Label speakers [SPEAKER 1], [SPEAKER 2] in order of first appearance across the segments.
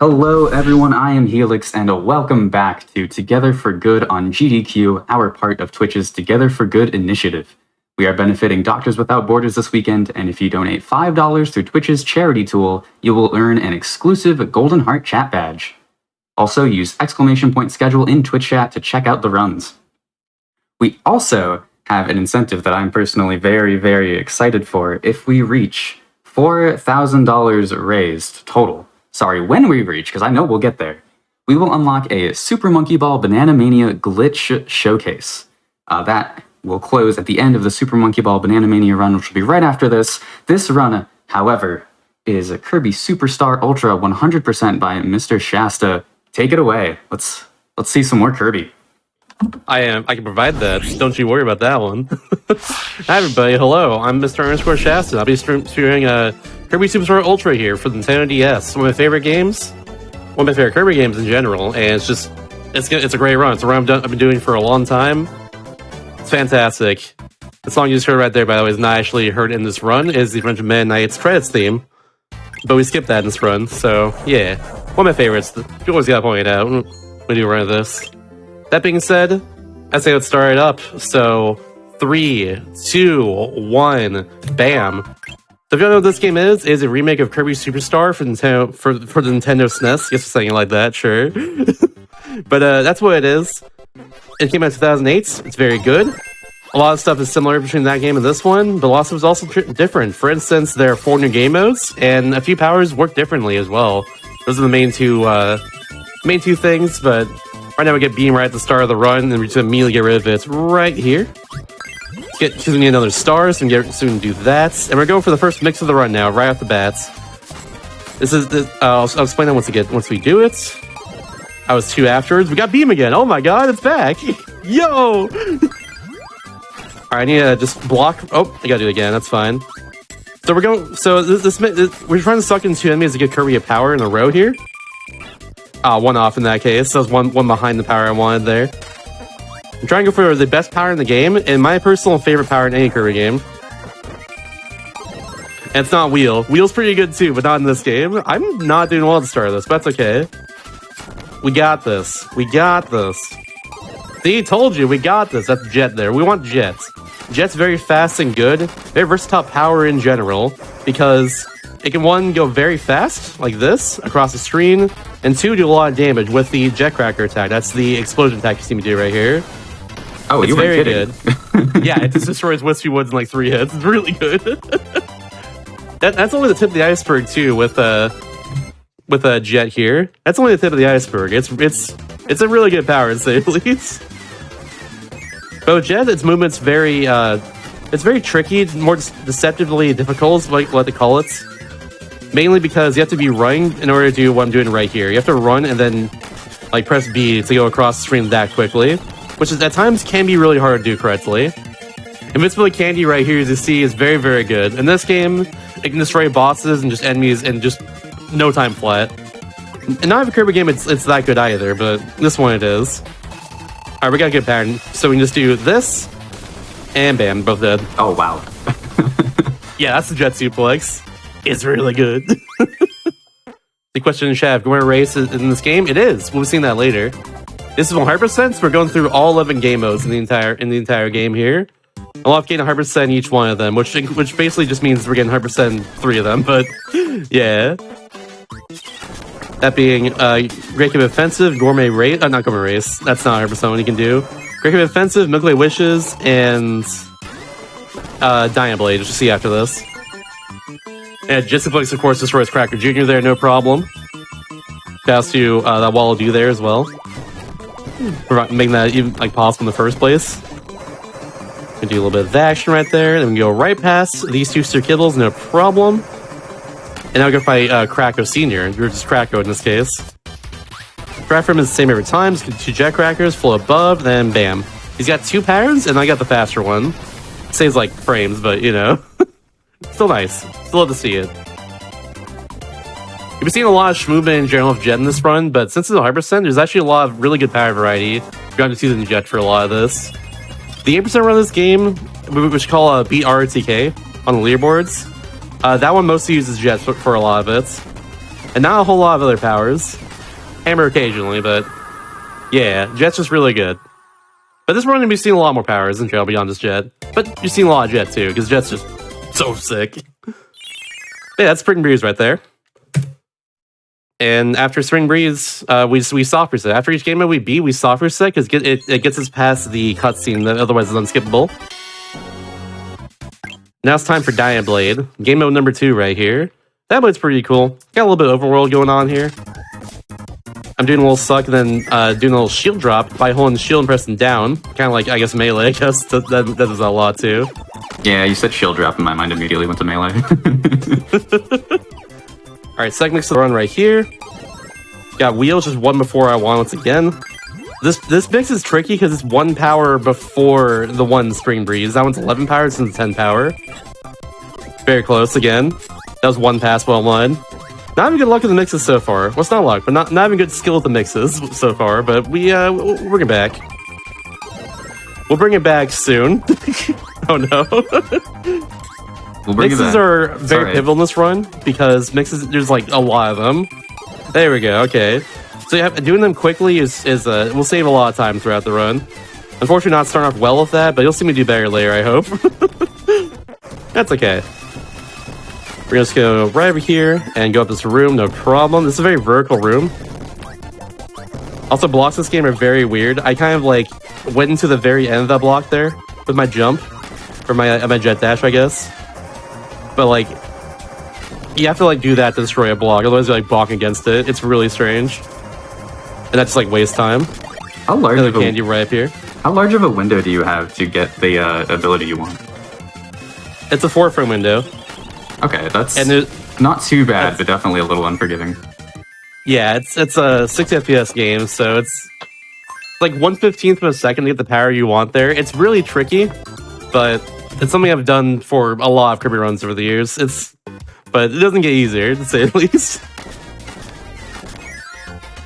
[SPEAKER 1] Hello everyone, I am Helix and welcome back to Together for Good on GDQ, our part of Twitch's Together for Good initiative. We are benefiting Doctors Without Borders this weekend, and if you donate $5 through Twitch's charity tool, you will earn an exclusive Golden Heart chat badge. Also use !schedule in Twitch chat to check out the runs. We also have an incentive that I'm personally very, very excited for if we reach $4,000 raised total. Sorry, when we reach, because I know we'll get there. We will unlock a Super Monkey Ball Banana Mania Glitch Showcase. That will close at the end of the Super Monkey Ball Banana Mania run, which will be right after this. This run, however, is a Kirby Superstar Ultra 100% by Mr. Shasta. Take it away. Let's see some more Kirby.
[SPEAKER 2] I can provide that. Don't you worry about that one. Hi everybody, hello. I'm Mr. Shasta. I'll be streaming Kirby Superstar Ultra here for the Nintendo DS. One of my favorite games. One of my favorite Kirby games in general, and it's a great run. It's a run I've been doing for a long time. It's fantastic. The song you just heard right there, by the way, is not actually heard in this run. It is the Adventure Meta Knight's credits theme, but we skipped that in this run. So yeah, one of my favorites. You always gotta point it out when we do a run of this. That being said, I say let's start it up. So 3, 2, 1, bam. So if you don't know what this game is a remake of Kirby Superstar for Nintendo for the Nintendo SNES. Guess something like that, sure. But that's what it is. It came out in 2008. It's very good. A lot of stuff is similar between that game and this one, but a lot of stuff is also different. For instance, there are 4 new game modes, and a few powers work differently as well. Those are the main two things, but right now we get Beam right at the start of the run, and we just immediately get rid of it right here. Because we need another star, so we can soon do that. And we're going for the first mix of the run now, right off the bat. I'll explain that once we do it. I was 2 afterwards. We got Beam again. Oh my god, it's back! Yo! Alright, I need to just block. Oh, I gotta do it again. That's fine. So we're going. So we're trying to suck in 2 enemies to get Kirby a power in a row here. One off in that case. So one behind the power I wanted there. I'm trying to go for the best power in the game, and my personal favorite power in any Kirby game. And it's not Wheel. Wheel's pretty good too, but not in this game. I'm not doing well at the start of this, but that's okay. We got this. We got this. See, told you, we got this. That's Jet there. We want Jet. Jet's very fast and good. Very versatile power in general, because it can, 1, go very fast, like this, across the screen, and 2, do a lot of damage with the Jet Cracker attack. That's the explosion attack you see me do right here.
[SPEAKER 1] Oh,
[SPEAKER 2] it's
[SPEAKER 1] you were
[SPEAKER 2] very
[SPEAKER 1] kidding.
[SPEAKER 2] Good. Yeah, it just destroys Wispy Woods in like 3 hits. It's really good. That's only the tip of the iceberg too. With a Jet here, that's only the tip of the iceberg. It's a really good power to say the least. But with Jet, its movement's very it's very tricky. It's more deceptively difficult, like what they call it. Mainly because you have to be running in order to do what I'm doing right here. You have to run and then like press B to go across the screen that quickly, which is at times can be really hard to do correctly. Invincibility Candy right here, as you see, is very, very good. In this game, it can destroy bosses and just enemies in just no time flat. And not every Kirby game it's that good either, but this one it is. Alright, we got a good pattern. So we can just do this, and bam, both dead.
[SPEAKER 1] Oh, wow.
[SPEAKER 2] Yeah, that's the Jet Suplex. It's really good. The question in chat, if you want to race in this game, it is. We'll be seeing that later. This is 100%. We're going through all 11 game modes in the entire game here. I'll have to get 100% each one of them, which basically just means we're getting 100% 3 of them. But yeah, that being Great Cave Offensive, Gourmet Race. Not Gourmet Race. That's not 100% what you can do. Great Cave Offensive, Milky Way Wishes, and Dyna Blade, which you'll see after this. And Jet Suplex, of course, destroys Cracker Jr. there, no problem. Pass to that Waddle Doo there as well. Making that even like possible in the first place. We do a little bit of action right there, and we go right past these 2 Sir Kibbles, no problem. And now we go fight Kracko Sr. You're just Kracko in this case. Strat from is the same every time. Just get 2 Jet Crackers, full above, then bam. He's got 2 patterns, and I got the faster one. Saves like frames, but you know. Still nice. Still love to see it. You've been seeing a lot of movement in general of Jet in this run, but since it's 100%, there's actually a lot of really good power variety. You're going to see the Jet for a lot of this. The 8% run of this game, which we call a Beat RTK on the leaderboards, that one mostly uses Jet for a lot of it. And not a whole lot of other powers. Hammer occasionally, but yeah, Jet's just really good. But this run, we've seen a lot more powers in Trail beyond just Jet. But you've seen a lot of Jet too, because Jet's just so sick. Yeah, that's Spring Breeze right there. And after Spring Breeze, we soft reset. After each game mode we beat, we soft reset because it gets us past the cutscene that otherwise is unskippable. Now it's time for Diamond Blade. Game mode number 2 right here. That mode's pretty cool. Got a little bit of overworld going on here. I'm doing a little suck and then doing a little shield drop by holding the shield and pressing down. Kind of like, I guess, melee. I guess that does a lot too.
[SPEAKER 1] Yeah, you said shield drop and my mind immediately went to melee.
[SPEAKER 2] Alright, second mix of the run right here. Got wheels, just one before I want once again. This mix is tricky because it's 1 power before the 1 Spring Breeze. That one's 11 power, this one's 10 power. Very close again. That was 1 pass well won. Not even good luck with the mixes so far. Well, it's not luck, but not even good skill with the mixes so far. But we'll bring it back. We'll bring it back soon. Oh no. Mixes are very pivotal in this run because mixes, there's like a lot of them. There we go. Okay. So doing them quickly is will save a lot of time throughout the run. Unfortunately, not starting off well with that, but you'll see me do better later, I hope. That's okay. We're just gonna go right over here and go up this room, no problem. This is a very vertical room. Also, blocks in this game are very weird. I kind of like went into the very end of that block there with my jump, or my jet dash, I guess. But like, you have to like do that to destroy a block, otherwise you're like blocking against it. It's really strange, and that's just like waste time.
[SPEAKER 1] How large
[SPEAKER 2] of a candy right up here?
[SPEAKER 1] How large of a window do you have to get the ability you want?
[SPEAKER 2] It's a 4-frame window.
[SPEAKER 1] Okay, that's not too bad, but definitely a little unforgiving.
[SPEAKER 2] Yeah, it's a 60 FPS game, so it's like 1/15th of a second to get the power you want there. It's really tricky, but it's something I've done for a lot of Kirby runs over the years. But it doesn't get easier, to say the least.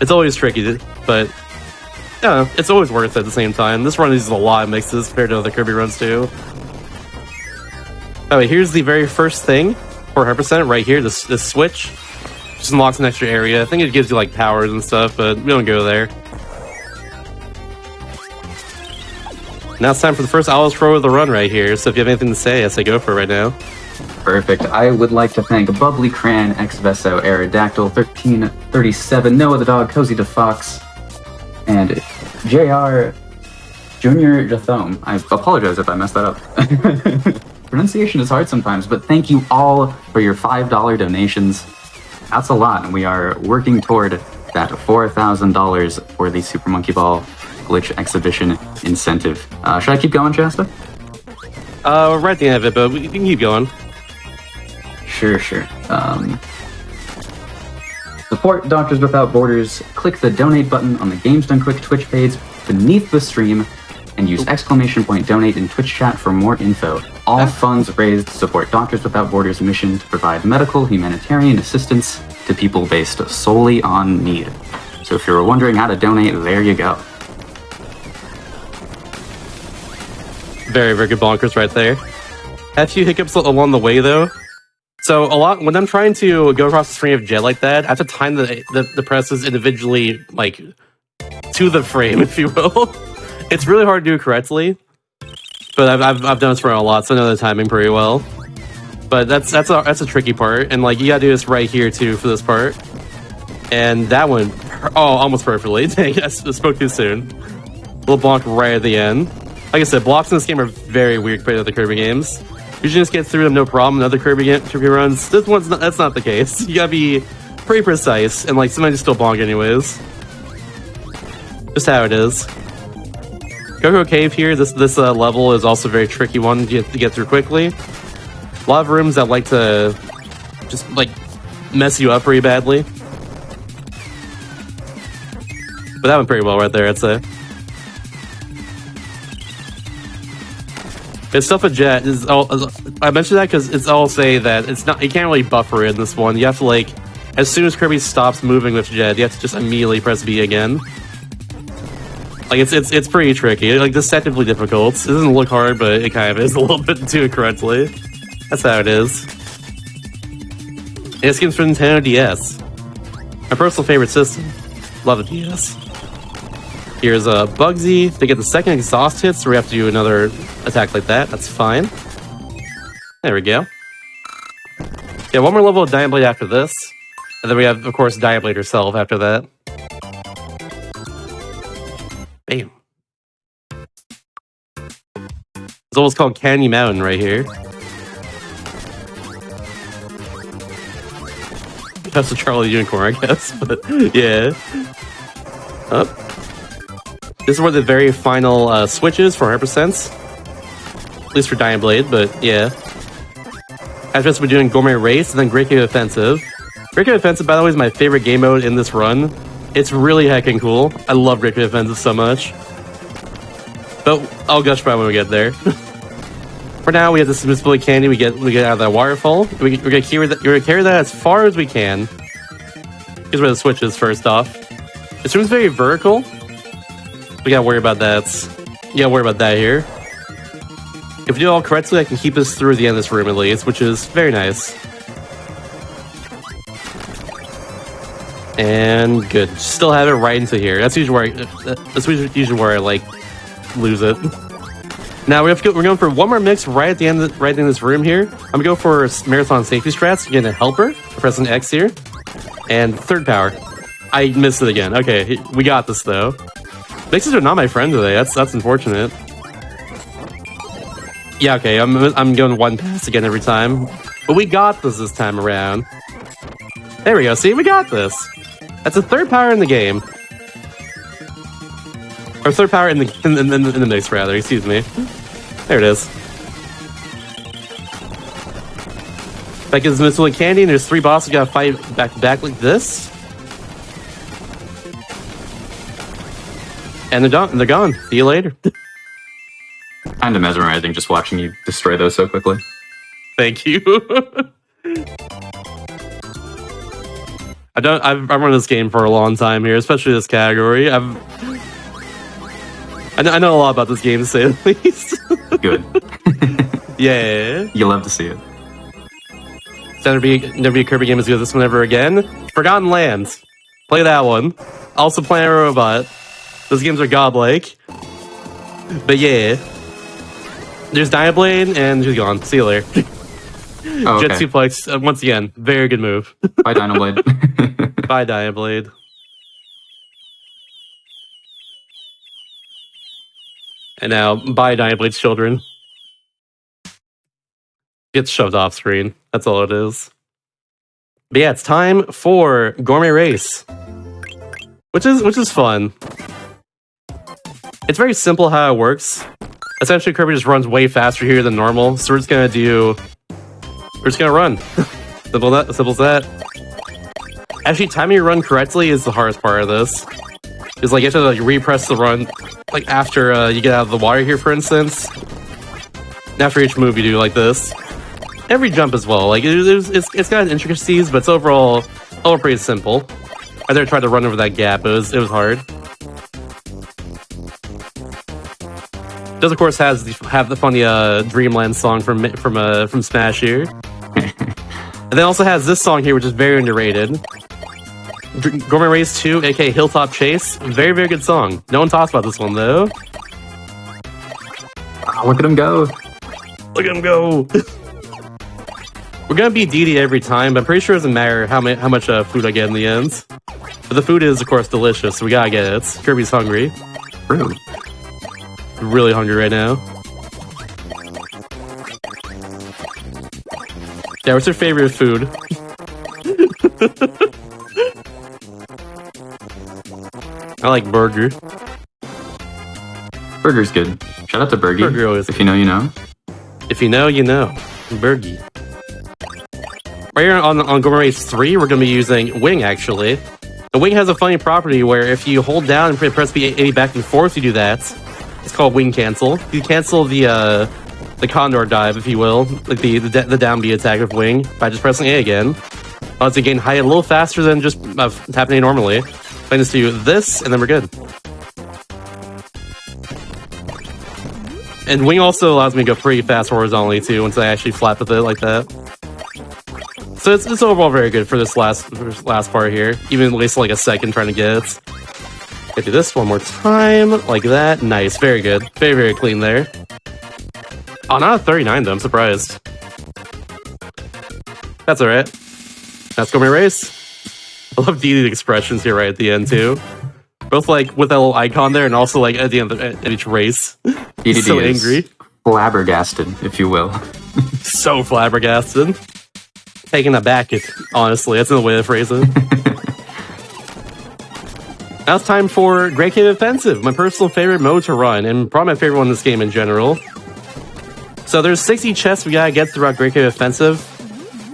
[SPEAKER 2] It's always tricky, but yeah, it's always worth it at the same time. This run uses a lot of mixes compared to other Kirby runs too. Oh, wait, here's the very first thing for 100% right here. This switch just unlocks an extra area. I think it gives you like powers and stuff, but we don't go there. Now it's time for the first Alice throw of the run right here. So if you have anything to say, I say go for it right now.
[SPEAKER 1] Perfect. I would like to thank Bubbly Cran, Exveso, Aerodactyl, 1337, Noah the Dog, Cozy the Fox, and JR Junior Jathome. I apologize if I messed that up. Pronunciation is hard sometimes, but thank you all for your $5 donations. That's a lot, and we are working toward that $4,000 for the Super Monkey Ball Glitch Exhibition incentive. Should I keep going, Shasta?
[SPEAKER 2] We're right at the end of it, but we can keep going.
[SPEAKER 1] Sure. Support Doctors Without Borders. Click the donate button on the Games Done Quick Twitch page beneath the stream and use !donate in Twitch chat for more info. All funds raised support Doctors Without Borders' mission to provide medical humanitarian assistance to people based solely on need. So if you're wondering how to donate, there you go.
[SPEAKER 2] Very, very good bonkers right there. Had a few hiccups along the way though. So a lot when I'm trying to go across the screen of Jet like that, I have to time the presses individually, like to the frame, if you will. It's really hard to do correctly, but I've done this for a lot, so I know the timing pretty well. But that's a tricky part, and like you gotta do this right here too for this part. And that one, almost perfectly. Dang, I spoke too soon. Little block right at the end. Like I said, blocks in this game are very weird compared to other Kirby games. You just get through them no problem in other Kirby runs. This one's that's not the case. You gotta be pretty precise, and like sometimes you still bonk anyways. Just how it is. Cocoa Cave here, this level is also a very tricky one to get through quickly. A lot of rooms that like to just like mess you up pretty badly. But that went pretty well right there, I'd say. It's stuff with Jet is all. I mentioned that because it's all say that it's not. You can't really buffer in this one. You have to like, as soon as Kirby stops moving with Jet, you have to just immediately press B again. Like it's pretty tricky. Like deceptively difficult. It doesn't look hard, but it kind of is a little bit to do it correctly. That's how it is. And this game's for Nintendo DS. My personal favorite system. Love the DS. Here's a Bugsy. They get the second exhaust hit, so we have to do another attack like that. That's fine. There we go. Yeah, one more level of Dynablade after this. And then we have, of course, Dynablade herself after that. Bam. It's almost called Candy Mountain right here. That's a Charlie Unicorn, I guess, but yeah. Up. This is where the very final switch is for 100%. At least for Dynablade, but yeah. After this, we're doing Gourmet Race and then Great Game Offensive. Great Game Offensive, by the way, is my favorite game mode in this run. It's really heckin' cool. I love Great Game Offensive so much. But I'll gush about when we get there. For now, we have this Invisibility Candy. We get out of that waterfall. We're gonna carry that as far as we can. Here's where the switch is first off. This room's very vertical. We gotta worry about that. You gotta worry about that here. If we do it all correctly, I can keep us through the end of this room at least, which is very nice. And good. Still have it right into here. That's usually where I like lose it. Now we're going for one more mix right at the end of this room here. I'm gonna go for Marathon Safety Strats. Getting a helper. Pressing X here. And third power. I missed it again. Okay, we got this though. Mixes are not my friend today. That's unfortunate. Yeah, okay. I'm going one pass again every time, but we got this time around. There we go. See, we got this. That's a third power in the game. Or third power in the mix, rather. Excuse me. There it is. That gives Missile Candy, and there's 3 bosses we gotta fight back to back like this. And they're done. They're gone. See you later.
[SPEAKER 1] Kind of mesmerizing just watching you destroy those so quickly.
[SPEAKER 2] Thank you. I've run this game for a long time here, especially this category. I know a lot about this game, to say the least.
[SPEAKER 1] Good.
[SPEAKER 2] Yeah.
[SPEAKER 1] You love to see it.
[SPEAKER 2] Never be a Kirby game as good as this one ever again. Forgotten Lands. Play that one. Also Planet Robot. Those games are godlike. But yeah. There's Dynablade, and she's gone. See you later.
[SPEAKER 1] Oh, okay.
[SPEAKER 2] Jet Suplex, once again, very good move.
[SPEAKER 1] Bye, Dynablade.
[SPEAKER 2] Bye, Dynablade. And now, bye, Dynablade's children. Gets shoved off screen. That's all it is. But yeah, it's time for Gourmet Race, which is fun. It's very simple how it works. Essentially, Kirby just runs way faster here than normal, so we're just gonna run. Simple as that. Actually, timing your run correctly is the hardest part of this. Is like you have to like repress the run, like after you get out of the water here, for instance. After each move, you do like this. Every jump as well. Like it's got intricacies, but it's overall pretty simple. I there tried to run over that gap. It was hard. It does of course have the funny Dreamland song from Smash here. And then also has this song here, which is very underrated. Gourmet Race 2, aka Hilltop Chase. Very, very good song. No one talks about this one though.
[SPEAKER 1] Oh, look at him go.
[SPEAKER 2] Look at him go. We're gonna beat Dee every time, but I'm pretty sure it doesn't matter how much food I get in the end. But the food is, of course, delicious, so we gotta get it. Kirby's hungry.
[SPEAKER 1] True.
[SPEAKER 2] Really hungry right now. Yeah, what's your favorite food? I like burger.
[SPEAKER 1] Burger's good. Shout out to Burgie.
[SPEAKER 2] Burger always
[SPEAKER 1] if you know, you know.
[SPEAKER 2] If you know, you know. Burgie. Right here on Gourmet Race 3, we're going to be using Wing, actually. The Wing has a funny property where if you hold down and press B80 back and forth, you do that. It's called Wing Cancel. You cancel the Condor dive, if you will, like the down B attack of Wing, by just pressing A again. Allows you to gain height a little faster than just tapping A normally. I just do this, and then we're good. And Wing also allows me to go pretty fast horizontally, too, once I actually flap with it like that. So it's overall very good for this last part here. Even wasted like a second trying to get it. Get do this one more time, like that. Nice, very good. Very, very clean there. Oh, not a 39 though, I'm surprised. That's alright. Let's go my race. I love the expressions here right at the end too. Both like with that little icon there and also like at the end of each race.
[SPEAKER 1] DDD
[SPEAKER 2] so
[SPEAKER 1] is
[SPEAKER 2] angry.
[SPEAKER 1] Flabbergasted, if you will.
[SPEAKER 2] So flabbergasted. Taken aback, honestly. That's another way to phrase it. Now it's time for Great Cave Offensive, my personal favorite mode to run, and probably my favorite one in this game in general. So there's 60 chests we gotta get throughout Great Cave Offensive,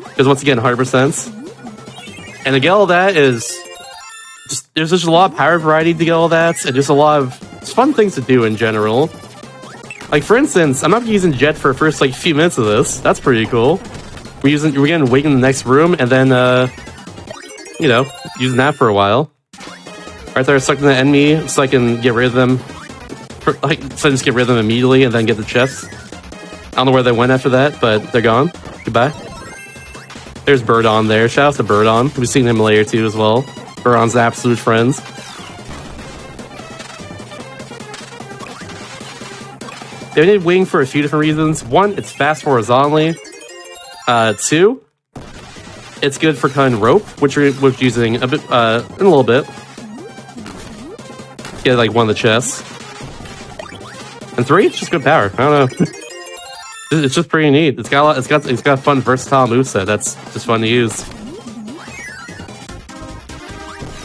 [SPEAKER 2] because once again, 100%. And to get all that is... there's just a lot of power variety to get all that, and just a lot of fun things to do in general. Like for instance, I'm not using Jet for the first like few minutes of this. That's pretty cool. We're gonna wait in the next room and then you know, using that for a while. Right there, stuck in the enemy so I can get rid of them. So I just get rid of them immediately and then get the chests. I don't know where they went after that, but they're gone. Goodbye. There's Birdon there. Shout out to Birdon. We've seen him later too as well. Birdon's absolute friends. They did wing for a few different reasons. One, it's fast horizontally. Two, it's good for cutting rope, which we're using a bit in a little bit. Get like one of the chests. And three, it's just good power. I don't know. It's just pretty neat. It's got a fun versatile moveset that's just fun to use.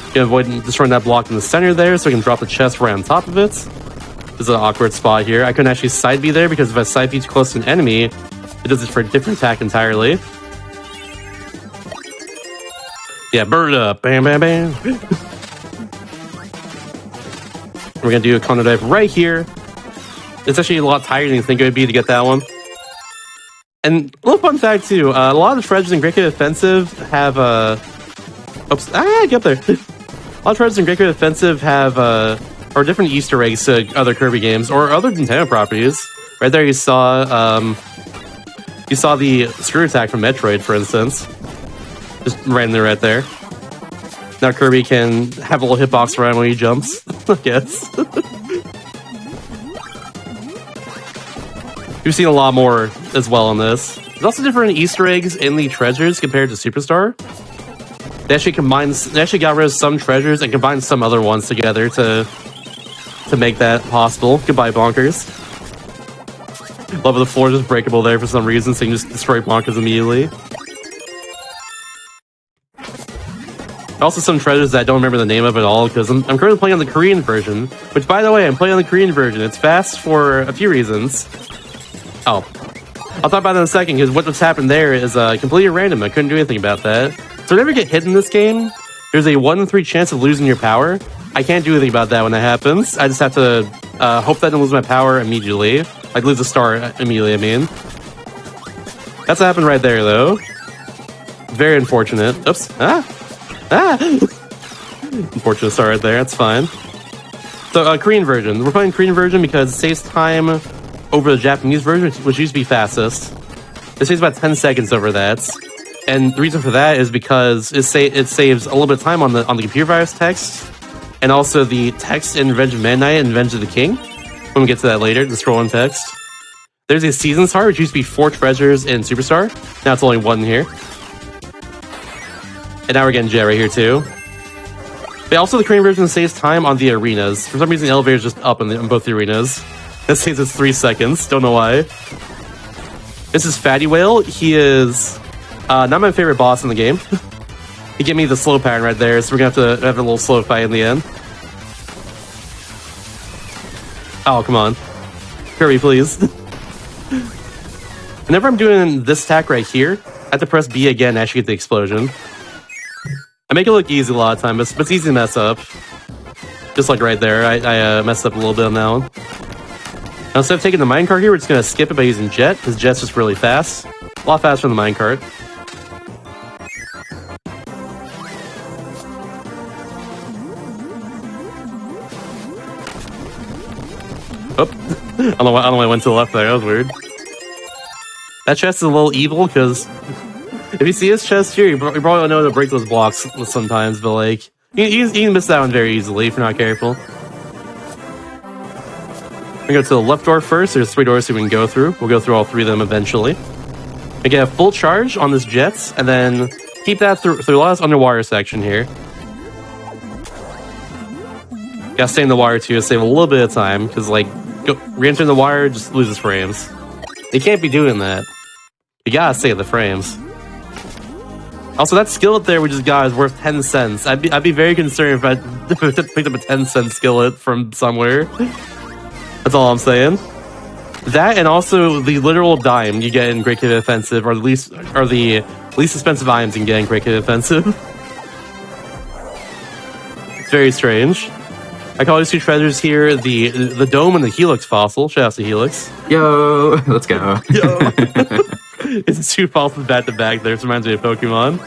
[SPEAKER 2] You can avoid destroying that block in the center there, so we can drop the chest right on top of it. This is an awkward spot here. I couldn't actually side B there because if I side B too close to an enemy, it does it for a different attack entirely. Yeah, bird up. Bam, bam, bam. We're going to do a counter dive right here. It's actually a lot tighter than you think it would be to get that one. And a little fun fact too, a lot of the treasures in Great Cave Offensive have oops, get up there. A lot of treasures in Great Cave Offensive have or different Easter eggs to other Kirby games or other Nintendo properties. Right there you saw the screw attack from Metroid, for instance. Just randomly right there. Now Kirby can have a little hitbox around when he jumps, I guess. We've seen a lot more as well in this. There's also different Easter eggs in the treasures compared to Superstar. They actually got rid of some treasures and combined some other ones together to make that possible. Goodbye, Bonkers. Love of the floor is breakable there for some reason, so you can just destroy Bonkers immediately. Also some treasures that I don't remember the name of at all, because I'm currently playing on the Korean version. Which, by the way, I'm playing on the Korean version. It's fast for a few reasons. Oh. I'll talk about that in a second, because what's happened there is completely random. I couldn't do anything about that. So whenever you get hit in this game, there's a 1 in 3 chance of losing your power. I can't do anything about that when that happens. I just have to hope that I don't lose my power immediately. Like, lose a star immediately, I mean. That's what happened right there, though. Very unfortunate. Oops. Unfortunate star right there. That's fine. So, Korean version. We're playing Korean version because it saves time over the Japanese version, which used to be fastest. It saves about 10 seconds over that. And the reason for that is because it saves a little bit of time on the computer virus text, and also the text in Revenge of Meta Knight and Revenge of the King. When we get to that later, the scrolling text. There's a Seasons Heart, which used to be 4 treasures in Superstar. Now it's only 1 here. And now we're getting Jet right here too. But also the Korean version saves time on the arenas. For some reason the elevator is just up in both the arenas. That saves us 3 seconds, don't know why. This is Fatty Whale. He is not my favorite boss in the game. He gave me the slow pattern right there, so we're gonna have to have a little slow fight in the end. Oh, come on. Kirby, please. Whenever I'm doing this attack right here, I have to press B again to actually get the explosion. I make it look easy a lot of times, but it's easy to mess up. Just like right there, I messed up a little bit on that one. Now, instead of taking the minecart here, we're just going to skip it by using Jet, because Jet's just really fast. A lot faster than the minecart. Oh, I don't know why I went to the left there, that was weird. That chest is a little evil, because If you see his chest here, you probably don't know to break those blocks sometimes, but like, you can miss that one very easily if you're not careful. We go to the left door first. There's 3 doors we can go through. We'll go through all 3 of them eventually. We get a full charge on this Jets, and then keep that through the last underwater section here. Gotta stay in the wire too to save a little bit of time, because like, re-entering the wire just loses frames. You can't be doing that. You gotta save the frames. Also, that skillet there we just got is worth 10 cents. I'd be very concerned if I picked up a 10-cent skillet from somewhere. That's all I'm saying. That and also the literal dime you get in Great Kid Offensive are the least expensive items you can get in Great Kid Offensive. It's very strange. I call these 2 treasures here the dome and the helix fossil. Shasta helix.
[SPEAKER 1] Yo, let's go.
[SPEAKER 2] Yo. It's 2 fossils back to back there. This reminds me of Pokemon.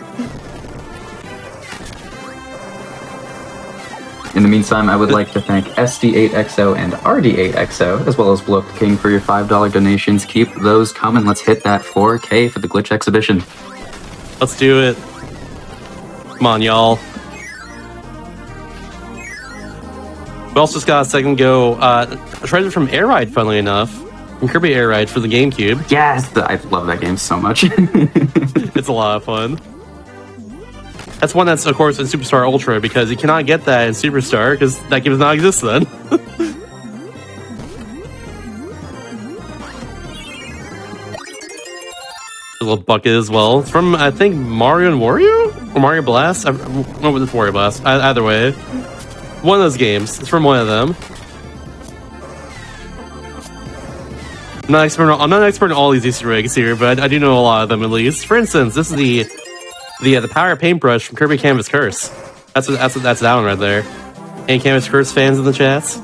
[SPEAKER 1] In the meantime, I would like to thank SD8XO and RD8XO, as well as Blow Up the King for your $5 donations. Keep those coming. Let's hit that 4K for the Glitch Exhibition.
[SPEAKER 2] Let's do it. Come on, y'all. We also just got a second go. A treasure from Air Ride, funnily enough. From Kirby Air Ride for the GameCube.
[SPEAKER 1] Yes! I love that game so much.
[SPEAKER 2] It's a lot of fun. That's one that's, of course, in Superstar Ultra, because you cannot get that in Superstar, because that game does not exist then. A little bucket as well. It's from, I think, Mario and Wario? Or Mario Blast? I don't know what it's Wario Blast. Either way. One of those games. It's from one of them. I'm not an expert in all these Easter eggs here, but I do know a lot of them at least. For instance, this is the power paintbrush from Kirby Canvas Curse. That's that one right there. Any Canvas Curse fans in the chats?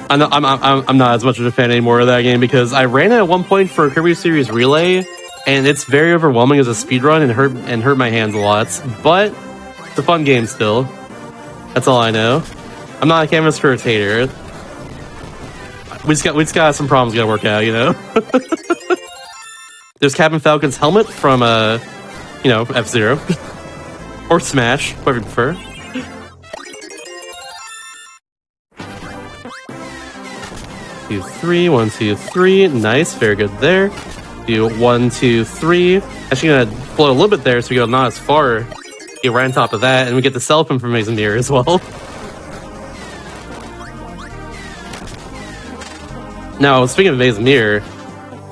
[SPEAKER 2] I'm not as much of a fan anymore of that game because I ran it at one point for Kirby Series Relay, and it's very overwhelming as a speedrun and hurt my hands a lot. But it's a fun game still. That's all I know. I'm not a Canvas Curse hater. We just got some problems we gotta work out, you know. There's Captain Falcon's helmet from F-Zero or Smash, whatever you prefer. 2, 3, 1, 2, 3. Nice, very good there. Do 1, 2, 3. Actually, gonna float a little bit there, so we go not as far. Get right on top of that, and we get the Seraphim from Maze and Mirror as well. Now, speaking of Maze and Mirror,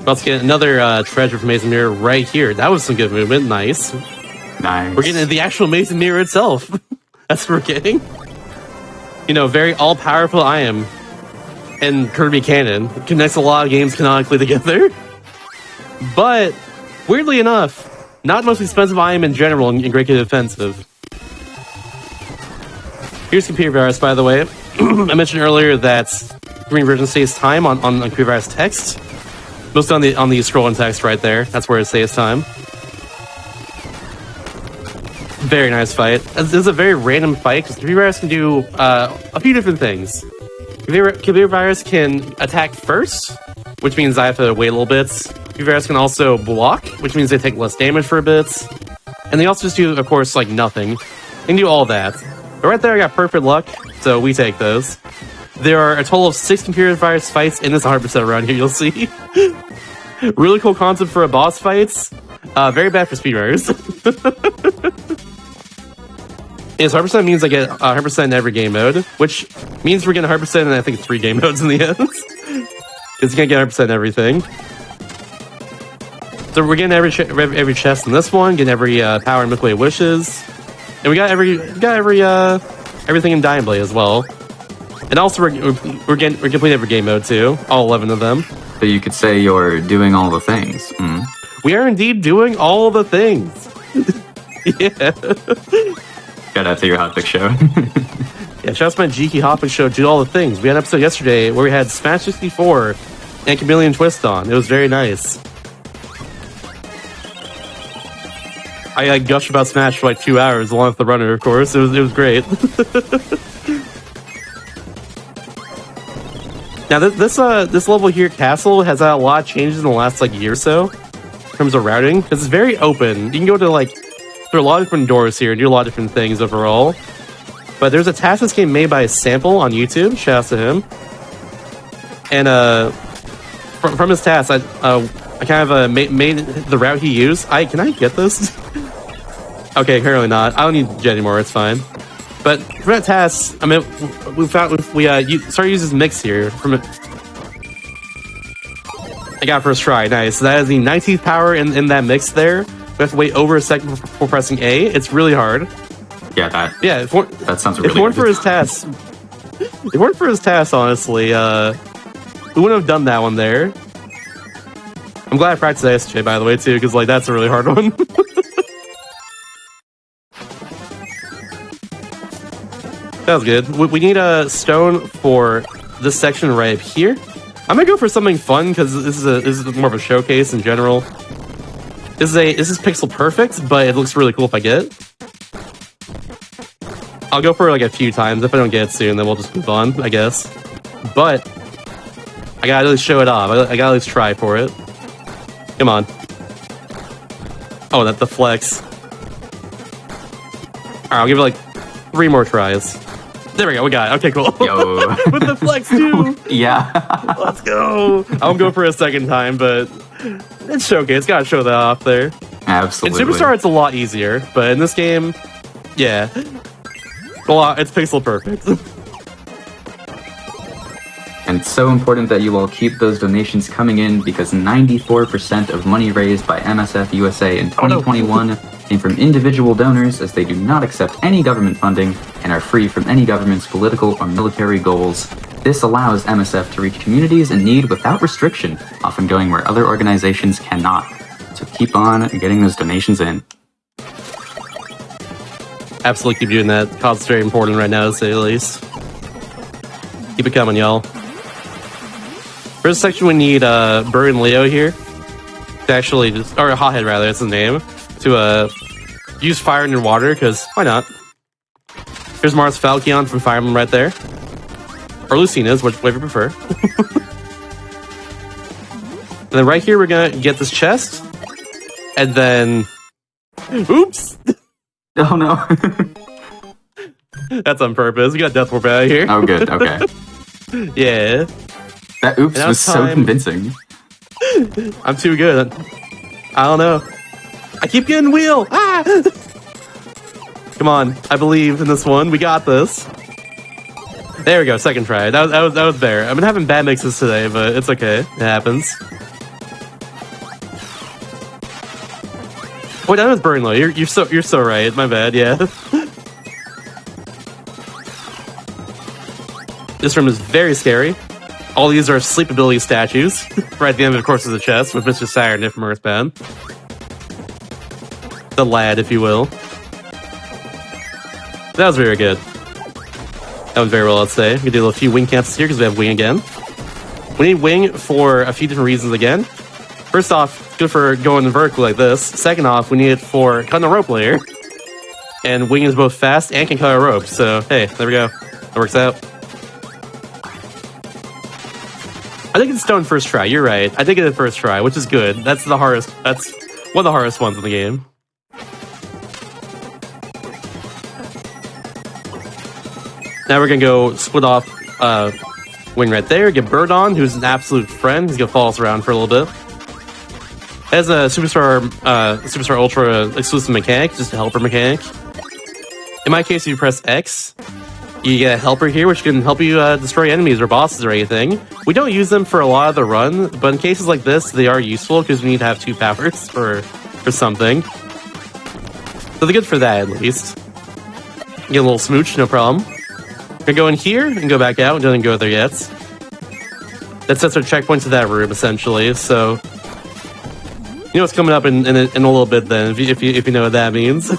[SPEAKER 2] about to get another treasure from Maze and Mirror right here. That was some good movement. Nice.
[SPEAKER 1] Nice.
[SPEAKER 2] We're getting the actual Maze and Mirror itself. That's what we're getting. You know, very all-powerful I am. And Kirby canon connects a lot of games canonically together. But, weirdly enough, not the most expensive item in general in Great Kid Offensive. Here's Computer Virus, by the way. I mentioned earlier that green version saves time on Computer Virus text. Mostly on the scrolling text right there. That's where it saves time. Very nice fight. This is a very random fight because Computer Virus can do a few different things. Computer Virus can attack first, which means I have to wait a little bit. Computer Virus can also block, which means they take less damage for a bit. And they also just do, of course, like nothing. They can do all that. But right there I got perfect luck, so we take those. There are a total of 6 Computer Virus fights in this 100% around here, you'll see. Really cool concept for a boss fights. Very bad for speedrunners. Yes, 100% means I get 100% in every game mode, which means we're getting 100% in I think 3 game modes in the end. Because you can't get 100% in everything. So we're getting every chest in this one, getting every power and Milky Way wishes, and we got everything in Dying Blade as well. And also we're completing every game mode too, all 11 of them.
[SPEAKER 1] So you could say you're doing all the things. Mm.
[SPEAKER 2] We are indeed doing all the things. Yeah.
[SPEAKER 1] Shout out to your Hotfix show.
[SPEAKER 2] Yeah, shout out to my Geeky Hotfix show, do all the things. We had an episode yesterday where we had Smash 64 and Chameleon Twist on. It was very nice. I gushed about Smash for like 2 hours along with the runner, of course. It was great. Now this level here, Castle, has had a lot of changes in the last like year or so. in terms of routing, because it's very open. You can go to like, there are a lot of different doors here and do a lot of different things overall. But there's a task in this game made by Sample on YouTube. Shouts to him. And from his task, I kind of made the route he used. Can I get this? Okay, apparently not. I don't need Jet anymore. It's fine. But for that task, I mean, we started using this mix here. I got first try. Nice. So that is the 19th power in that mix there. We have to wait over a second before pressing A. It's really hard.
[SPEAKER 1] Yeah, that sounds really
[SPEAKER 2] good. If it weren't for his task, honestly, we wouldn't have done that one there. I'm glad I practiced SJ, by the way, too, because like that's a really hard one. That was good. We need a stone for this section right here. I'm gonna go for something fun because this is more of a showcase in general. This is pixel perfect, but it looks really cool if I get it. I'll go for it like a few times. If I don't get it soon, then we'll just move on, I guess. But I gotta at least show it off. I gotta at least try for it. Come on. Oh, that's the flex. Alright, I'll give it like 3 more tries. There we go, we got it. Okay, cool.
[SPEAKER 1] Yo.
[SPEAKER 2] With the flex too.
[SPEAKER 1] Yeah.
[SPEAKER 2] Let's go. I won't go for a second time, but it's showcase. Gotta show that off there.
[SPEAKER 1] Absolutely.
[SPEAKER 2] In Superstar, it's a lot easier, but in this game, yeah. It's pixel perfect.
[SPEAKER 1] And it's so important that you all keep those donations coming in because 94% of money raised by MSF USA in 2021 came from individual donors, as they do not accept any government funding and are free from any government's political or military goals. This allows MSF to reach communities in need without restriction, often going where other organizations cannot. So keep on getting those donations in.
[SPEAKER 2] Absolutely keep doing that. Cause is very important right now, to say the least. Keep it coming, y'all. For this section, we need Burr and Leo here to actually or Hothead rather, that's his name, to use fire in your water, because why not? Here's Mars Falcon from Fire Emblem right there. Or Lucina's, whatever you prefer. And then right here, we're gonna get this chest. And then... Oops!
[SPEAKER 1] Oh no.
[SPEAKER 2] That's on purpose. We got Death Warp out of here.
[SPEAKER 1] Oh good, okay.
[SPEAKER 2] Yeah.
[SPEAKER 1] That oops was so convincing.
[SPEAKER 2] I'm too good. I don't know. I keep getting wheel! Ah! Come on, I believe in this one. We got this. There we go, second try. That was there. I've been having bad mixes today, but it's okay. It happens. Wait, that was Burnlow. You're so right. My bad. Yeah. This room is very scary. All these are sleepability statues. Right at the end, of course, is the chest with Mr. Saturn from Earthbound. The lad, if you will. That was very good. That was very well, let's say. We can do a few wing camps here because we have wing again. We need wing for a few different reasons again. First off, good for going vertical like this. Second off, we need it for cutting the rope layer. And wing is both fast and can cut a rope. So, hey, there we go. That works out. I think it's stone first try. You're right. I think it's first try, which is good. That's the hardest. That's one of the hardest ones in the game. Now we're gonna go split off wing right there. Get Bird on, who's an absolute friend. He's gonna follow us around for a little bit. As a Superstar Ultra exclusive mechanic, just a helper mechanic. In my case, if you press X, you get a helper here, which can help you destroy enemies or bosses or anything. We don't use them for a lot of the run, but in cases like this, they are useful because we need to have 2 powers for something. So they're good for that, at least. Get a little smooch, no problem. We're gonna go in here and go back out. We didn't go there yet. That sets our checkpoint to that room, essentially. So you know what's coming up in a little bit then, if you know what that means.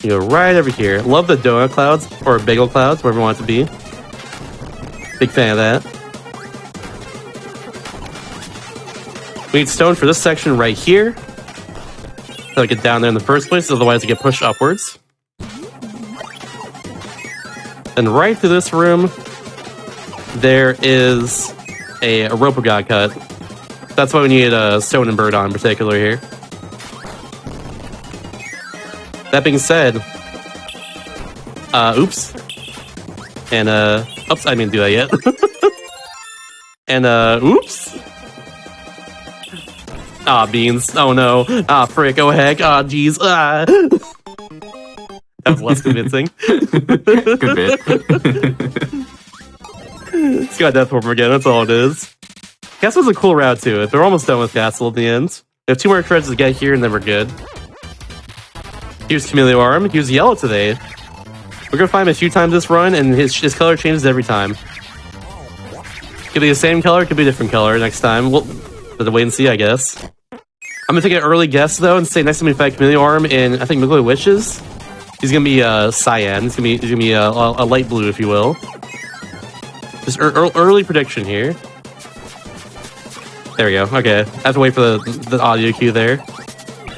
[SPEAKER 2] You go right over here. Love the donut clouds, or bagel clouds, whatever you want it to be. Big fan of that. We need stone for this section right here. So I get down there in the first place, otherwise I get pushed upwards. And right through this room, there is a rope got cut. That's why we need a stone and bird on in particular here. That being said, oops. And, oops, I didn't do that yet. And, oops. Ah, beans. Oh no. Ah, frick. Oh heck. Ah, jeez. Ah. That was less convincing.
[SPEAKER 1] Good bit.
[SPEAKER 2] It's got death form again, that's all it is. Castle's a cool route to it. They're almost done with Castle at the end. We have 2 more treads to get here and then we're good. Here's Chameleon Arm. He was yellow today. We're gonna find him a few times this run, and his color changes every time. Could be the same color, could be a different color next time. We'll have to wait and see, I guess. I'm gonna take an early guess though and say next time we fight Chameleon Arm in I think Middle Wishes, he's gonna be cyan. He's gonna be a light blue, if you will. Just early prediction here. There we go. Okay, I have to wait for the audio cue there.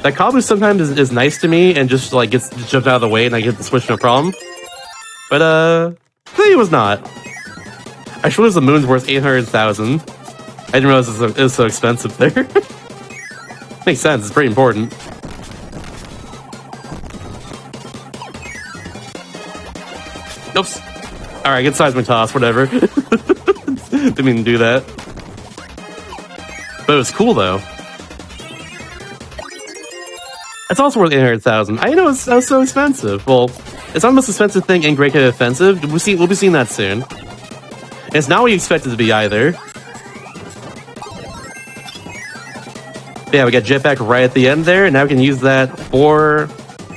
[SPEAKER 2] That Kabu sometimes is nice to me and just like gets jumped out of the way and I get the switch no problem. But today it was not. I sure the moon's worth 800,000. I didn't realize it was so expensive there. Makes sense. It's pretty important. Oops. All right, good seismic toss. Whatever. Didn't mean to do that. But it was cool though. It's also worth 800,000. I know that was so expensive. Well, it's not the most expensive thing in Great Cave Offensive. We'll be seeing that soon. And it's not what you expect it to be either. Yeah, we got jetpack right at the end there, and now we can use that for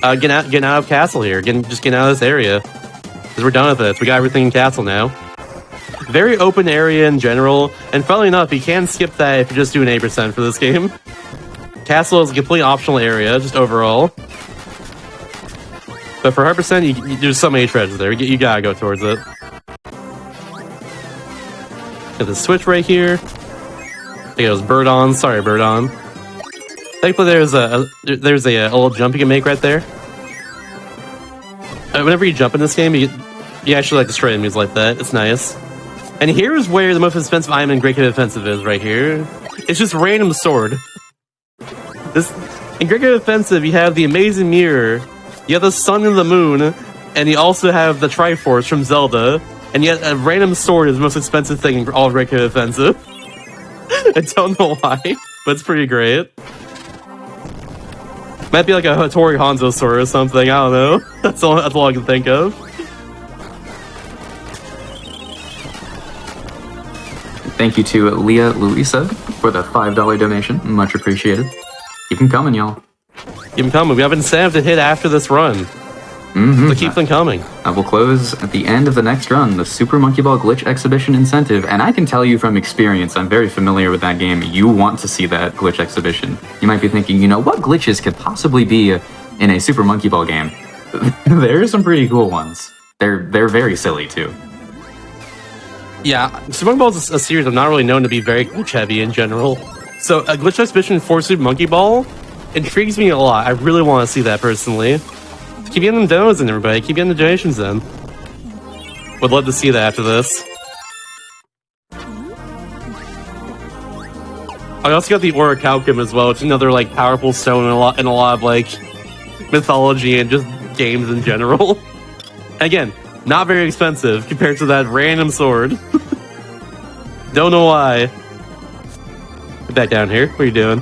[SPEAKER 2] getting out of Castle here. Just getting out of this area. Because we're done with this. We got everything in Castle now. Very open area in general, and funnily enough, you can skip that if you're just doing 8% for this game. Castle is a completely optional area, just overall. But for 100%, there's so many treasures there. You gotta go towards it. Got the switch right here. I think it was bird on. Sorry, bird on. Thankfully, there's a little jump you can make right there. Whenever you jump in this game, you actually like destroy enemies like that. It's nice. And here's where the most expensive item in Great Cave Offensive is. Right here, it's just random sword. In Great Cave Offensive, you have the amazing mirror, you have the sun and the moon, and you also have the Triforce from Zelda, and yet a random sword is the most expensive thing in all of Great Cave Offensive. I don't know why, but it's pretty great. Might be like a Hattori Hanzo sword or something, I don't know. That's all I can think of.
[SPEAKER 1] Thank you to Leah Louisa for the $5 donation. Much appreciated. Keep them coming, y'all.
[SPEAKER 2] Keep them coming. We have an incentive to hit after this run. So keep them coming.
[SPEAKER 1] I will close at the end of the next run, the Super Monkey Ball Glitch Exhibition incentive, and I can tell you from experience, I'm very familiar with that game, you want to see that glitch exhibition. You might be thinking, what glitches could possibly be in a Super Monkey Ball game? There are some pretty cool ones. They're very silly, too.
[SPEAKER 2] Yeah, Super Monkey Ball is a series I'm not really known to be very glitch heavy in general. So a glitch exhibition for Super Monkey Ball intrigues me a lot. I really want to see that personally. Keep getting them donos in, everybody. Keep getting the donations in. Would love to see that after this. I also got the Orichalcum as well. It's another powerful stone in a lot of mythology and just games in general. Again, not very expensive compared to that random sword. Don't know why. Get back down here. What are you doing?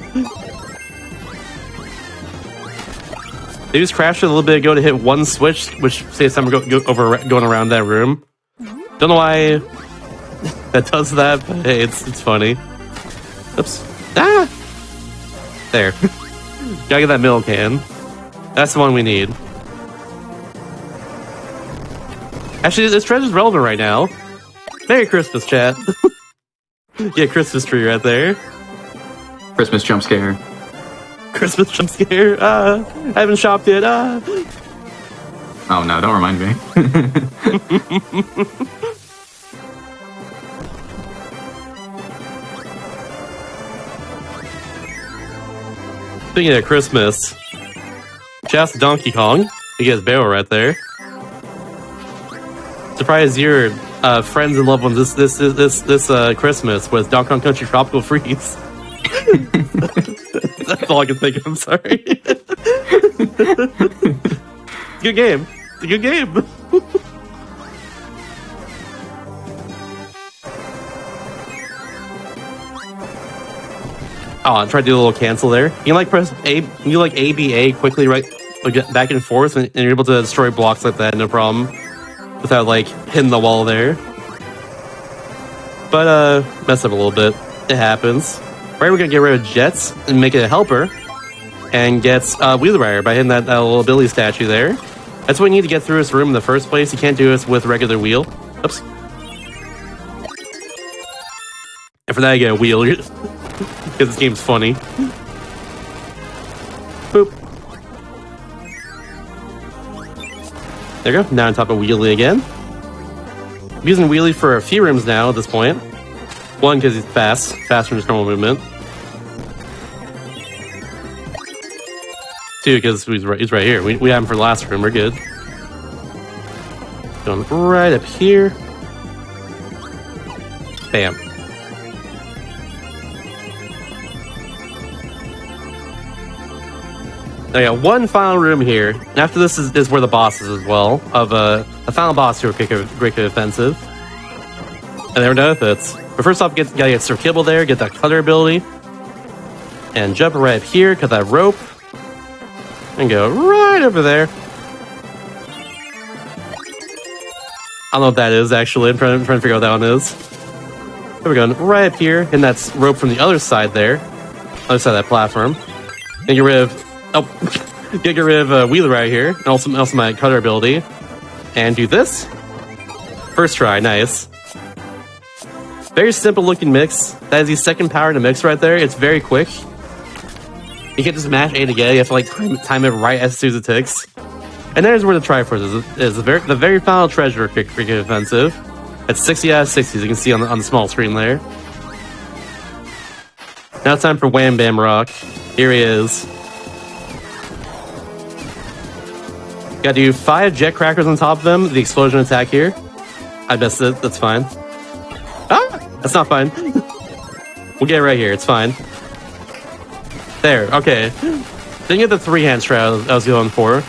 [SPEAKER 2] They just crashed it a little bit ago to hit one switch, which saves time going around that room. Don't know why that does that, but hey, it's funny. Oops. Ah! There. Gotta get that middle can. That's the one we need. Actually, this treasure's relevant right now. Merry Christmas, chat. Yeah, Christmas tree right there.
[SPEAKER 1] Christmas jump scare.
[SPEAKER 2] Christmas jump scare. I haven't shopped yet.
[SPEAKER 1] Oh no, don't remind me.
[SPEAKER 2] Speaking of Christmas, shouts to Donkey Kong. He gets barrel right there. Surprised you're friends and loved ones this Christmas with Donkey Kong Country Tropical Freeze. That's all I can think of. I'm sorry. It's a good game. It's a good game. Oh, I tried to do a little cancel there. You can like press A, you like ABA quickly, right? Like get back and forth, and you're able to destroy blocks like that, no problem, without like hitting the wall there. But messed up a little bit. It happens. Right, we're gonna get rid of Jets and make it a helper, and gets Wheeler Rider by hitting that little Billy statue there. That's what we need to get through this room in the first place. You can't do this with regular wheel. Oops. And for that, you get a wheel. Because this game's funny. Boop. There you go. Now on top of Wheelie again. I'm using Wheelie for a few rooms now at this point. One, because he's fast. Faster than his normal movement. Two, because he's right here. We have him for the last room. We're good. Going right up here. Bam. I got one final room here. And after this is where the boss is as well. Of a final boss who are greatly offensive. And there are no benefits. But first off, gotta get Sir Kibble there, get that cutter ability. And jump right up here, cut that rope. And go right over there. I don't know what that is actually. I'm trying to figure out what that one is. There we go. Right up here. And that's rope from the other side there. Other side of that platform. And get rid of get rid of Wheeler right here, and also my cutter ability, and do this. First try, nice. Very simple looking mix. That is the second power to mix right there. It's very quick. You can't just mash A to get it. You have to like time it right as soon as it ticks. And there's where the Triforce is the very final treasure cricket offensive. It's 60 out of 60, as you can see on the small screen there. Now it's time for Wham Bam Rock. Here he is. Gotta do 5 jet crackers on top of them. The explosion attack here. I missed it. That's fine. Ah! That's not fine. We'll get it right here. It's fine. There. Okay. Didn't get the 3-hand strat I was going for.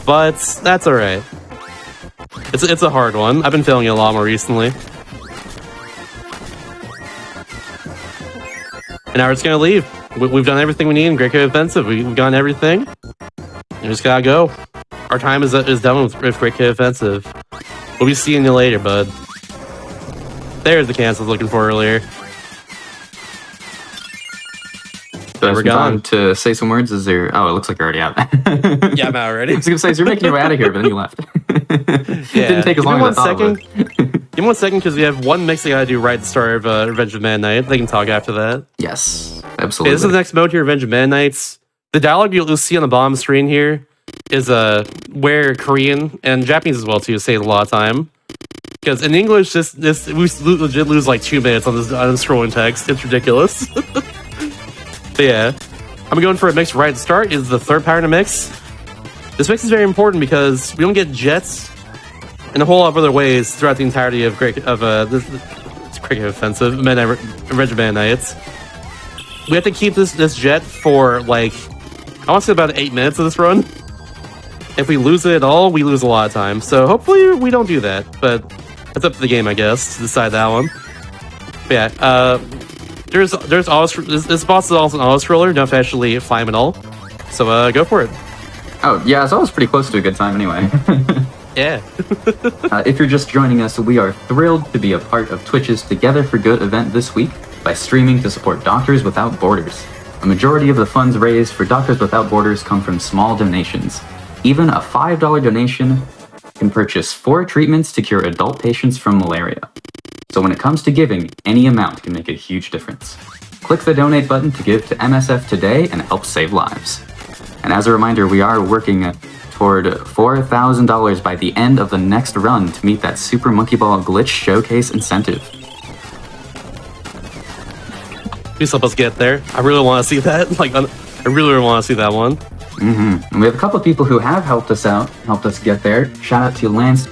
[SPEAKER 2] But that's alright. It's a hard one. I've been feeling it a lot more recently. And now we're just gonna leave. We've done everything we need in Great Cave Offensive. We've done everything. You just gotta go. Our time is done with Great Cave Offensive. We'll be seeing you later, bud. There's the cancel I was looking for earlier.
[SPEAKER 1] So we're going to say some words. Is there? Oh, it looks like you're already out.
[SPEAKER 2] Yeah, I'm out already.
[SPEAKER 1] I was gonna say, so you're making your way out of here, but then you left.
[SPEAKER 2] Yeah.
[SPEAKER 1] Didn't take as long as I thought.
[SPEAKER 2] Give me 1 second, because we have one mix I gotta do right at the start of Revenge of Man Knight. They can talk after that.
[SPEAKER 1] Yes, absolutely.
[SPEAKER 2] Okay, this is the next mode here, Revenge of Man Knights. The dialogue you'll see on the bottom screen here is where Korean and Japanese as well too say it a lot of time. Because in English, we legit lose like 2 minutes on this scrolling text. It's ridiculous. But yeah, I'm going for a mix right at the start. Is the third power to mix. This mix is very important because we don't get jets in a whole lot of other ways throughout the entirety of this Cricket Offensive, Revenge of Man Knights. We have to keep this jet for like, I want to say about 8 minutes of this run. If we lose it at all, we lose a lot of time. So hopefully we don't do that, but that's up to the game, I guess, to decide that one. But yeah, there's this boss is also an auto-scroller. Don't have to actually fly him at all. So go for it.
[SPEAKER 1] Oh yeah, it's always pretty close to a good time anyway.
[SPEAKER 2] Yeah.
[SPEAKER 1] If you're just joining us, we are thrilled to be a part of Twitch's Together for Good event this week by streaming to support Doctors Without Borders. A majority of the funds raised for Doctors Without Borders come from small donations. Even a $5 donation can purchase 4 treatments to cure adult patients from malaria. So when it comes to giving, any amount can make a huge difference. Click the donate button to give to MSF today and help save lives. And as a reminder, we are working toward $4,000 by the end of the next run to meet that Super Monkey Ball Glitch Showcase incentive.
[SPEAKER 2] Please help us get there. I really want to see that. I really want to see that one.
[SPEAKER 1] And we have a couple of people who have helped us get there. Shout out to Lance.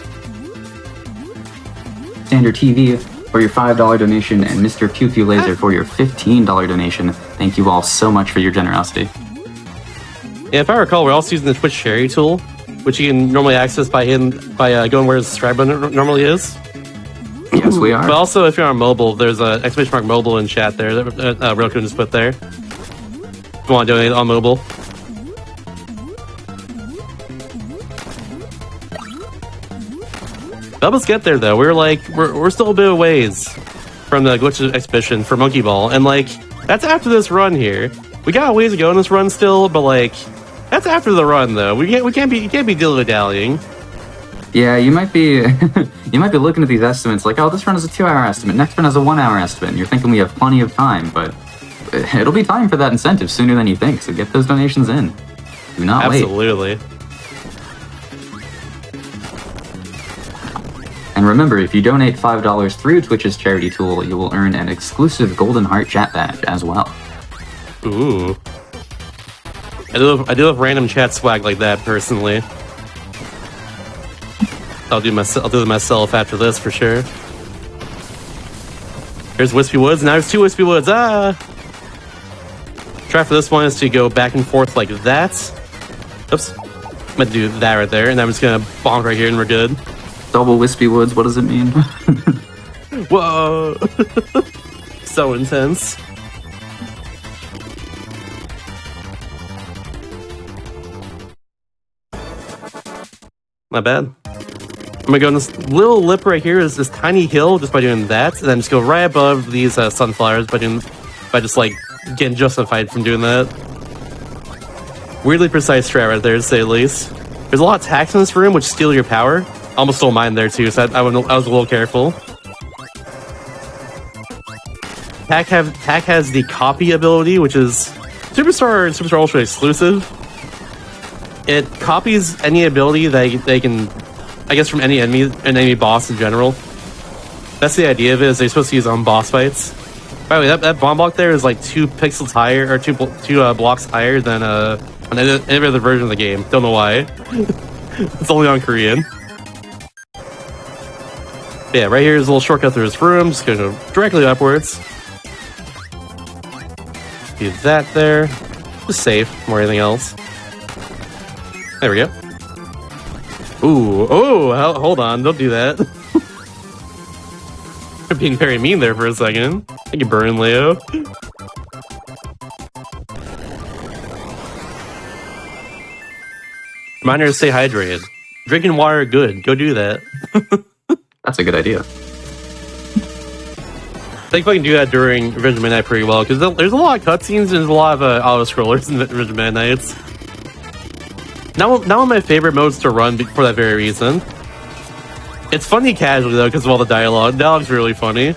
[SPEAKER 1] Bystander TV for your $5 donation, and Mr. Pew Pew Laser for your $15 donation. Thank you all so much for your generosity.
[SPEAKER 2] Yeah, if I recall, we're also using the Twitch charity tool, which you can normally access by going where the subscribe button normally is.
[SPEAKER 1] Yes, we are.
[SPEAKER 2] But also, if you're on mobile, there's an exclamation mark mobile in chat there that Roku just put there. If you want to donate on mobile. Help us get there, though. We're still a bit of ways from the glitch exhibition for Monkey Ball, and that's after this run here. We got a ways to go in this run still, but that's after the run, though. We can't be dilly-dallying.
[SPEAKER 1] Yeah, you might be you might be looking at these estimates like, oh, this run is a 2-hour estimate, next run is a 1-hour estimate, and you're thinking we have plenty of time, but it'll be time for that incentive sooner than you think, so get those donations in. Do not wait.
[SPEAKER 2] Absolutely.
[SPEAKER 1] And remember, if you donate $5 through Twitch's charity tool, you will earn an exclusive Golden Heart chat badge as well.
[SPEAKER 2] Ooh. I do have random chat swag like that, personally. I'll do it myself after this for sure. Here's Wispy Woods. Now there's 2 Wispy Woods. Ah! Try for this one is to go back and forth like that. Oops. I'm gonna do that right there, and I'm just gonna bonk right here, and we're good.
[SPEAKER 1] Double Wispy Woods. What does it mean?
[SPEAKER 2] Whoa! So intense. Not bad. I'm gonna go on this little lip right here, is this tiny hill, just by doing that, and then just go right above these sunflowers by just getting justified from doing that. Weirdly precise strat right there, to say the least. There's a lot of attacks in this room which steal your power. Almost stole mine there too, so I was a little careful. Tack has the copy ability, which is Superstar and Superstar Ultra exclusive. It copies any ability that they can, I guess, from any enemy boss in general. That's the idea of it, is they're supposed to use on boss fights. By the way, that bomb block there is 2 pixels higher, or two blocks higher than on any other version of the game. Don't know why. It's only on Korean. But yeah, right here is a little shortcut through this room. Just gonna go directly upwards. Do that there. Just safe, more than anything else. There we go. Ooh, oh, hold on, don't do that. You're being very mean there for a second. Thank you, burn, Leo. Reminder to stay hydrated. Drinking water, good. Go do that.
[SPEAKER 1] That's a good idea.
[SPEAKER 2] I think I can do that during Revenge of Midnight pretty well, because there's a lot of cutscenes and there's a lot of auto-scrollers in Revenge of Midnight. Now one of my favorite modes to run for that very reason. It's funny casually, though, because of all the dialogue. Dialogue's really funny.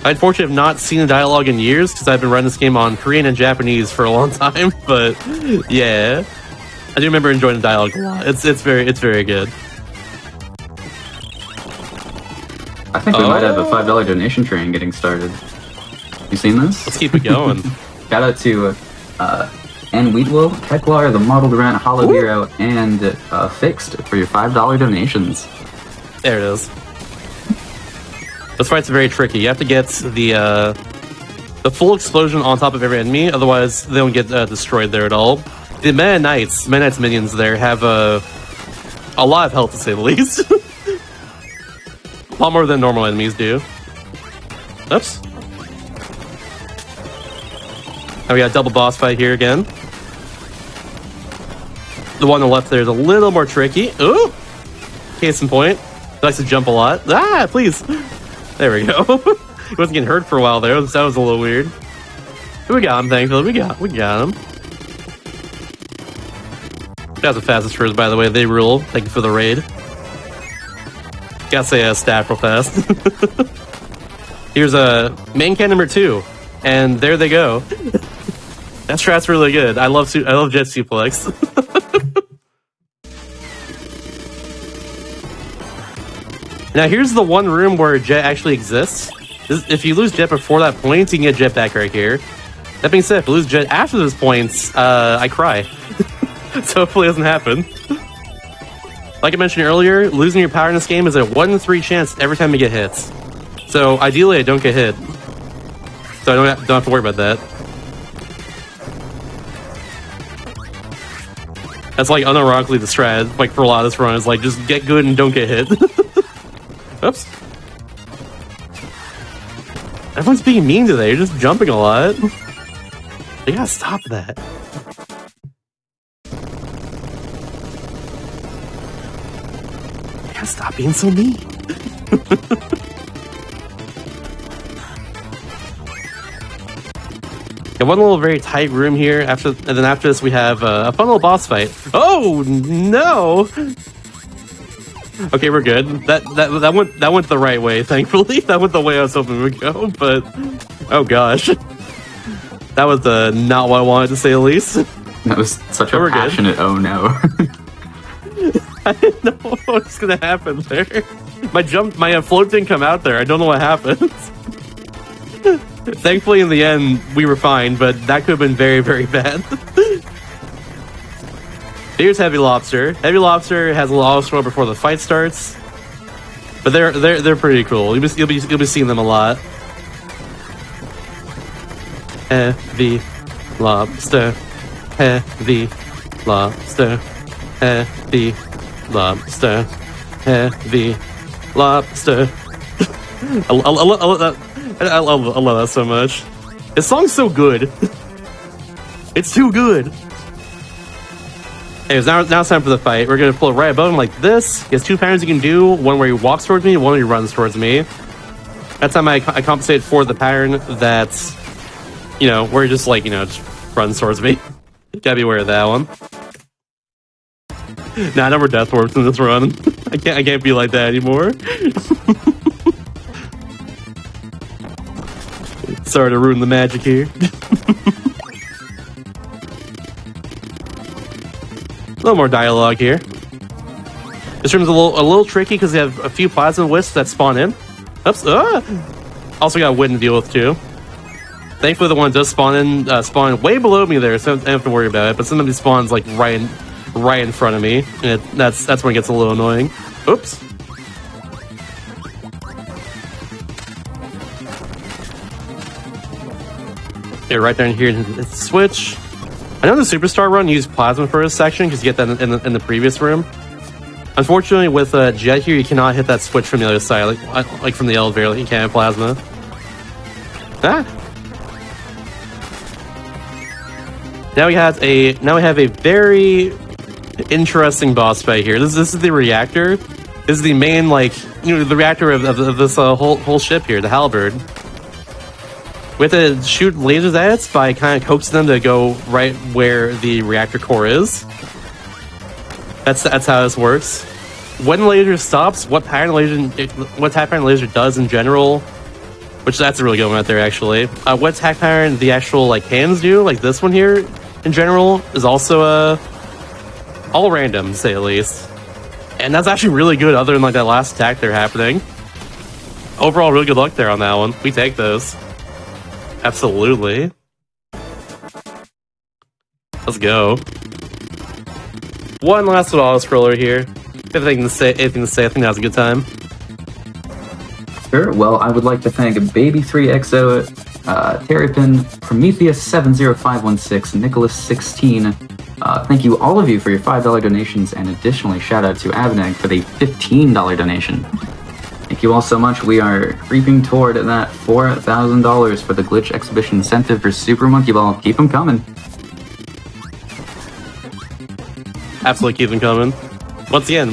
[SPEAKER 2] I unfortunately have not seen the dialogue in years, because I've been running this game on Korean and Japanese for a long time, but yeah. I do remember enjoying the dialogue a lot. It's very good.
[SPEAKER 1] I think we might have a $5 donation train getting started. You seen this?
[SPEAKER 2] Let's keep it going.
[SPEAKER 1] Shout out to Ann Wheatwell, Keklar, the Modeled Rant, Hollow Hero, and Fixed for your $5 donations.
[SPEAKER 2] There it is. This fight's very tricky. You have to get the full explosion on top of every enemy, otherwise they don't get destroyed there at all. The Meta Knights minions there have a lot of health, to say the least. A lot more than normal enemies do. Oops. Now we got a double boss fight here again. The one on the left there is a little more tricky. Ooh! Case in point. He likes to jump a lot. Ah, please! There we go. He wasn't getting hurt for a while there. That was a little weird. We got him, thankfully. We got him. That's the fastest first, by the way. They rule. Thank you for the raid. Gotta say stat real fast. Here's main can number 2. And there they go. That strat's really good. I love Jet Suplex. Now here's the one room where Jet actually exists. If you lose Jet before that point, you can get Jet back right here. That being said, if you lose Jet after those points, I cry. So hopefully it doesn't happen. Like I mentioned earlier, losing your power in this game is a 1 in 3 chance every time you get hits. So ideally, I don't get hit. So I don't have to worry about that. That's like unironically the strat, like for a lot of this run, is like just get good and don't get hit. Oops. Everyone's being mean today. You're just jumping a lot. You gotta stop that. You gotta stop being so mean. Got one little very tight room here. And then after this, we have a fun little boss fight. Oh no! Okay, we're good. That went the right way. Thankfully, that went the way I was hoping it would go. But oh gosh, that was not what I wanted, to say the least.
[SPEAKER 1] That was such a passionate oh no.
[SPEAKER 2] I didn't know what was gonna happen there. My float didn't come out there. I don't know what happened. Thankfully, in the end, we were fine, but that could have been very, very bad. Here's Heavy Lobster. Heavy Lobster has a little auto scroll before the fight starts, but they're pretty cool. You'll be seeing them a lot. Heavy Lobster, Heavy Lobster, Heavy Lobster, Heavy Lobster. I love that so much. This song's so good. It's too good. Anyways, now it's time for the fight. We're gonna float right above him like this. He has 2 patterns you can do. One where he walks towards me, one where he runs towards me. That time I compensated for the pattern that's, where he just just runs towards me. Gotta be aware of that one. Nah, no more death warps in this run. I can't be like that anymore. Sorry to ruin the magic here. A little more dialogue here. This room's a little tricky because they have a few plasma wisps that spawn in. Oops. Also got wind to deal with too. Thankfully, the one does spawn way below me there, so I don't have to worry about it. But somebody spawns like right in front of me, and that's when it gets a little annoying. Oops. Yeah, right down here, switch. I know the Superstar run used Plasma for this section because you get that in the previous room. Unfortunately, with Jet here, you cannot hit that switch from the other side, like from the elevator, like you can in Plasma. Ah. Now we have a very interesting boss fight here. This is the reactor. This is the main the reactor of this whole ship here, the Halberd. We have to shoot lasers at it by kind of coaxing them to go right where the reactor core is. That's how this works. When the laser stops, what type pattern laser does in general, which that's a really good one right there actually. What attack pattern the actual cannons do, like this one here, in general, is also all random, to say the least. And that's actually really good, other than that last attack there happening. Overall, really good luck there on that one. We take those. Absolutely. Let's go. One last little auto-scroller here. Anything to say? I think that was a good time.
[SPEAKER 1] Sure. Well, I would like to thank Baby3XO, Terrapin, Prometheus70516, Nicholas16. Thank you, all of you, for your $5 donations, and additionally, shout out to Abneg for the $15 donation. Thank you all so much. We are creeping toward that $4,000 for the Glitch Exhibition incentive for Super Monkey Ball. Keep them coming.
[SPEAKER 2] Absolutely keep them coming. Once again,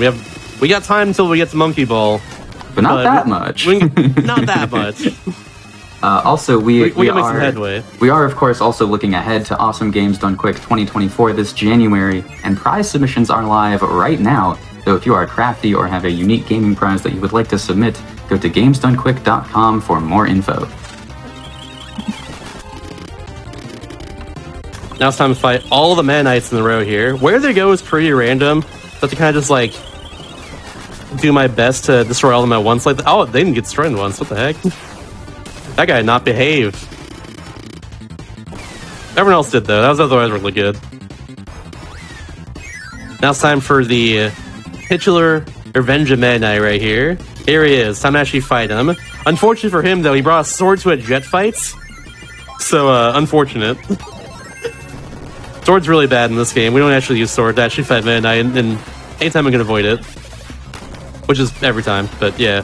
[SPEAKER 2] we got time until we get to Monkey Ball,
[SPEAKER 1] but not that much.
[SPEAKER 2] Not that much.
[SPEAKER 1] Also, we
[SPEAKER 2] can make some headway.
[SPEAKER 1] We are, of course, also looking ahead to Awesome Games Done Quick 2024 this January, and prize submissions are live right now. So if you are crafty or have a unique gaming prize that you would like to submit, go to gamesdonequick.com for more info.
[SPEAKER 2] Now it's time to fight all the Meta Knights in the row here. Where they go is pretty random, but to kind of just do my best to destroy all of them at once. Oh, they didn't get destroyed once. What the heck? That guy did not behave. Everyone else did though. That was otherwise really good. Now it's time for the titular Revenge of Meta Knight right here. Here he is. Time to actually fight him. Unfortunately for him, though, he brought a sword to a jet fight. So, unfortunate. Sword's really bad in this game. We don't actually use sword to actually fight Meta Knight, and anytime I can avoid it. Which is every time, but yeah.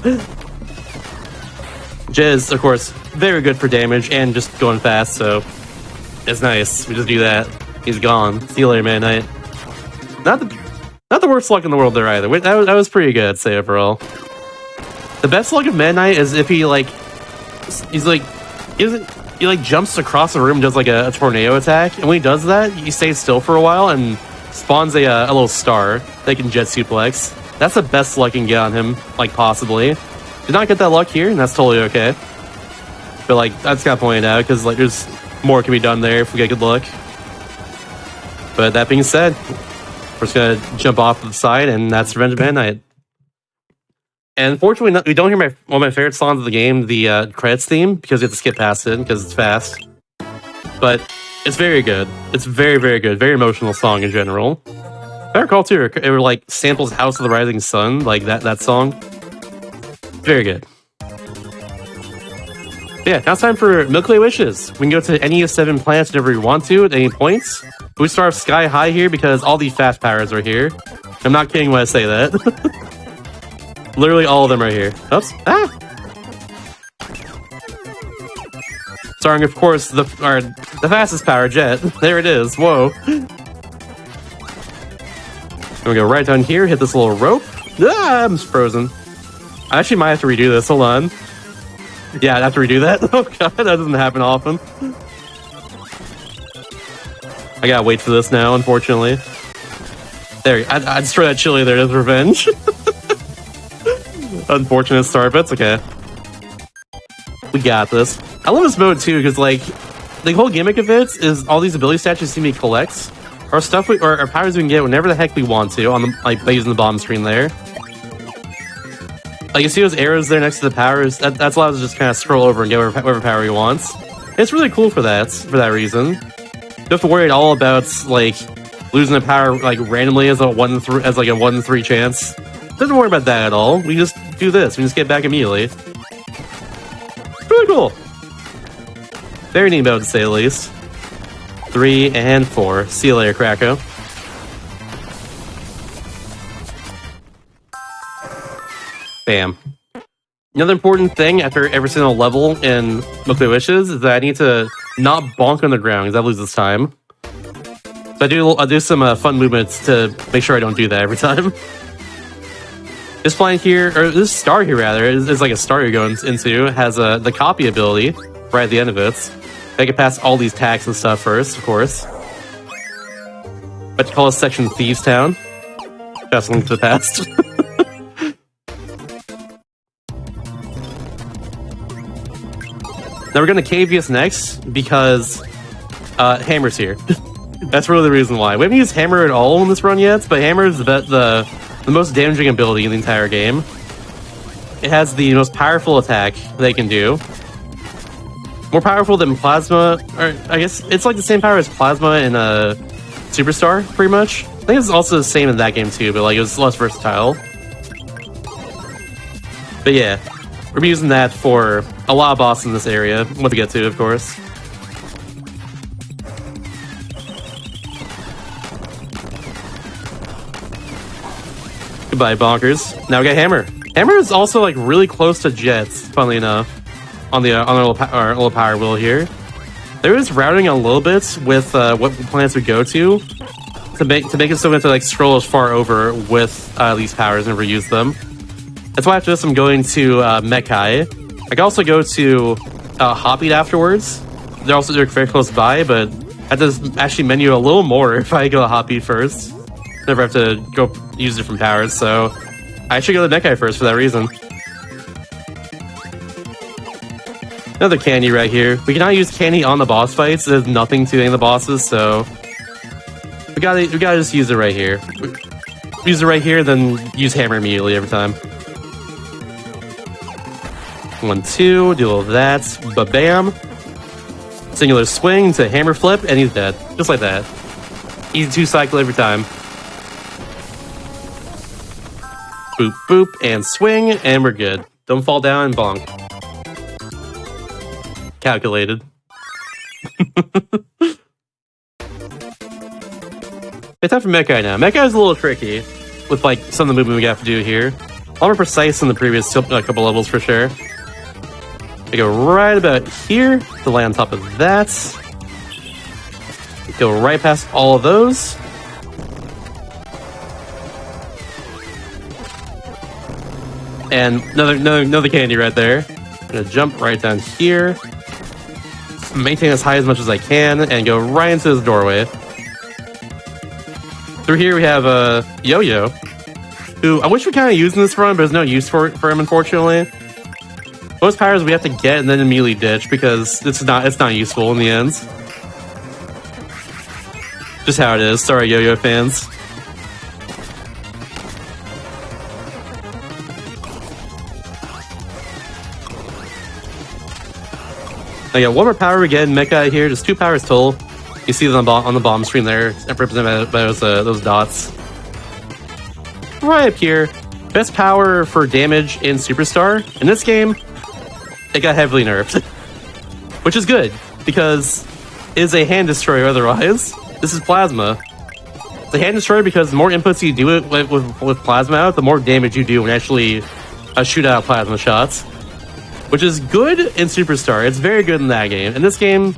[SPEAKER 2] Jez, of course, very good for damage and just going fast, so it's nice. We just do that. He's gone. See you later, Meta Knight. Not the worst luck in the world there either. That was pretty good, I'd say, overall. The best luck of Meta Knight is if he jumps across the room and does like a tornado attack, and when he does that, he stays still for a while and spawns a little star that can jet suplex. That's the best luck you can get on him, like, possibly. Did not get that luck here, and that's totally okay. But, like, I just gotta point it out, because, like, there's more can be done there if we get good luck. But that being said, we're just gonna jump off to the side, and that's Revenge of Meta Knight. And unfortunately, we don't hear one of my favorite songs of the game, the credits theme, because you have to skip past it, because it's fast. But it's very good. It's very, very good. Very emotional song in general. I recall too, it were like samples House of the Rising Sun, like that song. Very good. Yeah, now it's time for Milky Way Wishes. We can go to any of 7 planets whenever we want to at any points. We start off sky high here because all these fast powers are here. I'm not kidding when I say that. Literally all of them are here. Oops. Ah! Starting, of course, the fastest power, Jet. There it is. Whoa. I'm gonna go right down here, hit this little rope. Ah, I'm frozen. I actually might have to redo this. Hold on. Yeah, I'd have to redo that. Oh god, that doesn't happen often. I gotta wait for this now, unfortunately. There, I destroyed that chili there as revenge. Unfortunate start, but it's okay. We got this. I love this mode too, because like, the whole gimmick of it is all these ability statues seem to be collects. Or stuff or powers we can get whenever the heck we want to on the by using the bottom screen there. Like you see those arrows there next to the powers. That's allows us to just kind of scroll over and get whatever power we want. It's really cool for that reason. You don't have to worry at all about like losing a power like randomly as a 1 in 3 chance. Doesn't worry about that at all. We just do this. We just get back immediately. Really cool. Very neat mode to say the least. 3 and 4. See you later, Kracko. Bam. Another important thing after every single level in Milky Way Wishes is that I need to not bonk on the ground because I lose this time. So I'll do some fun movements to make sure I don't do that every time. This planet here, or this star here rather, is like a star you're going into. It has the copy ability right at the end of it. I can pass all these attacks and stuff first, of course. But to call this section Thieves Town. Just link to the past. Now we're going to Cavius next because Hammer's here. That's really the reason why. We haven't used Hammer at all in this run yet, but Hammer is the most damaging ability in the entire game. It has the most powerful attack they can do. More powerful than Plasma, or I guess it's like the same power as Plasma in Superstar, pretty much. I think it's also the same in that game too, but like it was less versatile. But yeah, we're be using that for a lot of bosses in this area. What to get to, of course. Goodbye, Bonkers. Now we got Hammer. Hammer is also like really close to Jets, funnily enough. On the little power wheel here, there is routing a little bit with what planets we go to make it so we have to like scroll as far over with these powers and reuse them. That's why after this I'm going to Mekai. I can also go to Hopbeat afterwards. They're very close by, but I have to actually menu a little more if I go to Hopbeat first. Never have to go use different powers, so I should go to Mekai first for that reason. Another candy right here. We cannot use candy on the boss fights. There's nothing to any of the bosses, so we gotta just use it right here. Use it right here, then use Hammer immediately every time. 1, 2, do all of that. Ba-bam. Singular swing to Hammer flip, and he's dead. Just like that. Easy 2 cycle every time. Boop, boop, and swing, and we're good. Don't fall down and bonk. Calculated. It's time for Mecha now. Mecha is a little tricky with like some of the movement we have to do here. A lot more precise than the previous couple levels for sure. We go right about here to lay on top of that. Go right past all of those. And another candy right there. I'm gonna jump right down here. Maintain as high as much as I can and go right into this doorway. Through here we have a Yo-Yo, who I wish we kind of used in this run, but there's no use for him, unfortunately. Most powers we have to get and then immediately ditch because it's not useful in the end. Just how it is. Sorry, Yo-Yo fans. I got one more power we get in Mecha here, just 2 powers total. You see them on the bottom screen there, represented by those dots. Right up here, best power for damage in Superstar. In this game, it got heavily nerfed, which is good because it is a hand destroyer otherwise. This is Plasma. It's a hand destroyer because the more inputs you do it with Plasma out, the more damage you do when actually shoot out Plasma shots. Which is good in Superstar. It's very good in that game. In this game,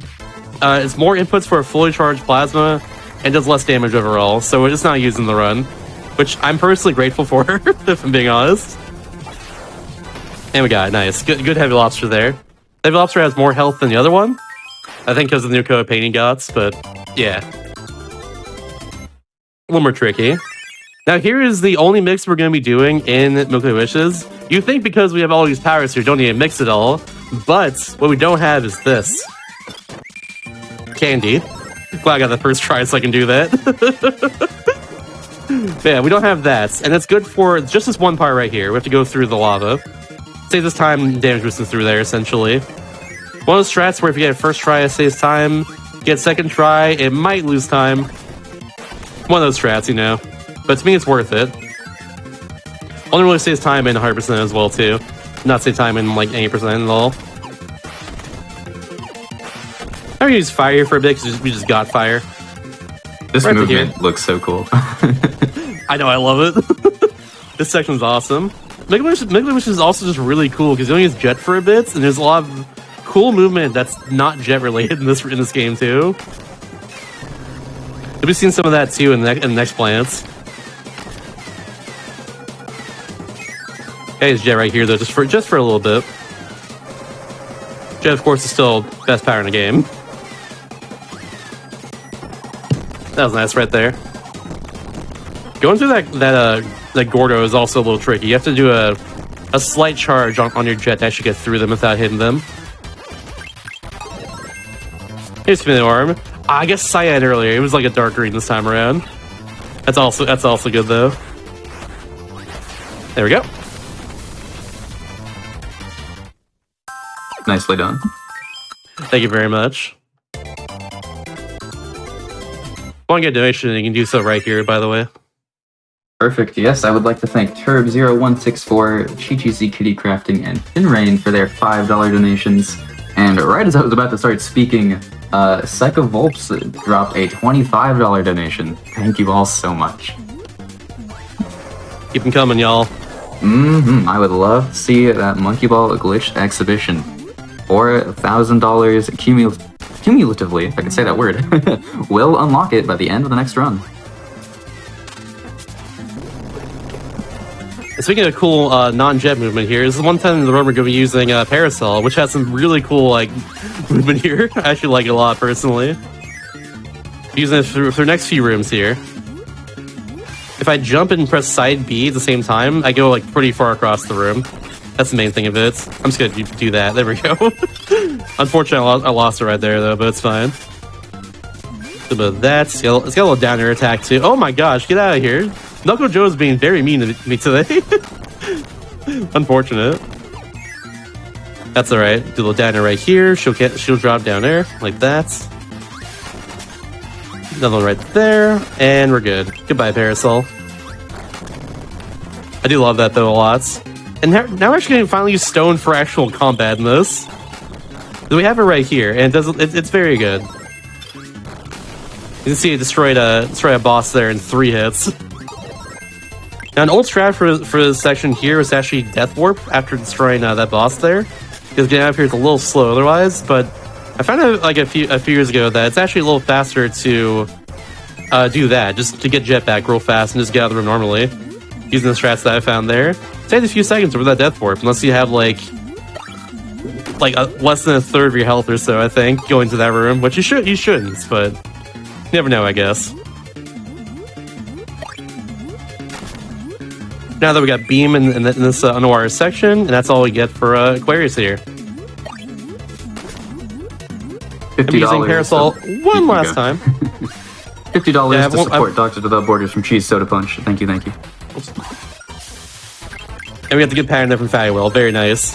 [SPEAKER 2] it's more inputs for a fully charged Plasma and does less damage overall, so we're just not using the run, which I'm personally grateful for, if I'm being honest. And we got it. Nice. Good Heavy Lobster there. Heavy Lobster has more health than the other one, I think because of the new code painting gods, but yeah. A little more tricky. Now here is the only mix we're going to be doing in Milky Wishes. You think because we have all these powers here, don't need to mix it all, but what we don't have is this. Candy. Glad I got the first try so I can do that. Yeah, we don't have that, and it's good for just this one part right here. We have to go through the lava. Save this time damage boosting through there, essentially. One of those strats where if you get a first try, it saves time. Get second try, it might lose time. One of those strats, you know. But to me, it's worth it. Only really saves time in 100% as well, too. Not save time in like 80% at all. I'm gonna use fire for a bit because we just got fire.
[SPEAKER 1] This right movement looks so cool.
[SPEAKER 2] I know, I love it. This section's awesome. Mega Wish is also just really cool because you only use jet for a bit, and there's a lot of cool movement that's not jet related in this game too. We'll be seeing some of that too in the next plants. Okay, it's jet right here though, just for a little bit. Jet, of course, is still best power in the game. That was nice right there. Going through that Gordo is also a little tricky. You have to do a slight charge on your jet to actually get through them without hitting them. Here's spinning arm. I guess cyan earlier. It was like a dark green this time around. That's also good though. There we go.
[SPEAKER 1] Nicely done.
[SPEAKER 2] Thank you very much. Want to get a donation, you can do so right here, by the way.
[SPEAKER 1] Perfect. Yes, I would like to thank Turb0164, Chi-Chi Kitty Crafting, and Finrain for their $5 donations. And right as I was about to start speaking, Psycho Volps dropped a $25 donation. Thank you all so much.
[SPEAKER 2] Keep them coming, y'all.
[SPEAKER 1] I would love to see that Monkey Ball Glitch exhibition. For $1,000 cumulatively, if I can say that word, will unlock it by the end of the next run.
[SPEAKER 2] Speaking of cool non-jet movement here, this is one time in the run we're going to be using Parasol, which has some really cool like movement here. I actually like it a lot personally. Using it through the next few rooms here. If I jump and press side B at the same time, I go like pretty far across the room. That's the main thing of it. I'm just going to do that. There we go. Unfortunately, I lost it right there though, but it's fine. A bit of that. It's got a little down air attack too. Oh my gosh, get out of here. Knuckle Joe's being very mean to me today. Unfortunate. That's alright. Do a little down air right here. She'll drop down there like that. Another one right there. And we're good. Goodbye, Parasol. I do love that though a lot. And now we're actually going to finally use stone for actual combat in this. We have it right here, and it's very good. You can see it destroyed a boss there in 3 hits. Now, an old strat for this section here is actually Death Warp after destroying that boss there. Because getting out of here is a little slow otherwise, but I found out like a few years ago that it's actually a little faster to do that, just to get jetpack real fast and just get out of the room normally. Using the strats that I found there. Take a few seconds over that Death Warp, unless you have like less than a third of your health or so, I think, going to that room, which you shouldn't, but you never know, I guess. Now that we got Beam in this underwater section, and that's all we get for Aquarius here.
[SPEAKER 1] $50
[SPEAKER 2] I'm using Parasol one last time.
[SPEAKER 1] $50 to support Doctors Without Borders from Cheese Soda Punch. Thank you, thank you.
[SPEAKER 2] And we got the good pattern there from Fatty Very nice.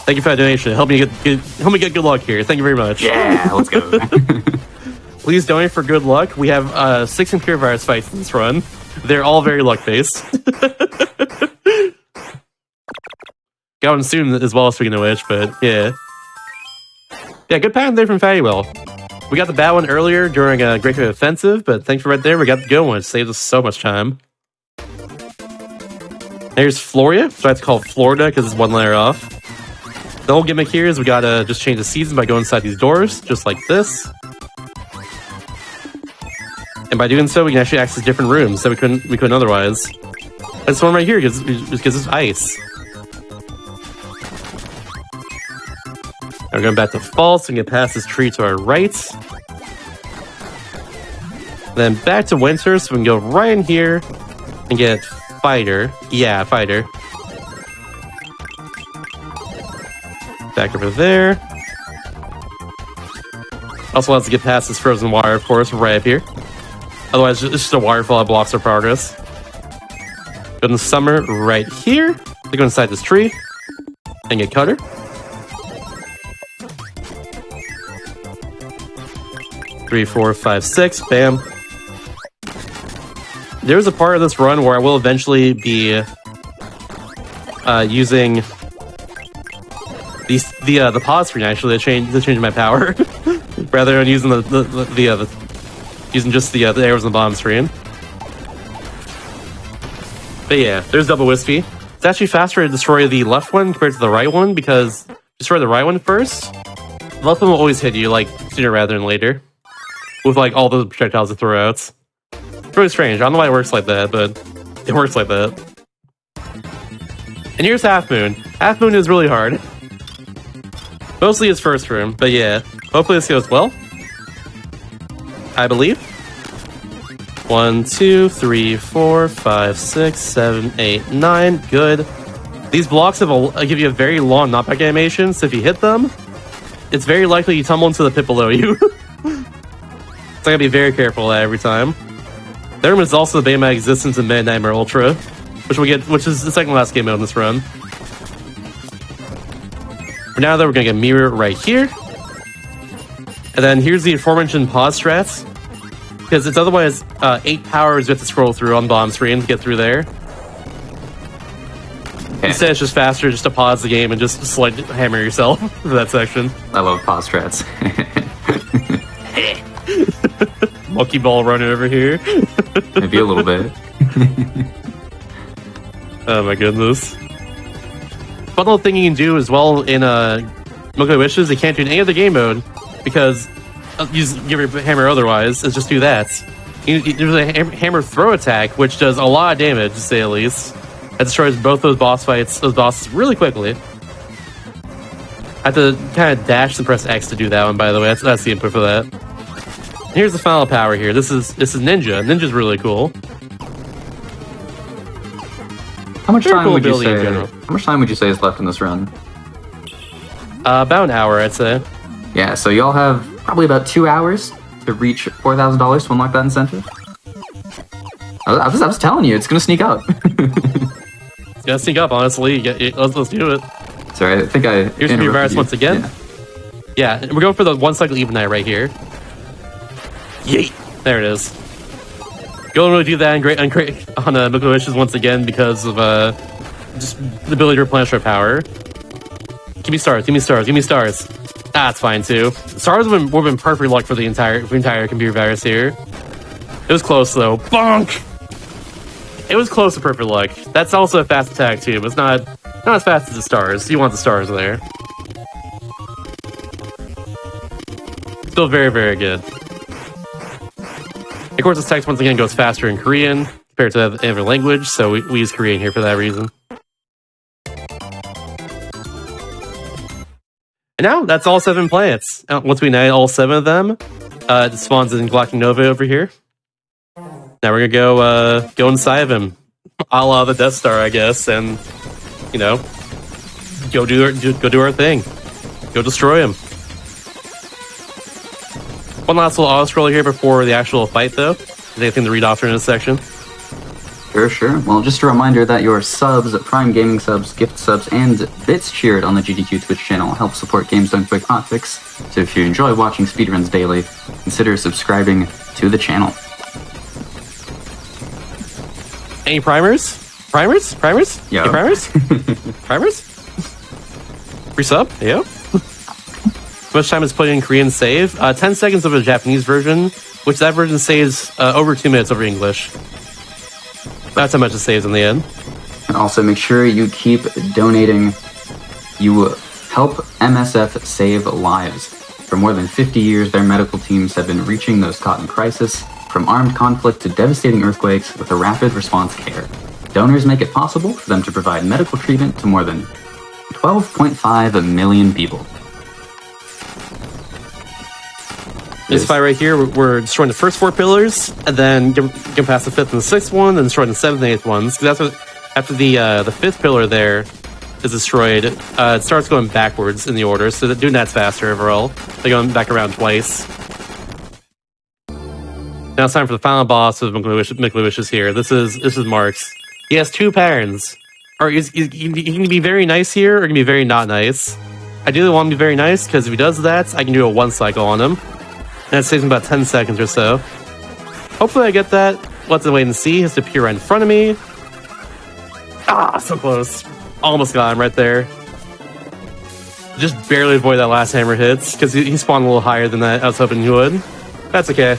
[SPEAKER 2] Thank you for that donation. Help me get good luck here. Thank you very much.
[SPEAKER 1] Yeah, let's go.
[SPEAKER 2] Please donate for good luck. We have 6 Impure Virus fights in this run. They're all very luck-based. Got one soon as well, speaking of which, but yeah. Yeah, good pattern there from Fatty. We got the bad one earlier during a Great Cave Offensive, but thanks for right there. We got the good one. It saved us so much time. There's Floria, so I have to call it Florida because it's 1 layer off. The whole gimmick here is we gotta just change the season by going inside these doors, just like this. And by doing so, we can actually access different rooms that we couldn't otherwise. This one right here because it's ice. Now we're going back to false and get past this tree to our right. Then back to winter, so we can go right in here and get fighter. Yeah, fighter. Back over there. Also allows us to get past this frozen wire, of course, right up here. Otherwise, it's just a waterfall that blocks our progress. Go in the summer right here. To go inside this tree and get Cutter. Three, 4, 5, 6. Bam. There's a part of this run where I will eventually be using the pause screen actually to change my power, rather than using using just the arrows on the bottom screen. But yeah, there's Double Wispy. It's actually faster to destroy the left one compared to the right one because destroy the right one first. The left one will always hit you like sooner rather than later, with like all the projectiles it throw out. It's really strange. I don't know why it works like that, but it works like that. And here's Half Moon. Half Moon is really hard. Mostly his first room, but yeah. Hopefully this goes well. I believe. 1, 2, 3, 4, 5, 6, 7, 8, 9. Good. These blocks give you a very long knockback animation, so if you hit them, it's very likely you tumble into the pit below you. So I gotta be very careful of that every time. There is also the Baymax Existence in Mad Nightmare Ultra, which is the second last game mode in this run. For now, though, we're gonna get Mirror right here. And then here's the aforementioned pause strats. Because it's otherwise 8 powers you have to scroll through on the bottom screen to get through there. Okay. Instead, it's just faster just to pause the game and just select hammer yourself for that section.
[SPEAKER 1] I love pause strats.
[SPEAKER 2] Monkey ball running over here.
[SPEAKER 1] Maybe a little bit.
[SPEAKER 2] Oh my goodness. One little thing you can do as well in Milky Way Wishes, you can't do in any other game mode because use give your hammer otherwise, is just do that. There's a hammer throw attack, which does a lot of damage, to say the least. It destroys both those bosses really quickly. I have to kind of dash and press X to do that one, by the way. That's the input for that. Here's the final power here. This is Ninja. Ninja's really cool.
[SPEAKER 1] How much time would you say? How much time would you say is left in this run?
[SPEAKER 2] About an hour, I'd say.
[SPEAKER 1] Yeah, so y'all have probably about 2 hours to reach $4,000 to unlock that incentive. I was telling you, it's gonna sneak up.
[SPEAKER 2] It's gonna sneak up, honestly. Let's do it.
[SPEAKER 1] Sorry, I think I.
[SPEAKER 2] Here's Speed Virus once again. Yeah, and we're going for the 1 cycle Evenite right here. Yeet! There it is. Don't really do that on Milky Wishes once again because of just the ability to replenish our power. Give me stars, give me stars, give me stars. That's fine too. Stars would have been perfect luck for the entire computer virus here. It was close though. Bonk! It was close to perfect luck. That's also a fast attack too, but it's not as fast as the stars. You want the stars there. Still very, very good. Of course, this text once again goes faster in Korean compared to the other language, so we use Korean here for that reason. And now, that's all 7 planets. Once we unite all 7 of them, it spawns in Galactic Nova over here. Now we're gonna go inside of him, a la the Death Star, I guess, and you know, go do our thing, go destroy him. One last little auto scroller here before the actual fight, though. Is there anything to read off during this section?
[SPEAKER 1] Sure. Well, just a reminder that your subs, Prime Gaming subs, gift subs, and bits cheered on the GDQ Twitch channel help support games Done Quick Hotfix. So if you enjoy watching speedruns daily, consider subscribing to the channel.
[SPEAKER 2] Any primers? Primers?
[SPEAKER 1] Yeah.
[SPEAKER 2] Any primers? Primers? Free sub? Yeah. How much time is put in Korean save? 10 seconds of a Japanese version, which that version saves over 2 minutes over English. That's how much it saves in the end.
[SPEAKER 1] And also make sure you keep donating. You help MSF save lives. For more than 50 years, their medical teams have been reaching those caught in crisis, from armed conflict to devastating earthquakes, with a rapid response care. Donors make it possible for them to provide medical treatment to more than 12.5 million people.
[SPEAKER 2] This fight right here, we're destroying the first 4 pillars, and then get past the 5th and the 6th one, then destroying the 7th and 8th ones. Because that's what, after the 5th pillar there is destroyed, it starts going backwards in the order, so doing that's faster overall. They're going back around twice. Now it's time for the final boss of Milky Wishes here. This is Marks. He has 2 patterns. Or he can be very nice here, or he can be very not nice. I do want him to be very nice, because if he does that, I can do a 1 cycle on him. And it saves me about 10 seconds or so. Hopefully I get that. Let's wait and see. He has to appear right in front of me. Ah, so close. Almost got him right there. Just barely avoid that last hammer hits, because he spawned a little higher than that I was hoping he would. That's okay.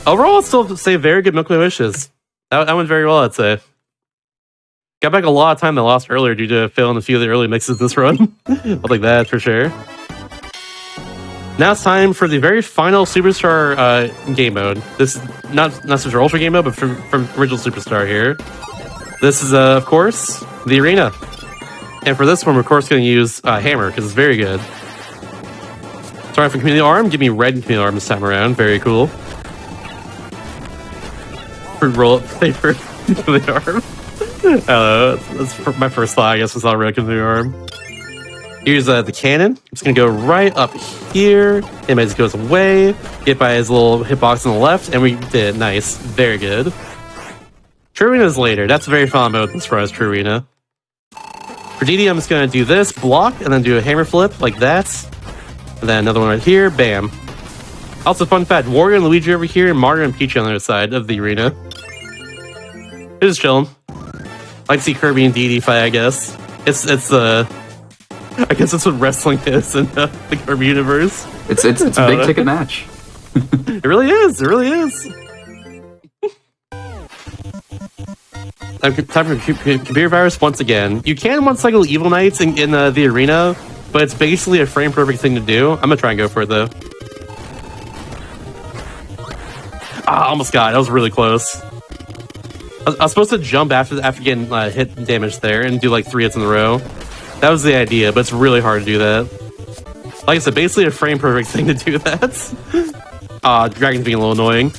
[SPEAKER 2] Overall, I'd still say very good Milky Wishes. That went very well, I'd say. Got back a lot of time that I lost earlier due to failing a few of the early mixes this run. I'll take that for sure. Now it's time for the very final Superstar game mode. This is not Superstar Ultra game mode, but from original Superstar here. This is, of course, the arena. And for this one, we're of course going to use Hammer, because it's very good. Sorry for Community Arm. Give me red Community Arm this time around. Very cool. Roll up flavor Community Arm. I don't know. That's my first thought, I guess, was not red Community Arm. Here's the cannon. I'm just going to go right up here. It just goes away. Get by his little hitbox on the left, and we did it. Nice. Very good. True Arena is later. That's a very fun mode as far as True Arena. For DD, I'm just going to do this, block, and then do a hammer flip like that. And then another one right here. Bam. Also, fun fact, Wario and Luigi over here, and Mario and Peach on the other side of the arena. They're just chilling. I like to see Kirby and DD fight, I guess. I guess that's what wrestling is in the Kirby universe.
[SPEAKER 1] It's a big ticket match.
[SPEAKER 2] It really is. It really is. Time for Computer Virus once again. You can one cycle Evil Knights in the arena, but it's basically a frame perfect thing to do. I'm gonna try and go for it though. Ah, almost got it. That was really close. I was supposed to jump after getting hit damage there and do like 3 hits in a row. That was the idea, but it's really hard to do that. Like I said, basically a frame perfect thing to do that. Dragon's being a little annoying.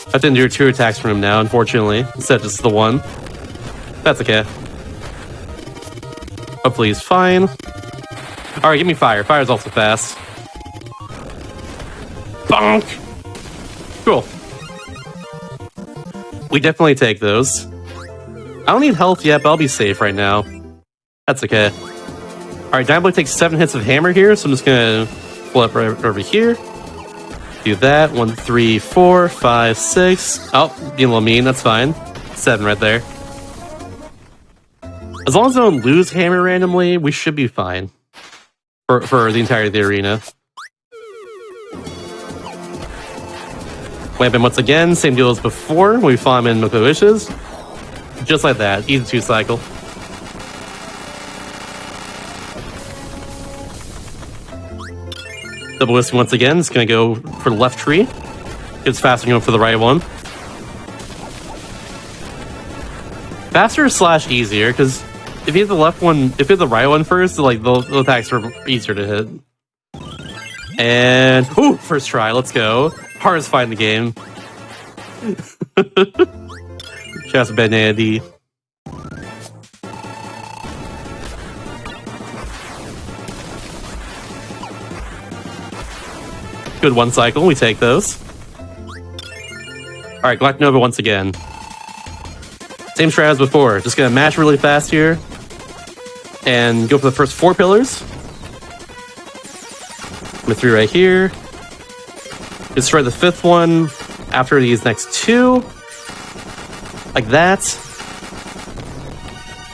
[SPEAKER 2] I have to endure 2 attacks from him now, unfortunately, instead of just the 1. That's okay. Hopefully he's fine. Alright, give me fire. Fire's also fast. Bonk! Cool. We definitely take those. I don't need health yet, but I'll be safe right now. That's okay. Alright, Dynamo takes 7 hits of hammer here, so I'm just gonna flip right over here. Do that. 1, 3, 4, 5, 6. Oh, being a little mean. That's fine. 7 right there. As long as I don't lose hammer randomly, we should be fine for the entirety of the arena. Weapon once again, same deal as before when we fought him in Moko Wishes. Just like that, easy 2 cycle. Double whiskey once again, it's gonna go for the left tree. It's faster going for the right one. Faster / easier, because if you hit the left one, if you hit the right one first, like the attacks are easier to hit. And ooh, first try, let's go. Hardest fight in the game. Shasta Benady. Good 1 cycle, we take those. Alright, Galactic Nova once again. Same strat as before, just gonna mash really fast here. And go for the first 4 pillars. Number 3 right here. Destroy the 5th one after these next 2. Like that.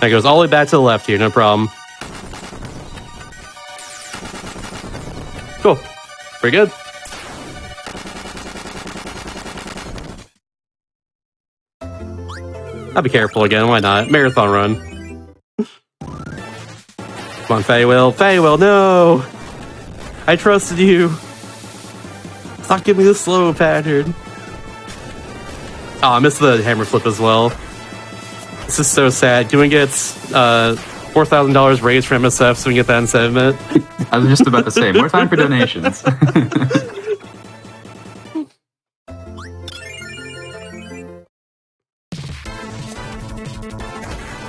[SPEAKER 2] That goes all the way back to the left here, no problem. Cool. Pretty good. I'll be careful again, why not? Marathon run. Come on, Feywill. Feywill, no! I trusted you. Stop giving me the slow pattern. Oh, I missed the hammer flip as well. This is so sad. Can we get $4,000 raised for MSF so we can get that in segment?
[SPEAKER 1] I was just about to say, more time for donations.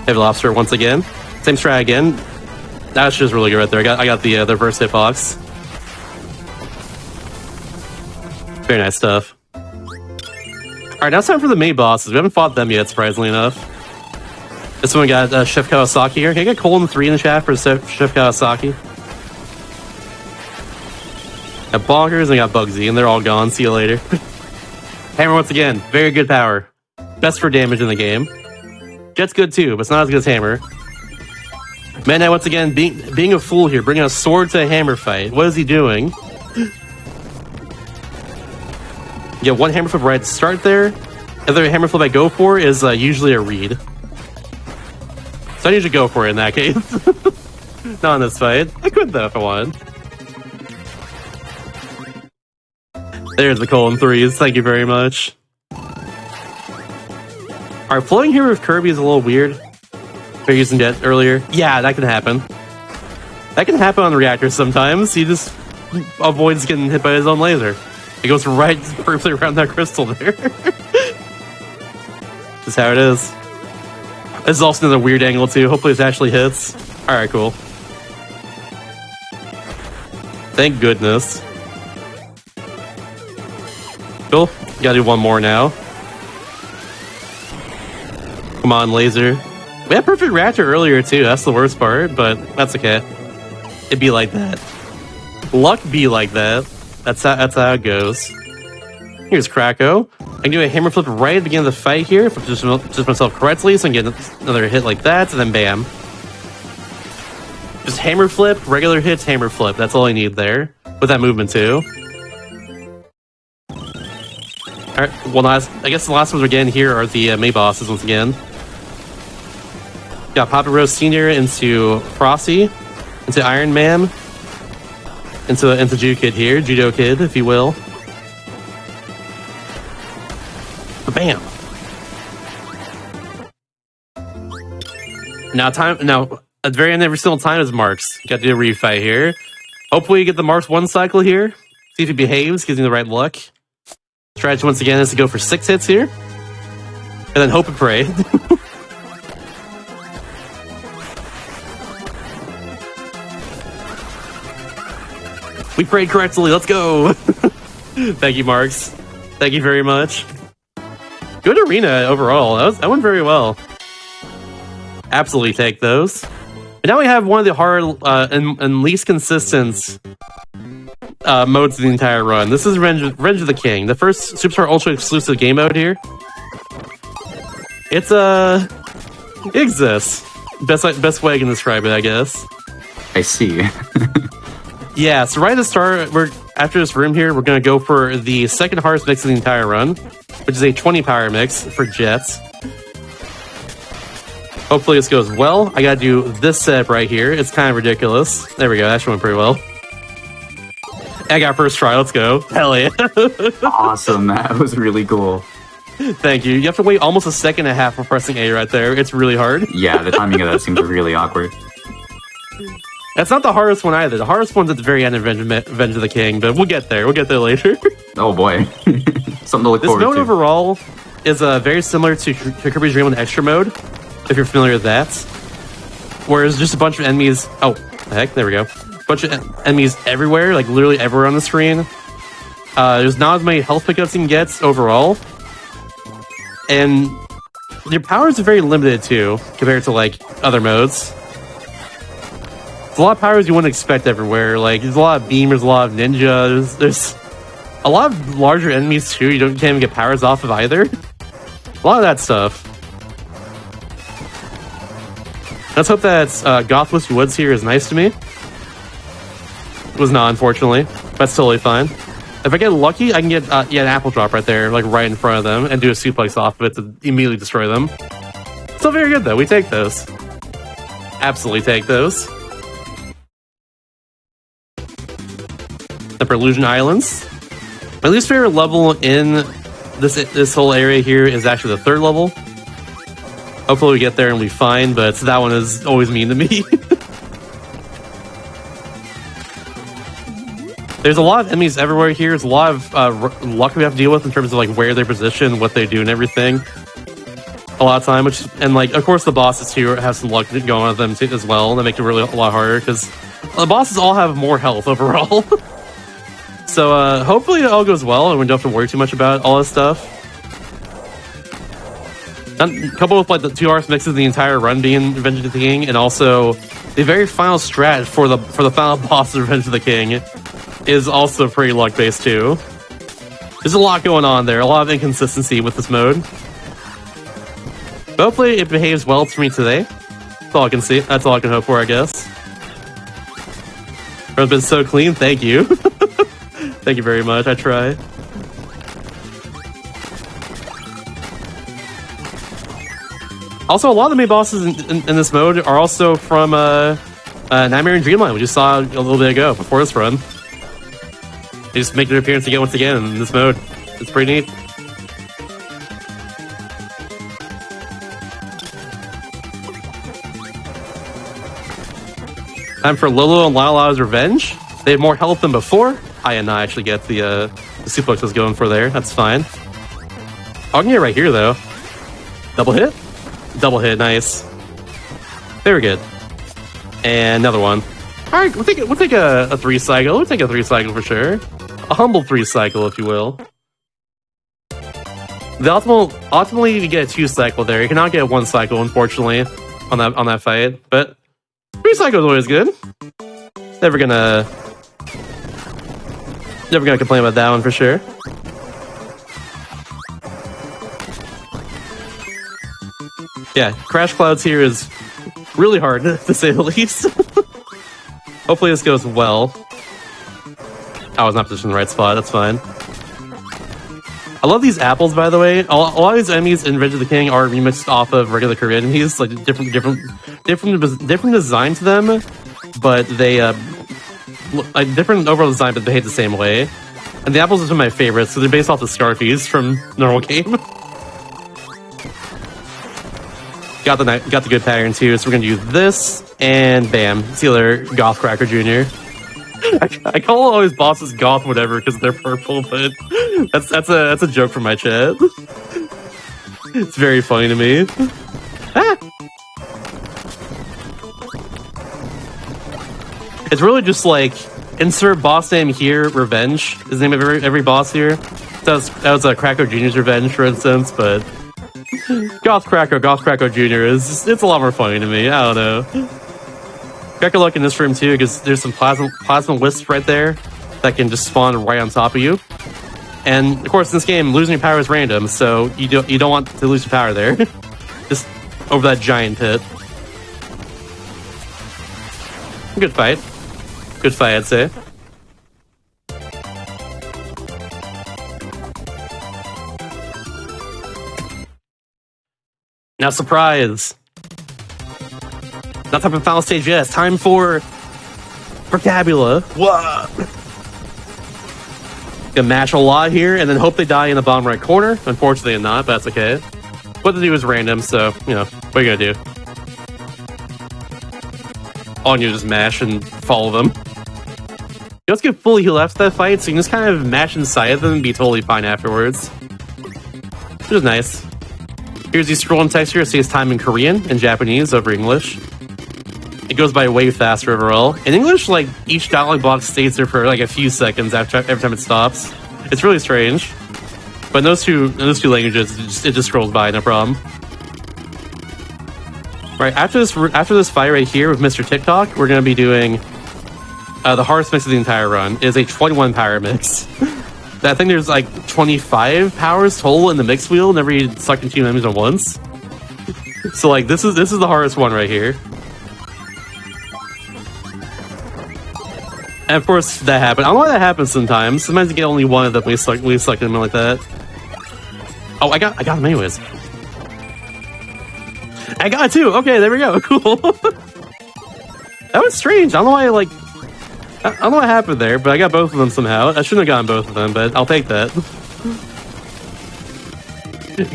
[SPEAKER 2] Heavy Lobster once again. Same strat again. That's just really good right there. I got the reverse hitbox. Very nice stuff. Alright, now it's time for the main bosses. We haven't fought them yet, surprisingly enough. This one we got Chef Kawasaki here. Can I get Colon 3 in the chat for Chef Kawasaki? Got Bonkers and I got Bugsy, and they're all gone. See you later. Hammer once again. Very good power. Best for damage in the game. Jet's good too, but it's not as good as Hammer. Man, now once again, being a fool here, bringing a sword to a hammer fight. What is he doing? Yeah, 1 hammer flip right to start there. The other hammer flip I go for is usually a read. So I usually go for it in that case. Not in this fight. I could though if I wanted. There's the colon 3s. Thank you very much. Alright, floating here with Kirby is a little weird. They're using Jet earlier. Yeah, that can happen. That can happen on the reactor sometimes. He just avoids getting hit by his own laser. It goes right perfectly around that crystal there. Just how it is. This is also another weird angle too. Hopefully this actually hits. Alright, cool. Thank goodness. Cool. Gotta do 1 more now. Come on, laser. We had perfect reactor earlier too. That's the worst part, but that's okay. It'd be like that. Luck be like that. That's how it goes. Here's Krakow. I can do a hammer flip right at the beginning of the fight here if I just myself correctly, so I can get another hit like that, and then bam. Just hammer flip, regular hits, hammer flip. That's all I need there. With that movement too. Alright, well, I guess the last ones we're getting here are the main bosses once again. Got Papa Rose Sr. into Frosty, into Iron Man, into Judo Kid here, Judo Kid, if you will. Bam! Now at the very end of every single time is Marks. Got to do a refight here. Hopefully you get the Marks 1 cycle here. See if he behaves, gives me the right luck. Strategy once again is to go for 6 hits here. And then hope and pray. We prayed correctly, let's go! Thank you, Marks. Thank you very much. Good arena overall, that went very well. Absolutely take those. And now we have one of the hard and least consistent modes in the entire run. This is Revenge of the King, the first Superstar Ultra exclusive game mode here. It's it exists. Best way I can describe it, I guess.
[SPEAKER 1] I see.
[SPEAKER 2] Yeah, so right at the start, after this room here, we're gonna go for the second hardest mix of the entire run, which is a 20 power mix for jets. Hopefully this goes well. I gotta do this setup right here. It's kind of ridiculous. There we go, that went pretty well. I got first try, let's go. Hell yeah.
[SPEAKER 1] Awesome, that was really cool.
[SPEAKER 2] Thank you. You have to wait almost a second and a half for pressing A right there. It's really hard.
[SPEAKER 1] Yeah, the timing of that seems really awkward.
[SPEAKER 2] That's not the hardest one either. The hardest one's at the very end of Revenge of the King, but we'll get there. We'll get there later.
[SPEAKER 1] Oh boy. Something to look forward to.
[SPEAKER 2] This mode overall is very similar to Kirby's Dream Land Extra mode, if you're familiar with that. Whereas just a bunch of enemies... Oh, the heck, there we go. Bunch of enemies everywhere, like literally everywhere on the screen. There's not as many health pickups you can get overall. And your powers are very limited too, compared to like other modes. There's a lot of powers you wouldn't expect everywhere. Like there's a lot of beamers, a lot of ninja. There's a lot of larger enemies too. You can't even get powers off of either. A lot of that stuff. Let's hope that Gothwist Woods here is nice to me. It was not, unfortunately. That's totally fine. If I get lucky, I can get an apple drop right there, like right in front of them, and do a suplex off of it to immediately destroy them. Still very good though. We take those. Absolutely take those. For Illusion Islands. My least favorite level in this whole area here is actually the third level. Hopefully we get there and we fine, but that one is always mean to me. There's a lot of enemies everywhere here. There's a lot of luck we have to deal with in terms of like where they're positioned, what they do, and everything. A lot of time, and like of course the bosses here have some luck going on with them too, as well. That make it really a lot harder because the bosses all have more health overall. So hopefully it all goes well and we don't have to worry too much about all this stuff. Coupled with like the 2 hardest mixes of the entire run being Revenge of the King, and also the very final strat for the final boss of Revenge of the King is also pretty luck based too. There's a lot going on there, a lot of inconsistency with this mode. But hopefully it behaves well for me today. That's all I can see. That's all I can hope for, I guess. It's been so clean. Thank you. Thank you very much. I try. Also, a lot of the main bosses in this mode are also from Nightmare and Dreamland, we just saw a little bit ago before this run. They just make their appearance again once again in this mode. It's pretty neat. Time for Lolo and Lala's Revenge. They have more health than before. I did not actually get the suplex I was going for there. That's fine. I can get right here though. Double hit? Double hit, nice. Very good. And another one. Alright, we'll take a 3 cycle. We'll take a 3 cycle for sure. A humble 3 cycle, if you will. Ultimately you get a 2 cycle there. You cannot get a 1 cycle, unfortunately, on that fight. But 3 cycles is always good. Never gonna complain about that one for sure. Yeah, Crash Clouds here is really hard, to say the least. Hopefully this goes well. I was not positioned in the right spot, that's fine. I love these apples, by the way. A lot of these enemies in Revenge of the King are remixed off of regular Kirby enemies, like different design to them, but they like different overall design, but behave the same way. And the apples are some of my favorites, so they're based off the Scarfies from normal game. Got the good pattern too, so we're gonna do this, and bam, see you later, Goth Cracker Jr. I call all these bosses Goth whatever because they're purple, but that's a joke from my chat. It's very funny to me. Ah! It's really just like insert boss name here, Revenge is the name of every boss here. That was Cracker Jr.'s Revenge, for instance, but Goth Cracker Jr. it's a lot more funny to me. I don't know. Cracker luck in this room too, because there's some plasma wisps right there that that can just spawn right on top of you. And of course, in this game, losing your power is random, so you don't want to lose your power there. Just over that giant pit. Good fight. Good fight, I'd say. Now, surprise! Not time for the final stage yet. It's time for Vocabula. What? Gonna mash a lot here and then hope they die in the bottom right corner. Unfortunately, not, but that's okay. What they do is random, so, you know, what are you gonna do? All you do is just mash and follow them. You don't get fully healed after that fight, so you can just kind of mash inside of them and be totally fine afterwards. Which is nice. Here's the scrolling text here. It says time in Korean and Japanese over English. It goes by way faster overall. In English, like, each dialogue box stays there for like a few seconds after every time it stops. It's really strange. But in those two languages, it just scrolls by, no problem. Right, after this fight right here with Mr. TikTok, we're gonna be doing the hardest mix of the entire run. It is a 21 power mix. I think there's like 25 powers total in the mix wheel, whenever you suck in 2 enemies at once. So like this is the hardest one right here. And of course that happened. I don't know why that happens sometimes. Sometimes you get only one of them when you suck in them like that. Oh, I got him anyways. I got it too. Okay, there we go. Cool. That was strange. I don't know why I don't know what happened there, but I got both of them somehow. I shouldn't have gotten both of them, but I'll take that.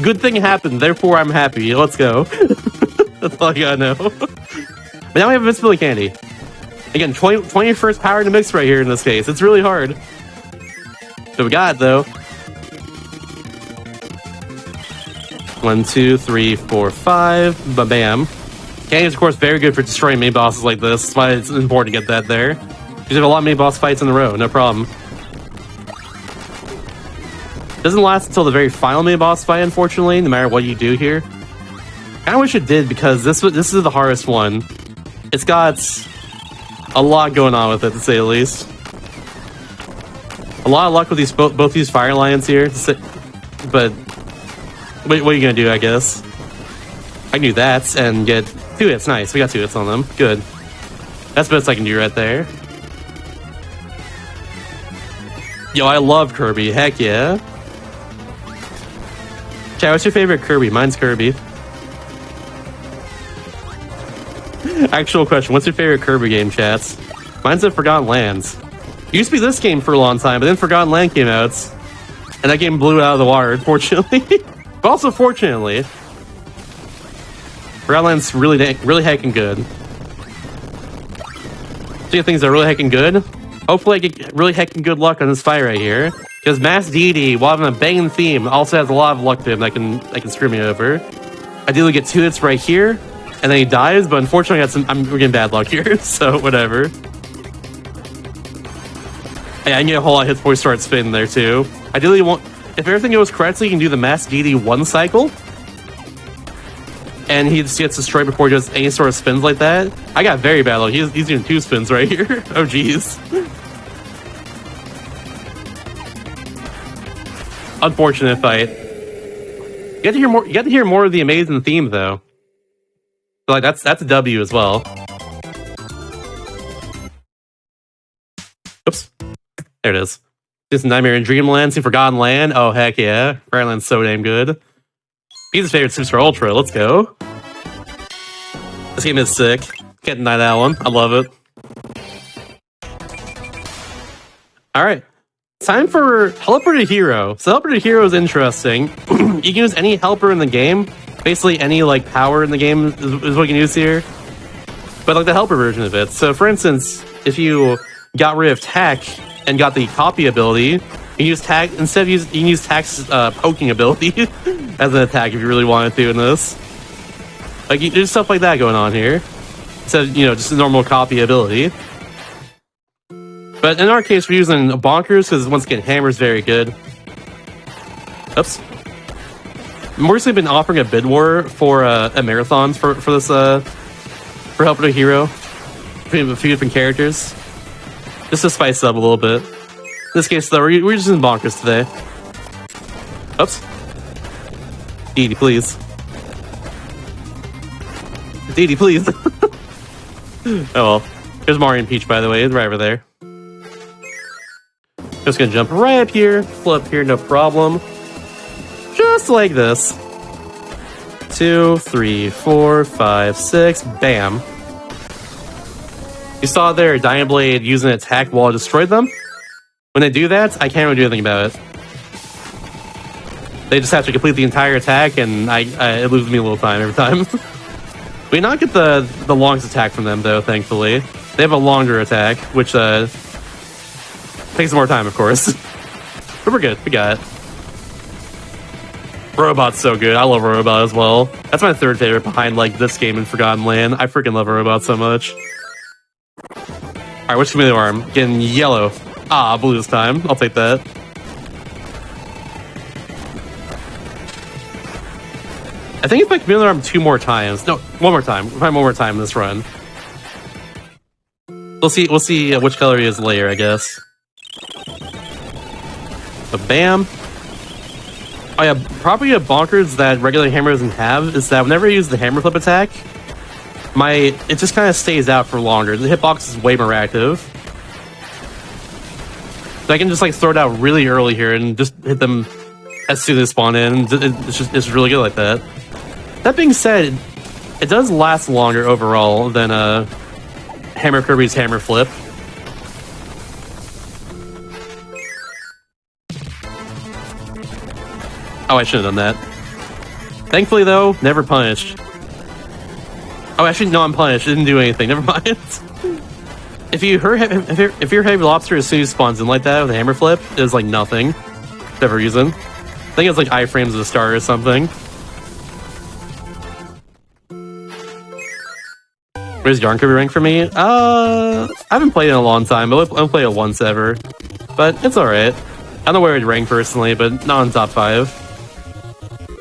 [SPEAKER 2] Good thing happened, therefore I'm happy. Let's go. That's all I gotta know. But now we have invincibility candy. Again, 21st power in the mix right here in this case. It's really hard. So we got it though. 1, 2, 3, 4, 5. Ba-bam. Candy is of course very good for destroying main bosses like this. That's why it's important to get that there. You have a lot of main boss fights in a row, no problem. Doesn't last until the very final main boss fight, unfortunately, no matter what you do here. Kinda wish it did, because this is the hardest one. It's got a lot going on with it, to say the least. A lot of luck with these both these fire lions here, but what are you gonna do, I guess? I can do that and get 2 hits. Nice, we got 2 hits on them. Good. That's the best I can do right there. Yo, I love Kirby. Heck yeah. Chat, what's your favorite Kirby? Mine's Kirby. Actual question, what's your favorite Kirby game, chats? Mine's at Forgotten Lands. It used to be this game for a long time, but then Forgotten Land came out. And that game blew it out of the water, unfortunately. But also, fortunately. Forgotten Land's really heckin' good. Speaking of things that are really heckin' good, hopefully I get really heckin' good luck on this fight right here. Because Mass Deity, while having a banging theme, also has a lot of luck to him that can screw me over. Ideally get 2 hits right here, and then he dies, but unfortunately we're getting bad luck here, so whatever. Yeah, I can get a whole lot of hits before we start spinning there too. Ideally if everything goes correctly, you can do the Mass Deity 1 cycle. And he just gets destroyed before he does any sort of spins like that. I got very bad luck. He's doing 2 spins right here. Oh jeez. Unfortunate fight. You get to hear more of the amazing theme though. So like that's a W as well. Oops. There it is. This Nightmare in Dreamland, see Forgotten Land. Oh heck yeah. Forgotten Land's so damn good. He's his favorite Super Ultra. Let's go. This game is sick. Can't deny that one. I love it. Alright. Time for Helper to Hero. So Helper to Hero is interesting. You can use any helper in the game. Basically any like power in the game is what you can use here. But like the helper version of it. So for instance, if you got rid of Tack and got the copy ability, you can use Tack instead of you can use Tack's poking ability as an attack if you really wanted to in this. Like there's stuff like that going on here. Instead of, just a normal copy ability. But in our case, we're using Bonkers because once again, Hammer's very good. Oops. I've recently been offering a bid war for a marathon for this for Helper to Hero between a few different characters, just to spice it up a little bit. this case, though, we're just in bonkers today. Oops. Edie, please. Edie, please. Oh well. There's Mario and Peach, by the way, right over there. Just gonna jump right up here, flip here, no problem. Just like this. 2, 3, 4, 5, 6, bam. You saw there Dying Blade using an attack while it destroyed them. When they do that, I can't really do anything about it. They just have to complete the entire attack, and it loses me a little time every time. We not get the longest attack from them, though, thankfully. They have a longer attack, which takes more time, of course. But we're good. We got it. Robot's so good. I love Robot as well. That's my third favorite behind like this game and Forgotten Land. I freaking love Robot so much. Alright, which chameleon arm? Getting yellow. Ah, blue this time. I'll take that. I think it's my chameleon arm 2 more times. No, 1 more time. We'll find 1 more time in this run. We'll see which color he is later, I guess. So bam. Oh yeah, probably a bonkers that regular hammer doesn't have is that whenever I use the hammer flip attack, it just kind of stays out for longer. The hitbox is way more active. So I can just like throw it out really early here and just hit them as soon as they spawn in. It's really good like that. That being said, it does last longer overall than Hammer Kirby's hammer flip. Oh, I should have done that. Thankfully, though, never punished. Oh, actually, no, I'm punished. Didn't do anything. Never mind. If you're heavy lobster as soon as he spawns in like that with a hammer flip, it's like nothing. For whatever reason. I think it's like iframes at the start or something. Where's Yarn Kirby rank for me? I haven't played it in a long time, but I've played it once ever. But it's alright. I don't know where it'd rank personally, but not in top 5.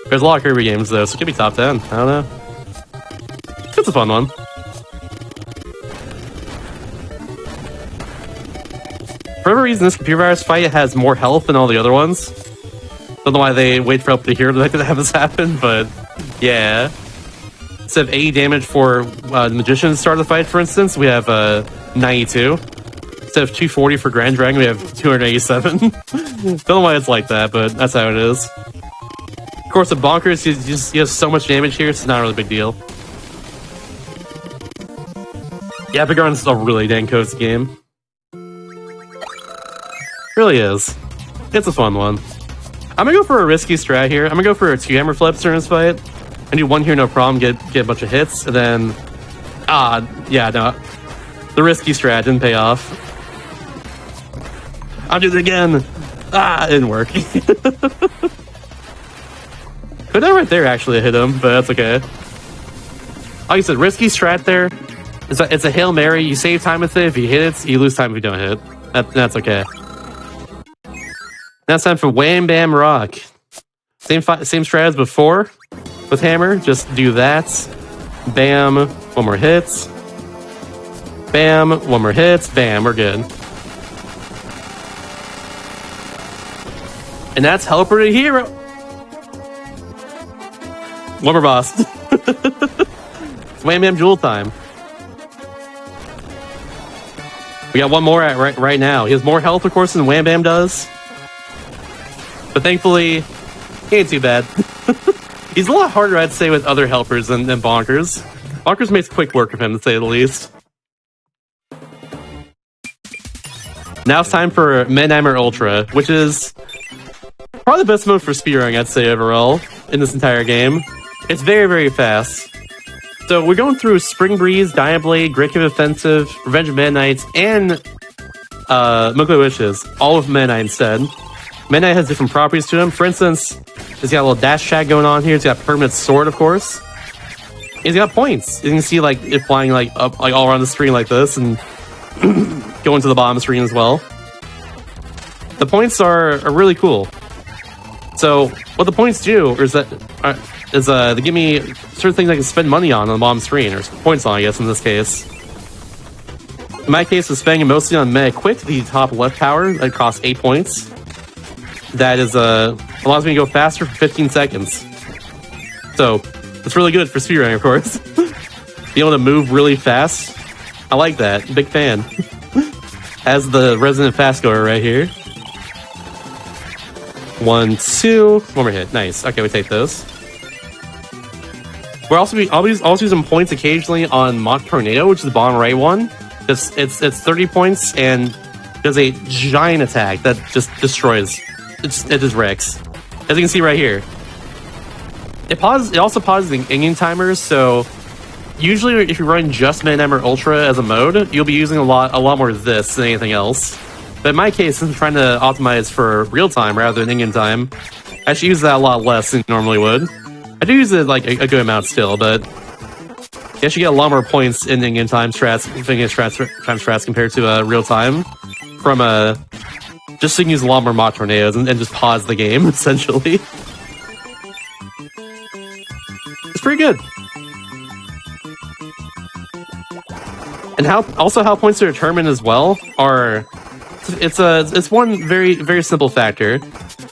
[SPEAKER 2] There's a lot of Kirby games though, so it could be top 10. I don't know. It's a fun one. For whatever reason, this computer virus fight has more health than all the other ones. Don't know why they wait for up to here to have this happen, but yeah. Instead of 80 damage for the Magician to start the fight, for instance, we have 92. Instead of 240 for Grand Dragon, we have 287. Don't know why it's like that, but that's how it is. Of course, the Bonkers, you have so much damage here, it's not really a big deal. Yeah, Big Run's a really dang cozy game. Really is. It's a fun one. I'm gonna go for a risky strat here. I'm gonna go for a 2 hammer flips during this fight. I do 1 here, no problem, get a bunch of hits, and then... yeah, no. The risky strat didn't pay off. I'll do it again! It didn't work. Could have right there actually hit him, but that's okay. Like I said, risky strat there. It's a Hail Mary. You save time with it. If you hit it, you lose time if you don't hit. That's okay. Now it's time for Wham Bam Rock. Same strat as before with hammer. Just do that. Bam. 1 more hits. Bam. 1 more hits. Bam. We're good. And that's Helper to Hero. 1 more boss. It's Wham Bam Jewel time. We got 1 more right now. He has more health, of course, than Wham Bam does. But thankfully, he ain't too bad. He's a lot harder, I'd say, with other helpers than Bonkers. Bonkers makes quick work of him, to say the least. Now it's time for Mannheimer Ultra, which is probably the best mode for speedrunning, I'd say, overall, in this entire game. It's very, very fast. So we're going through Spring Breeze, Dying Blade, Great Cave Offensive, Revenge of Midnights, and Nuclear Wishes, all of Midnight instead. Midnight has different properties to him. For instance, he's got a little dash tag going on here. He's got Permanent Sword, of course. He's got points. You can see like it flying like up like all around the screen like this, and going to the bottom of the screen as well. The points are really cool. So what the points do is that they give me certain things I can spend money on the bottom screen, or points on, I guess, in this case. In my case, I'm spending mostly on Mega Quick, the top left power that costs 8 points. That is allows me to go faster for 15 seconds. So it's really good for speedrunning, of course. Be able to move really fast. I like that. Big fan. As the resident fast goer right here. 1, 2. One more hit. Nice. Okay, we take those. I'll also using points occasionally on Mach Tornado, which is the bottom right one. It's 30 points and does a giant attack that just destroys. It just wrecks. As you can see right here. It also pauses the in-game timers, so usually if you run just Mid-Em or Ultra as a mode, you'll be using a lot more of this than anything else. But in my case, since I'm trying to optimize for real time rather than in-game time, I actually use that a lot less than you normally would. I do use it like a good amount still, but you actually get a lot more points in in-game time strats compared to real time from just so you can use a lot more Mach Tornadoes and just pause the game essentially. It's pretty good. And how points are determined as well are it's one very simple factor.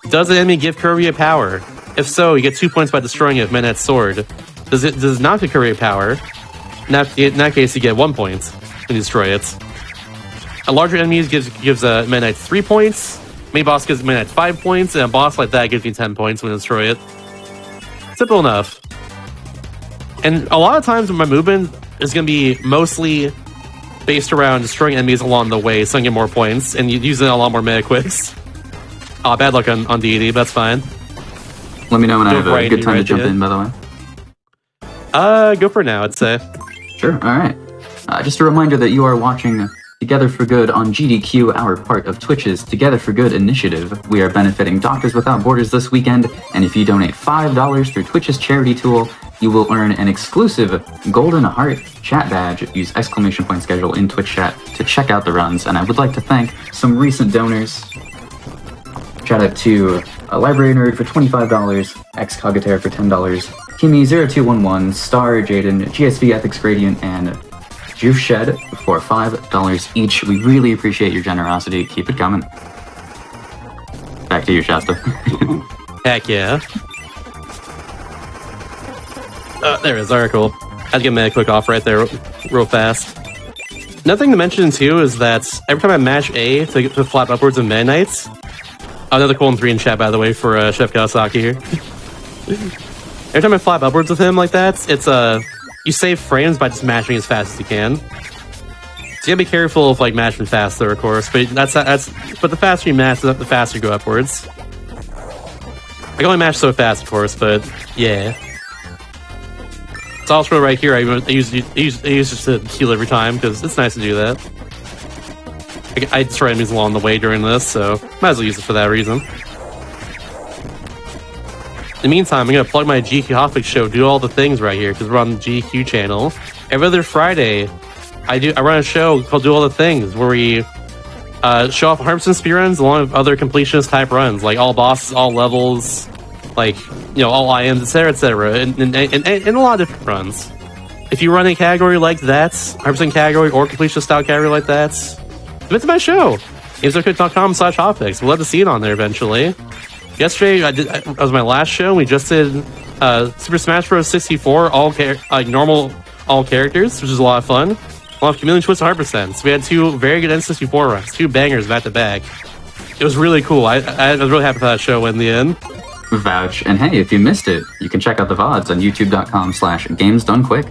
[SPEAKER 2] Does the enemy give Kirby a power? If so, you get 2 points by destroying it with Midnight's sword. Does it not give Kirby a power? In that case, you get 1 point when you destroy it. A larger enemy gives a Midnight 3 points. Main boss gives Midnight 5 points, and a boss like that gives you 10 points when you destroy it. Simple enough. And a lot of times my movement is going to be mostly based around destroying enemies along the way, so I can get more points, and using a lot more mega quicks. Bad luck on deity, but that's fine.
[SPEAKER 1] Let me know when I have a good time to jump in, by the
[SPEAKER 2] way. Go for now, I'd say.
[SPEAKER 1] Sure, alright. Just a reminder that you are watching Together for Good on GDQ, our part of Twitch's Together for Good initiative. We are benefiting Doctors Without Borders this weekend, and if you donate $5 through Twitch's charity tool, you will earn an exclusive Golden Heart chat badge. Use !! schedule in Twitch chat to check out the runs, and I would like to thank some recent donors. Shout out to Library Nerd for $25, Xcogitaire for $10, Kimi0211, Star, Jaden, GSV Ethics Gradient, and Juice Shed for $5 each. We really appreciate your generosity. Keep it coming. Back to you, Shasta.
[SPEAKER 2] Heck yeah. There it is. Alright, cool. I had to get Mega Quick off right there real fast. Another thing to mention too is that every time I mash A to flap upwards of Meta Knights, another cool 3 in chat, by the way, for Chef Kawasaki here. Every time I flap upwards with him like that, it's you save frames by just mashing as fast as you can. So you gotta be careful of like mashing faster, of course. But but the faster you mash, the faster you go upwards. I can only mash so fast, of course, but yeah. It's also right here. I use just to heal every time because it's nice to do that. I destroy enemies along the way during this, so might as well use it for that reason. In the meantime, I'm gonna plug my GQ Hotfix show, do all the things right here, because we're on the GQ channel. Every other Friday, I run a show called Do All the Things, where we show off 100% speedruns along with other completionist type runs, like all bosses, all levels, like, you know, all IMs, etc., and a lot of different runs. If you run a category like that, 100% category or completionist style category like that, submit to my show. GamesDoneQuick.com/Hotfix. We'll love to see it on there eventually. Yesterday, that was my last show. We just did Super Smash Bros. 64, normal all characters, which is a lot of fun. Along with Chameleon Twist 100%. So we had 2 very good N64 runs, 2 bangers back to back. It was really cool. I was really happy with that show in the end.
[SPEAKER 1] Vouch. And hey, if you missed it, you can check out the VODs on youtube.com/GamesDoneQuick.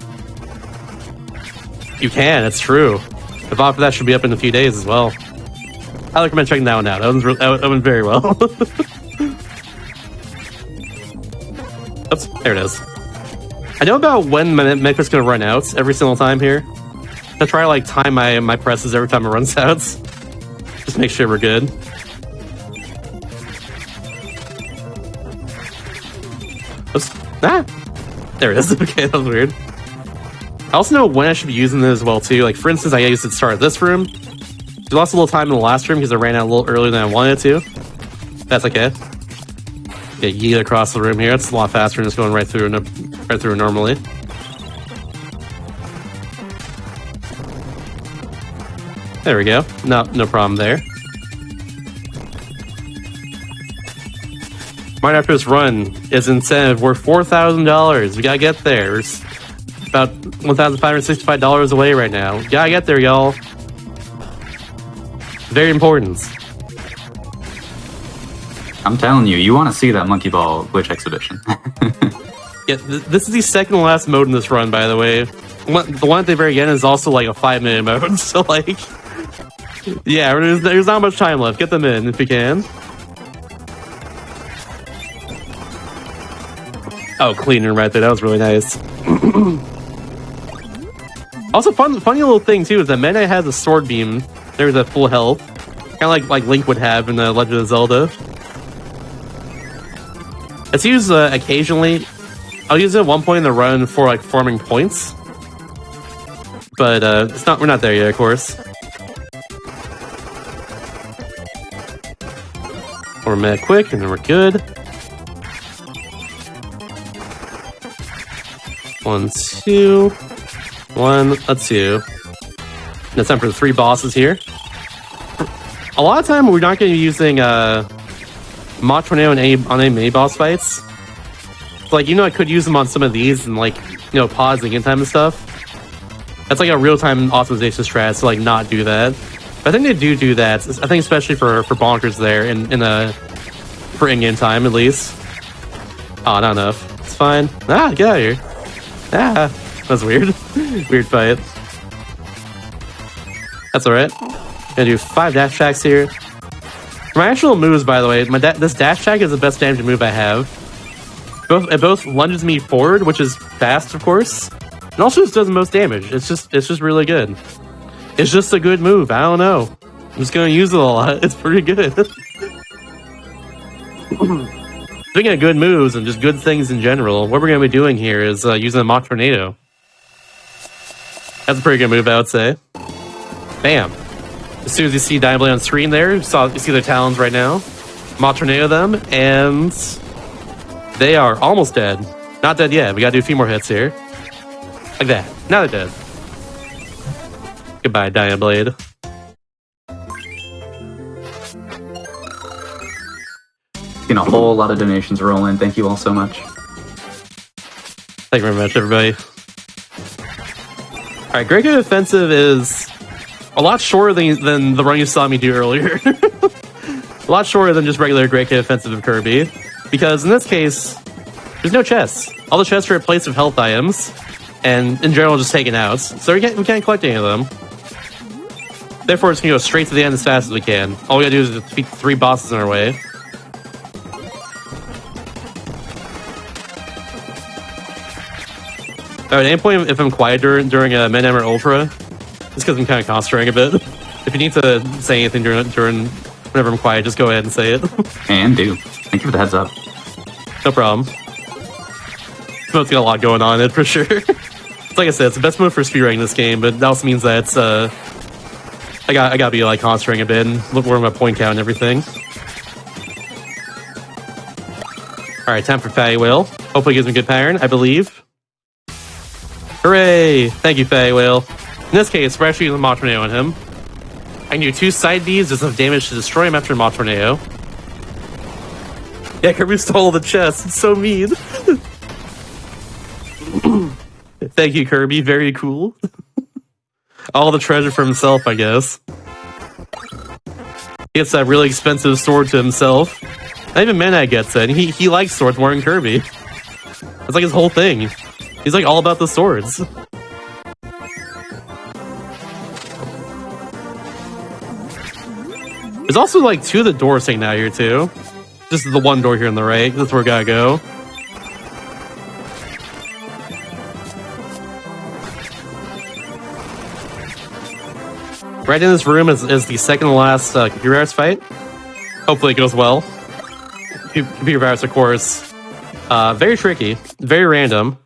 [SPEAKER 2] You can, it's true. The VOD for that should be up in a few days as well. I recommend checking that one out. That went very well. Oops, there it is. I know about when my Mega's gonna run out every single time here. I try to like time my presses every time it runs out. Just make sure we're good. Oops. Ah! There it is. Okay, that was weird. I also know when I should be using it as well too. Like for instance, I used it to start this room. We lost a little time in the last room because I ran out a little earlier than I wanted to. That's okay. Get yeet across the room here. It's a lot faster than just going right through normally. There we go. No problem there. Right after this run is incentive worth $4,000. We gotta get there. It's about $1,565 away right now. We gotta get there, y'all. Very important.
[SPEAKER 1] I'm telling you, you want to see that monkey ball glitch exhibition.
[SPEAKER 2] Yeah, this is the second to last mode in this run, by the way. The one at the very end is also like a 5-minute mode, so like... Yeah, there's not much time left. Get them in if you can. Oh, cleaner right there. That was really nice. Also, funny little thing too is that Meta has a sword beam. There's a full health, kind of like Link would have in the Legend of Zelda. It's used occasionally. I'll use it at one point in the run for like farming points, but it's not. We're not there yet, of course. We're mad quick, and then we're good. 1, 2, 1, 2. It's time for the 3 bosses here. A lot of time we're not going to be using Mach Tornado on any mini boss fights. So, like, I could use them on some of these and like, pause and game time and stuff. That's like a real-time optimization strat, so like not do that. But I think they do that. I think especially for bonkers there for in-game time at least. Oh, not enough. It's fine. Ah, get out of here. Ah, that's weird. Weird fight. That's alright. Gonna do 5 dash attacks here. For my actual moves, by the way, this dash attack is the best damage move I have. It both lunges me forward, which is fast, of course, and also just does the most damage. It's just really good. It's just a good move. I don't know. I'm just gonna use it a lot. It's pretty good. Speaking of good moves and just good things in general, what we're gonna be doing here is using the Mach Tornado. That's a pretty good move, I would say. Bam. As soon as you see Dying Blade on screen there, you see their talons right now. Mach Tornado them, and they are almost dead. Not dead yet. We gotta do a few more hits here. Like that. Now they're dead. Goodbye, Dying Blade.
[SPEAKER 1] Seen a whole lot of donations roll in. Thank you all so much.
[SPEAKER 2] Thank you very much, everybody. Alright, Great Good Offensive is a lot shorter than the run you saw me do earlier. A lot shorter than just regular Great Good Offensive of Kirby. Because in this case, there's no chests. All the chests are replaced with health items, and in general just taken out. So we can't collect any of them. Therefore, it's gonna go straight to the end as fast as we can. All we gotta do is defeat 3 bosses in our way. At any point, if I'm quiet during a Mid Hammer Ultra, it's because I'm kind of concentrating a bit. If you need to say anything during whenever I'm quiet, just go ahead and say it.
[SPEAKER 1] And do. Thank you for the heads up.
[SPEAKER 2] No problem. This mode's got a lot going on in it for sure. It's like I said, it's the best mode for speedrunning this game, but that also means that it's I gotta be like concentrating a bit and look where my point count and everything. Alright, time for Fatty Whale. Hopefully it gives me good pattern, I believe. Hooray! Thank you, Fatty Whale. In this case, we're actually using Mach Tornado on him. I can do 2 side Bs, just enough damage to destroy him after Mach Tornado. Yeah, Kirby stole the chest. It's so mean. Thank you, Kirby. Very cool. All the treasure for himself, I guess. He gets that really expensive sword to himself. Not even Manag gets it. He likes swords more than Kirby. That's like his whole thing. He's like all about the swords. There's also like 2 of the doors hanging out here too. Just the one door here on the right. That's where we gotta go. Right in this room is the second to last computer virus fight. Hopefully it goes well. Computer virus, of course, very tricky, very random.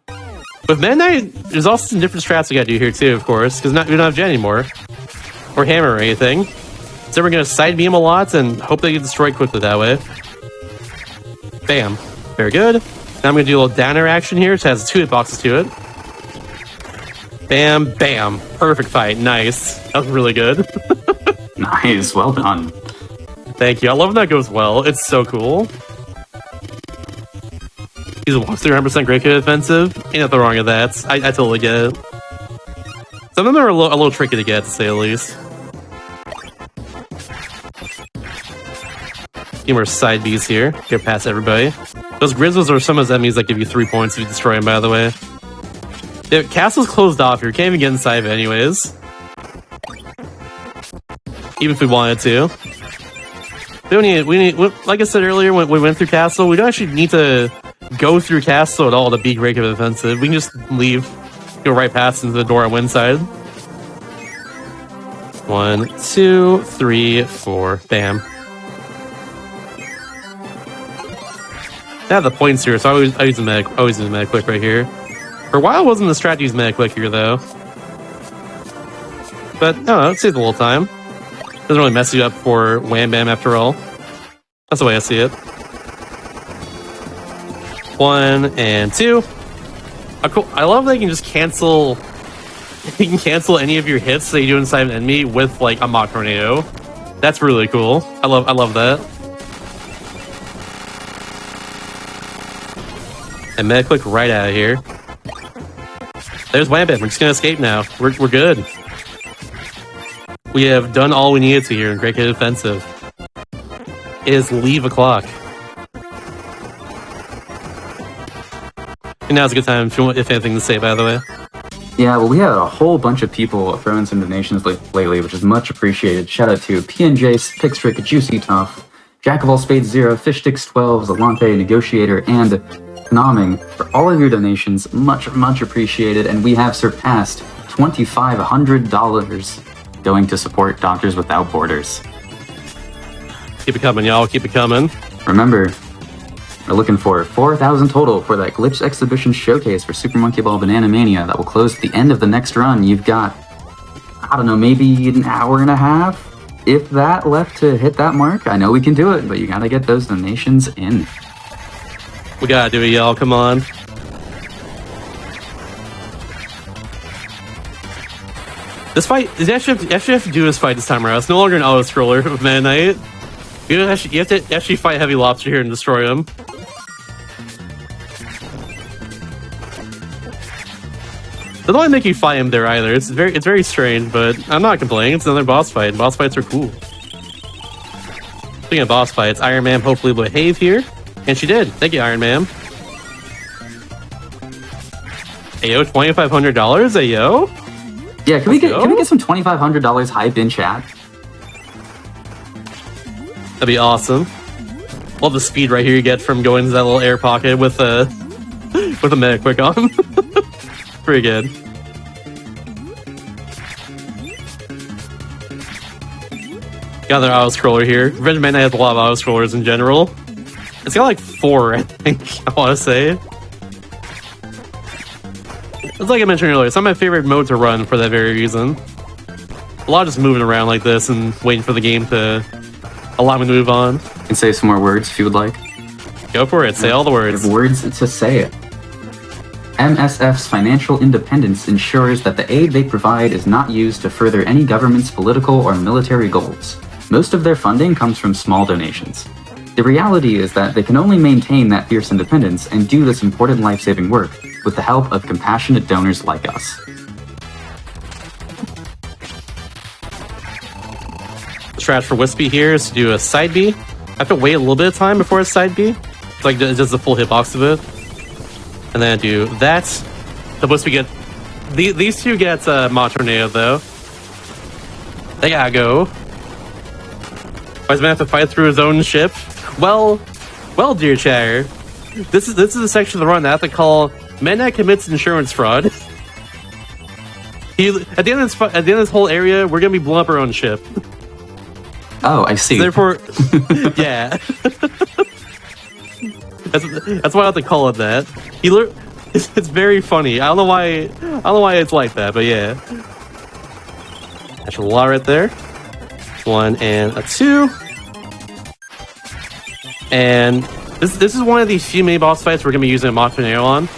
[SPEAKER 2] With Meta Knight, there's also some different strats we gotta do here too, of course, because we don't have Jen anymore, or Hammer or anything. So we're gonna side beam a lot and hope they get destroyed quickly that way. Bam, very good. Now I'm gonna do a little downer action here, which has 2 hitboxes to it. Bam, bam, perfect fight, nice. That was really good.
[SPEAKER 1] Nice, well done.
[SPEAKER 2] Thank you. I love when that goes well. It's so cool. He's 300% great kid offensive. Ain't nothing wrong with that. I totally get it. Some of them are a little tricky to get, to say the least. Few more side Bs here. Get past everybody. Those Grizzles are some of those enemies that give you 3 points if you destroy them, by the way. The castle's closed off here. Can't even get inside of it anyways. Even if we wanted to. We need, like I said earlier, when we went through castle, we don't actually need to go through castle at all to be great offensive. We can just leave, go right past into the door on one side. 1, 2, 3, 4. Bam. I have the points here, so I use the medic quick right here. For a while, it wasn't the strat to use medic quick here, though. But, no, it saves a little time. Doesn't really mess you up for Wham Bam after all. That's the way I see it. 1 and 2. I love that you can just cancel. You can cancel any of your hits that you do inside an enemy with like a mock tornado. That's really cool. I love that. And medic click right out of here. There's Wham Bam. We're just gonna escape now. We're good. We have done all we needed to here in Great Kid Offensive. It is leave o'clock. And now's a good time if anything to say, by the way.
[SPEAKER 1] Yeah, well, we had a whole bunch of people throwing some donations lately, which is much appreciated. Shout out to PNJ, Pixtrick, Juicy Tough, Jack of All Spades 0, Fishsticks 12, Zalante, Negotiator, and Phenoming for all of your donations. Much appreciated, and we have surpassed $2,500 going to support Doctors Without Borders.
[SPEAKER 2] Keep it coming, y'all. Keep it coming.
[SPEAKER 1] Remember, we're looking for 4,000 total for that Glitch Exhibition Showcase for Super Monkey Ball Banana Mania that will close at the end of the next run. You've got, I don't know, maybe an hour and a half, if that, left to hit that mark. I know we can do it, but you gotta get those donations in.
[SPEAKER 2] We gotta do it, y'all. Come on. This fight is actually have to do this fight this time around. It's no longer an auto scroller of Meta Knight. You have to actually fight Heavy Lobster here and destroy him. Doesn't really make you fight him there either. It's very strange, but I'm not complaining. It's another boss fight. Boss fights are cool. Speaking of boss fights, Iron Man hopefully will behave here, and she did. Thank you, Iron Man. Ayo, $2,500. Ayo.
[SPEAKER 1] Yeah, can we get some $2,500 hype in chat?
[SPEAKER 2] That'd be awesome. Love the speed right here you get from going to that little air pocket with a medic quick on. Pretty good. Got another auto scroller here. Revenge Man has a lot of auto scrollers in general. It's got like 4, I think. I want to say. It's like I mentioned earlier. It's not my favorite mode to run for that very reason. A lot of just moving around like this and waiting for the game to allow me to move on.
[SPEAKER 1] You can say some more words if you would like.
[SPEAKER 2] Go for it. Say all the words.
[SPEAKER 1] Words to say it. MSF's financial independence ensures that the aid they provide is not used to further any government's political or military goals. Most of their funding comes from small donations. The reality is that they can only maintain that fierce independence and do this important life-saving work with the help of compassionate donors like us.
[SPEAKER 2] Strat for Wispy here is to do a side B. I have to wait a little bit of time before a side B. It's like it does the full hitbox of it. And then I do that. The Wispy get... These two get Mod Tornado, though. They gotta go. Why does man have to fight through his own ship? Well, dear chatter. This is a section of the run that I have to call Meta Knight Commits Insurance Fraud. At the end of this whole area, we're gonna be blowing up our own ship.
[SPEAKER 1] Oh, I see.
[SPEAKER 2] So therefore, yeah. That's why I have to call it that. It's very funny. I don't know why it's like that, but yeah. That's a lot right there. 1 and a 2. And this is one of these few mini boss fights we're gonna be using a Mock Tornado on.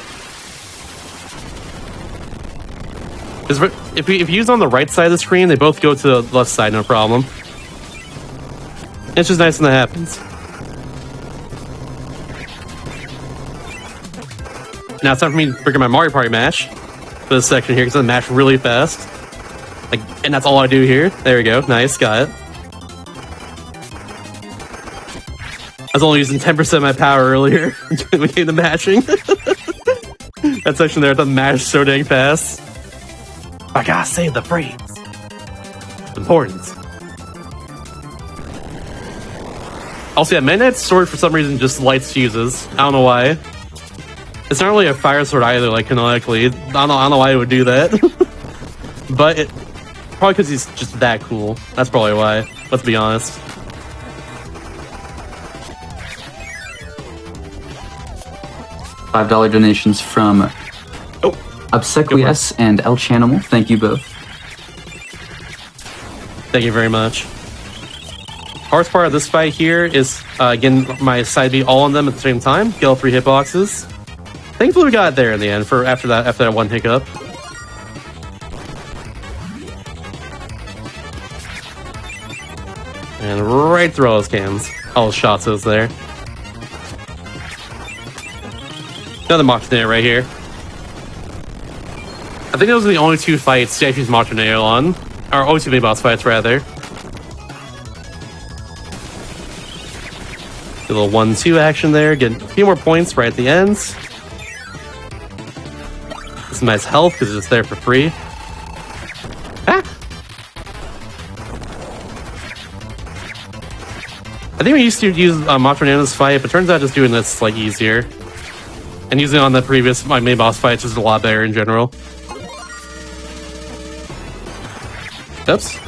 [SPEAKER 2] Because if you use on the right side of the screen, they both go to the left side, no problem. It's just nice when that happens. Now it's time for me to bring my Mario Party mash for this section here, because I mash really fast. Like, and that's all I do here. There we go. Nice, got it. I was only using 10% of my power earlier when we came to mashing. That section there, I thought mash so dang fast. I gotta save the frames. Important. Also, yeah, Midnight's sword for some reason just lights fuses. I don't know why. It's not really a fire sword either, like canonically. I don't know why it would do that. But it probably because he's just that cool. That's probably why. Let's be honest.
[SPEAKER 1] $5 donations from Obsequious and El Chanimal. Thank you both.
[SPEAKER 2] Thank you very much. Hardest part of this fight here is getting my side B all on them at the same time. Get all 3 hitboxes. Thankfully we got it there in the end after that one hiccup. And right through all those cans. All those shots is there. Another Mach Tornado right here. I think those are the only 2 fights to actually use Mach Tornado on. Or only 2 mini-boss fights, rather. A little 1-2 action there. Get a few more points right at the end. Some nice health because it's there for free. Ah! I think we used to use Mach Tornado in this fight, but turns out just doing this is like easier. And using it on the previous main boss fights is a lot better in general. Oops.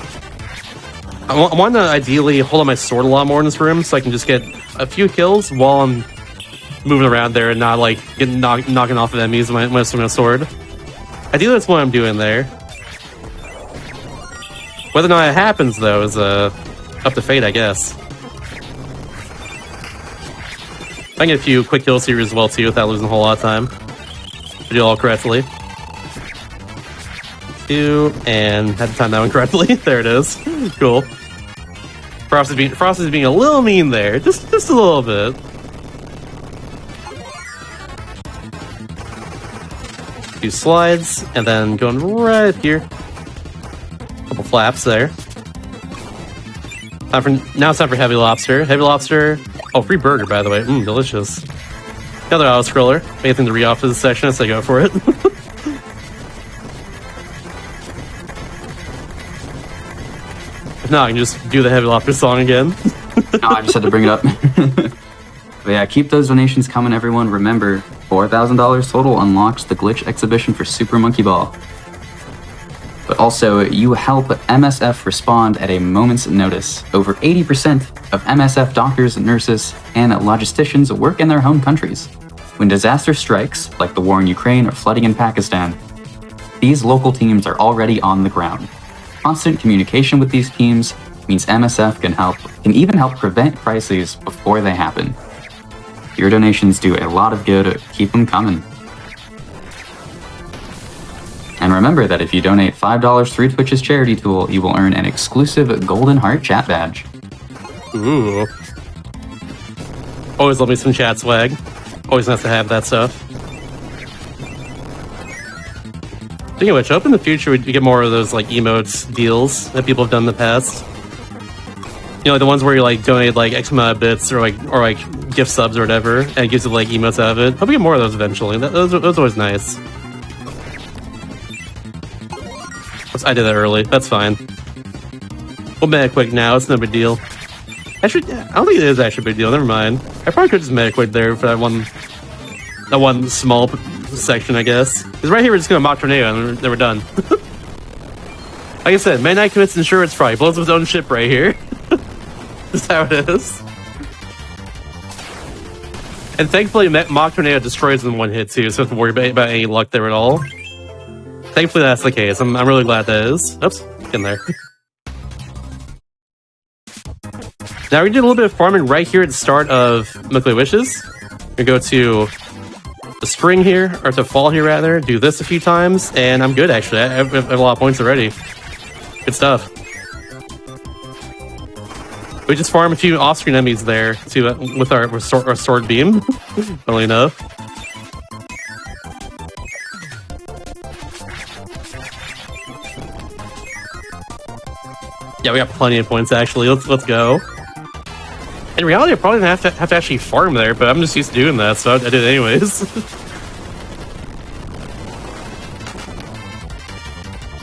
[SPEAKER 2] I want to ideally hold on my sword a lot more in this room so I can just get a few kills while I'm moving around there and not like getting knocking off of enemies when I swing a sword. Ideally that's what I'm doing there. Whether or not it happens though is up to fate, I guess. I can get a few quick kills here as well too without losing a whole lot of time. I do it all correctly. 2, and had to time that one correctly. There it is. Cool. Frost is being a little mean there. Just a little bit. Few slides, and then going right here. Couple flaps there. Now it's time for Heavy Lobster. Heavy Lobster. Oh, free burger, by the way. Delicious. Another auto-scroller. Anything to read off to this section, so I go for it. If not, I can just do the Heavy Lobster song again.
[SPEAKER 1] No, I just had to bring it up. But yeah, keep those donations coming, everyone. Remember, $4,000 total unlocks the glitch exhibition for Super Monkey Ball. But also, you help MSF respond at a moment's notice. Over 80% of MSF doctors, nurses, and logisticians work in their home countries. When disaster strikes, like the war in Ukraine or flooding in Pakistan, these local teams are already on the ground. Constant communication with these teams means MSF can even help prevent crises before they happen. Your donations do a lot of good. Keep them coming. And remember that if you donate $5 through Twitch's charity tool, you will earn an exclusive Golden Heart chat badge.
[SPEAKER 2] Ooh. Always love me some chat swag. Always nice to have that stuff. Speaking of which, I hope in the future we get more of those like emotes deals that people have done in the past. You know, like the ones where you like donate like X amount of bits or like gift subs or whatever, and it gives you like emotes out of it. Hope we get more of those eventually. Those are always nice. I did that early. That's fine. We'll meta quick now. It's no big deal. Actually, I don't think it is actually a big deal. Never mind. I probably could just meta quick there for that one small section, I guess. Because right here we're just gonna Mach Tornado and then we're done. Like I said, Midnight commits insurance fraud. He blows up his own ship right here. That's how it is. And thankfully, Mach Tornado destroys in one hit too, so don't have to worry about any luck there at all. Thankfully, that's the case. I'm really glad that is. Oops, get in there. Now we did a little bit of farming right here at the start of Milky Wishes. We go to the spring here, or to fall here rather. Do this a few times, and I'm good actually. I have a lot of points already. Good stuff. We just farm a few off-screen enemies there to with our sword beam. Funnily enough. Yeah, we got plenty of points actually. Let's go. In reality, I probably didn't have to actually farm there, but I'm just used to doing that, so I did it anyways.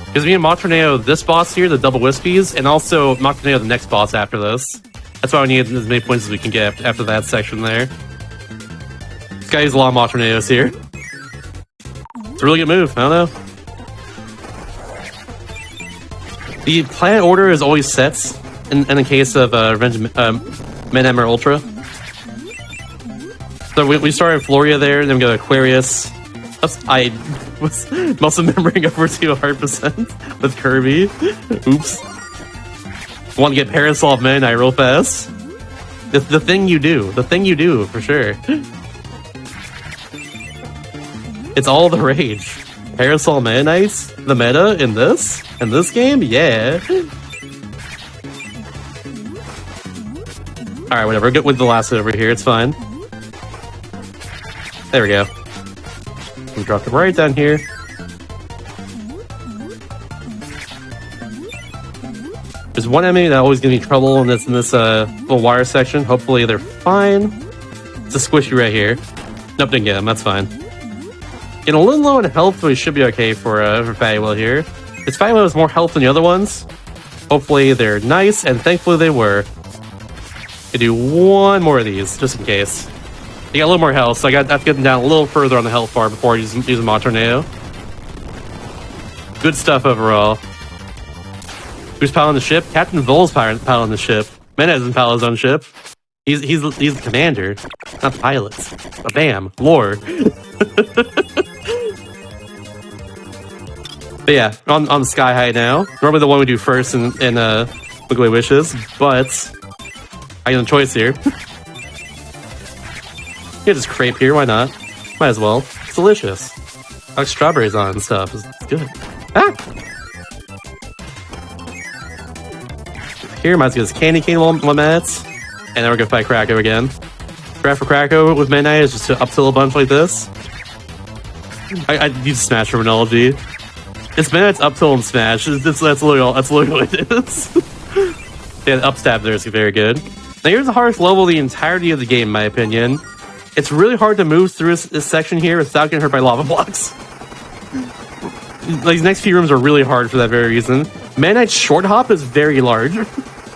[SPEAKER 2] Because me and Matroneo, this boss here, the double wispies, and also Matroneo, the next boss after this. That's why we need as many points as we can get after that section there. This guy uses a lot of Matroneos here. It's a really good move, I don't know. The planet order is always sets in the case of Hammer Ultra. So we started Floria there, then we go to Aquarius. I was muscle remembering over to 100% with Kirby. Oops. Want to get Parasol of Meta Knight real fast. The thing you do, for sure. It's all the rage. Parasol Meta Knights, the meta in this game, yeah. Alright, whatever, get with the last hit over here, it's fine. There we go. We dropped it right down here. There's one enemy that always gives me trouble in this little wire section. Hopefully they're fine. It's a squishy right here. Nope, didn't get him, that's fine. Getting a little low in health, but we should be okay for Fatty here. This Fatty has more health than the other ones. Hopefully they're nice, and thankfully they were. I do one more of these, just in case. He got a little more health, so I have to get him down a little further on the health bar before using Matroneo. Good stuff overall. Who's piloting the ship? Captain Vol's piloting the ship. Mena doesn't pilot his own ship. He's the commander, not the pilot. But bam, lore. But yeah, on the Sky High now. Normally the one we do first in Look Away Wishes, but I got a choice here. Yeah, just crepe here, why not? Might as well. It's delicious. I like strawberries on it and stuff. It's good. Ah! Here, might as well get this candy cane 1 minute. And then we're gonna fight Kracko again. Grab for Kracko with Midnight is just to up tilt a bunch like this. I use Smash terminology. It's Midnight's up tilt and Smash. That's literally what it is. Yeah, the up stab there is very good. Now here's the hardest level of the entirety of the game, in my opinion. It's really hard to move through this section here without getting hurt by lava blocks. These next few rooms are really hard for that very reason. Midnight's short hop is very large.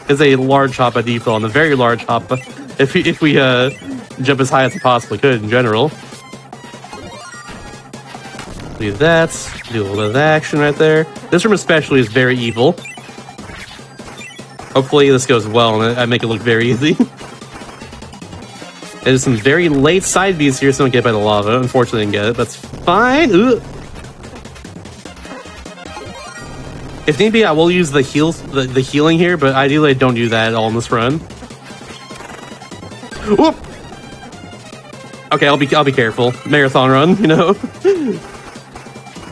[SPEAKER 2] Is a large hop by default, and a very large hop if we jump as high as we possibly could in general. Do that. Do a little bit of action right there. This room especially is very evil. Hopefully this goes well and I make it look very easy. There's some very late side Bs here, so don't get by the lava. Unfortunately, I didn't get it. That's fine. Ugh. If need be, I will use the healing here, but ideally I don't do that at all in this run. Whoop! Okay, I'll be careful. Marathon run, you know.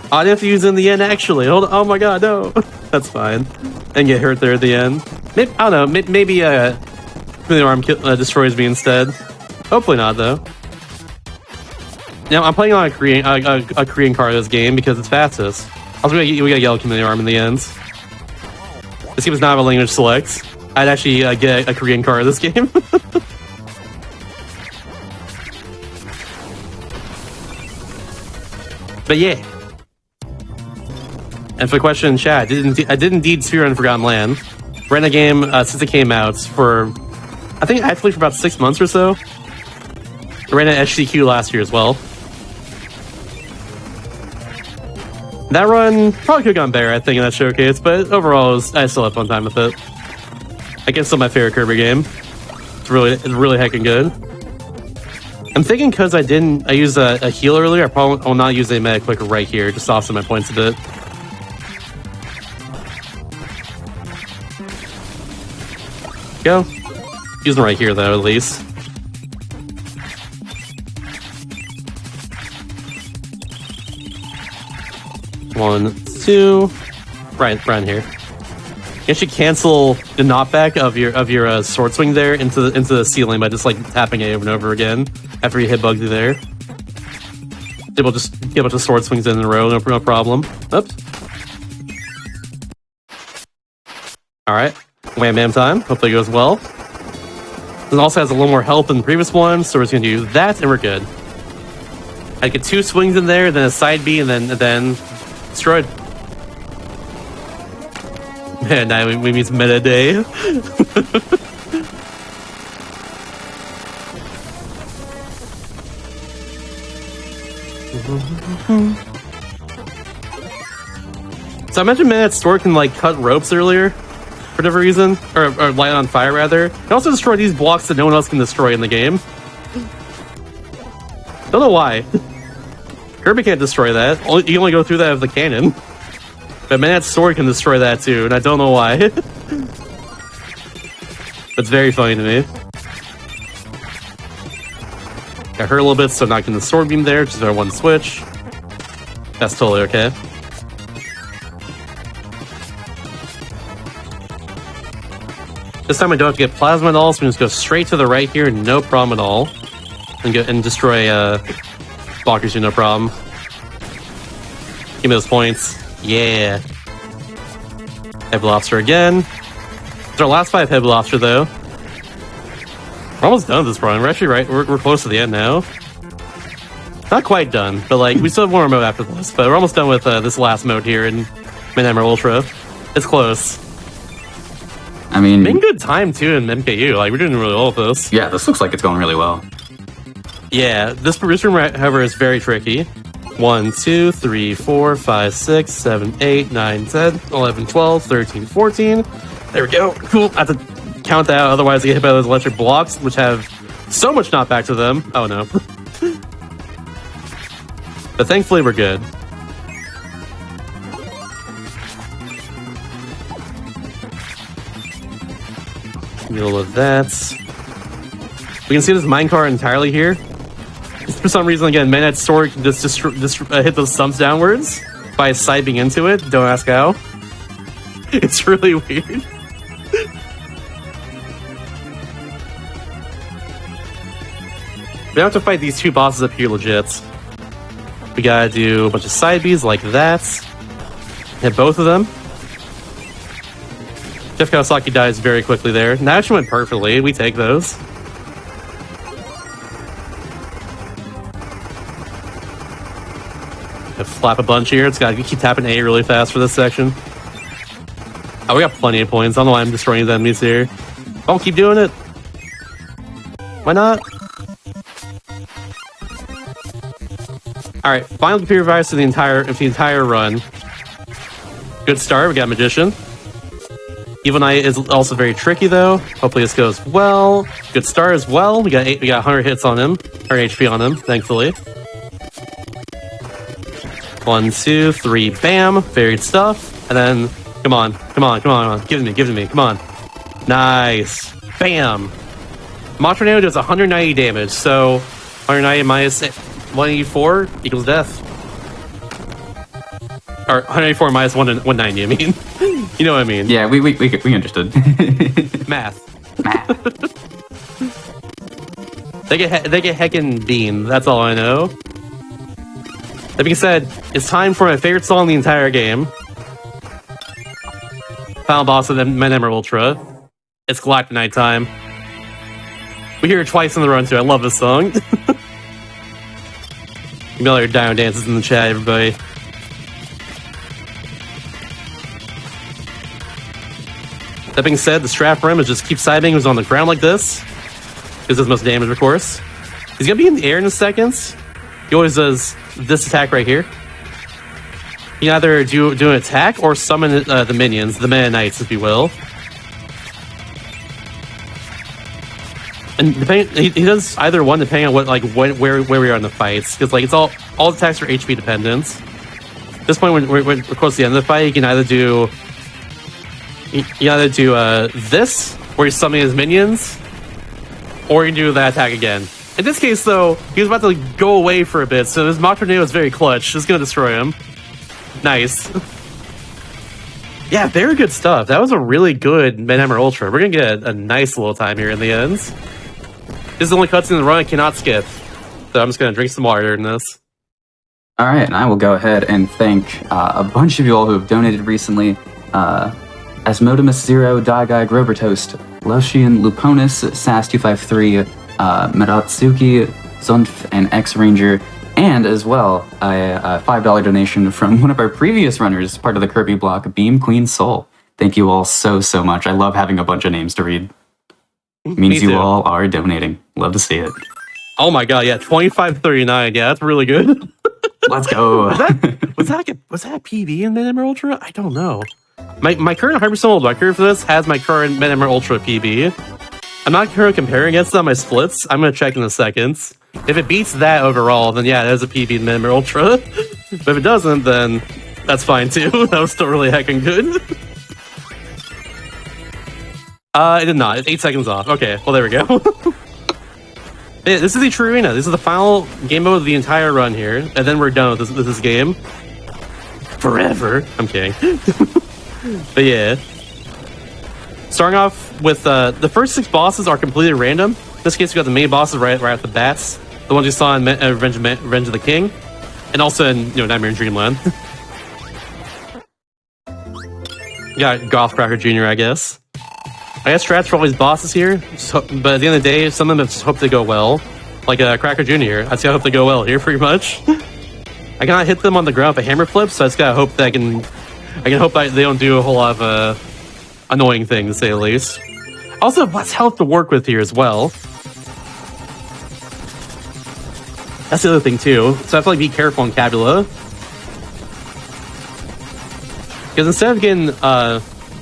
[SPEAKER 2] I'd have to use it in the end actually. Hold on. Oh my god, no. That's fine. And get hurt there at the end. Maybe, I don't know. Maybe the arm destroys me instead. Hopefully not though. Now I'm playing on a Korean card in this game because it's fastest. Also, we got Yellow Community Arm in the end. This game does not have a language select. I'd actually get a Korean card in this game. But yeah. And for the question in chat, I did indeed Speedrun Forgotten Land. Ran a game since it came out for, I think actually for about 6 months or so. I ran an HCQ last year as well. That run probably could have gone better, I think, in that showcase, but overall, I still had fun time with it. I guess it's still my favorite Kirby game. It's really heckin' good. I'm thinking because I used a heal earlier, I probably will not use a meta clicker right here, just to offset my points a bit. Go. Using right here though, at least. One, two, right here. You should cancel the knockback of your sword swing there into the ceiling by just like tapping it over and over again after you hit Bugsy there. Able to just get a bunch of sword swings in a row, no problem. Oops. All right, Wham Bam time. Hopefully it goes well. It also has a little more health than the previous one, so we're just gonna do that and we're good. I get 2 swings in there, then a side B, and then destroyed. Man, now we meet meta day. So I mentioned Manet's Store can like cut ropes earlier for whatever reason, or light on fire rather. It also destroy these blocks that no one else can destroy in the game. Don't know why. Kirby can't destroy that. You can only go through that with the cannon. But Manet's Sword can destroy that too, and I don't know why. It's very funny to me. Got hurt a little bit, so knocking the sword beam there, just our one switch. That's totally okay. This time I don't have to get plasma at all, so we can just go straight to the right here, no problem at all. And go and destroy blockers here, no problem. Give me those points. Yeah. Heavy Lobster again. It's our last 5 Heavy Lobster though. We're almost done with this run. We're actually right. We're close to the end now. Not quite done, but like we still have one more mode after this. But we're almost done with this last mode here in Midnight Ultra. It's close.
[SPEAKER 1] I mean,
[SPEAKER 2] making good time too in MKU. Like we're doing really well with this.
[SPEAKER 1] Yeah, this looks like it's going really well.
[SPEAKER 2] Yeah, this room, however, is very tricky. 1, 2, 3, 4, 5, 6, 7, 8, 9, 10, 11, 12, 13, 14. There we go. Cool. I have to count that out, otherwise I get hit by those electric blocks, which have so much knockback to them. Oh no. But thankfully we're good. Deal with that. We can see this minecart entirely here. For some reason, again, Manet's Sword can just hit those stumps downwards by siping into it. Don't ask how. It's really weird. We have to fight these 2 bosses up here legit. We gotta do a bunch of side Bs like that. Hit both of them. Jeff Kawasaki dies very quickly there. That actually went perfectly. We take those. Flap a bunch here. It's gotta keep tapping A really fast for this section. Oh, we got plenty of points. I don't know why I'm destroying the enemies here. I'll keep doing it. Why not? Alright, final computer virus to the entire run. Good start, we got Magician. Evil Knight is also very tricky though. Hopefully this goes well. Good start as well. We got 100 hits on him, or HP on him, thankfully. 1, 2, 3, bam, varied stuff, and then come on, give it to me, come on. Nice, bam. Monster Nano does 190 damage, so 190 minus 184 equals death. Or 184 minus 190, I mean. You know what I mean.
[SPEAKER 1] Yeah, we understood.
[SPEAKER 2] Math.
[SPEAKER 1] Math.
[SPEAKER 2] They get heckin' beamed, that's all I know. That being said, it's time for my favorite song in the entire game. Final boss of the Midnight Ultra. It's Galactic Night time. We hear it twice in the run too. I love this song. Give me all your dino dances in the chat, everybody. That being said, the strat for him is just keep side-banging who's on the ground like this. Because does most damage, of course. He's gonna be in the air in a second. He always does this attack right here. You can either do an attack or summon the minions, the Mana Knights, if you will. And he does either one depending on what where we are in the fights, because like it's all attacks are HP dependent. At this point, when we're close to the end of the fight, you can either do this, where he's summoning his minions, or you can do that attack again. In this case, though, he was about to go away for a bit, so his Mock Tornado is very clutch. It's gonna destroy him. Nice. Yeah, very good stuff. That was a really good Manhammer Ultra. We're gonna get a nice little time here in the end. This is the only cutscene in the run I cannot skip. So I'm just gonna drink some water during this.
[SPEAKER 1] All right, and I will go ahead and thank a bunch of you all who have donated recently. Asmodemus Zero, Daigai, Grover Toast, Loshian, Luponis, Sass253, Medatsuki, Zunf, and X Ranger, and as well a $5 donation from one of our previous runners, part of the Kirby block, Beam Queen Soul. Thank you all so much. I love having a bunch of names to read. It means you all are donating. Love to see it.
[SPEAKER 2] Oh my god, yeah, 2539. Yeah, that's really good.
[SPEAKER 1] Let's go.
[SPEAKER 2] was that a PB in Manhammer Ultra? I don't know. My current 100% old record for this has my current Manhammer Ultra PB. I'm not currently comparing against them, my splits. I'm going to check in a second. If it beats that overall, then yeah, it is a PB in Manhammer Ultra. But if it doesn't, then that's fine too. That was still really heckin' good. It did not. It's 8 seconds off. Okay, well there we go. Yeah, this is the true arena. This is the final game mode of the entire run here. And then we're done with this game. Forever. I'm kidding. But yeah. Starting off with the first 6 bosses are completely random. In this case, we got the main bosses right off the bats. The ones you saw in Revenge of the King. And also in Nightmare in Dreamland. You got Gothcracker Jr., I guess. I guess strats for all these bosses here, but at the end of the day, some of them just hope they go well. Like Cracker Jr., I just gotta hope they go well here, pretty much. I cannot hit them on the ground with a hammer flip, so I just gotta hope that I can hope that they don't do a whole lot of annoying things, to say the least. Also, less health to work with here as well. That's the other thing too, so I have to be careful on Cabula. Because instead of getting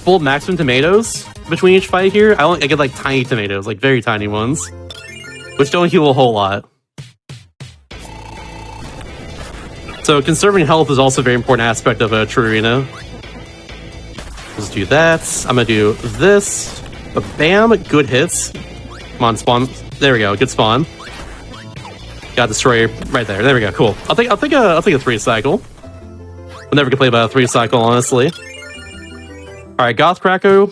[SPEAKER 2] full maximum tomatoes between each fight here, I get tiny tomatoes, very tiny ones, which don't heal a whole lot. So conserving health is also a very important aspect of a true arena. Let's do that. I'm gonna do this. Bam, good hits. Come on, spawn. There we go, good spawn. Got Destroyer right there. There we go, cool. I'll take a 3-cycle. We'll never complain about a 3-cycle, honestly. Alright, Goth Krako,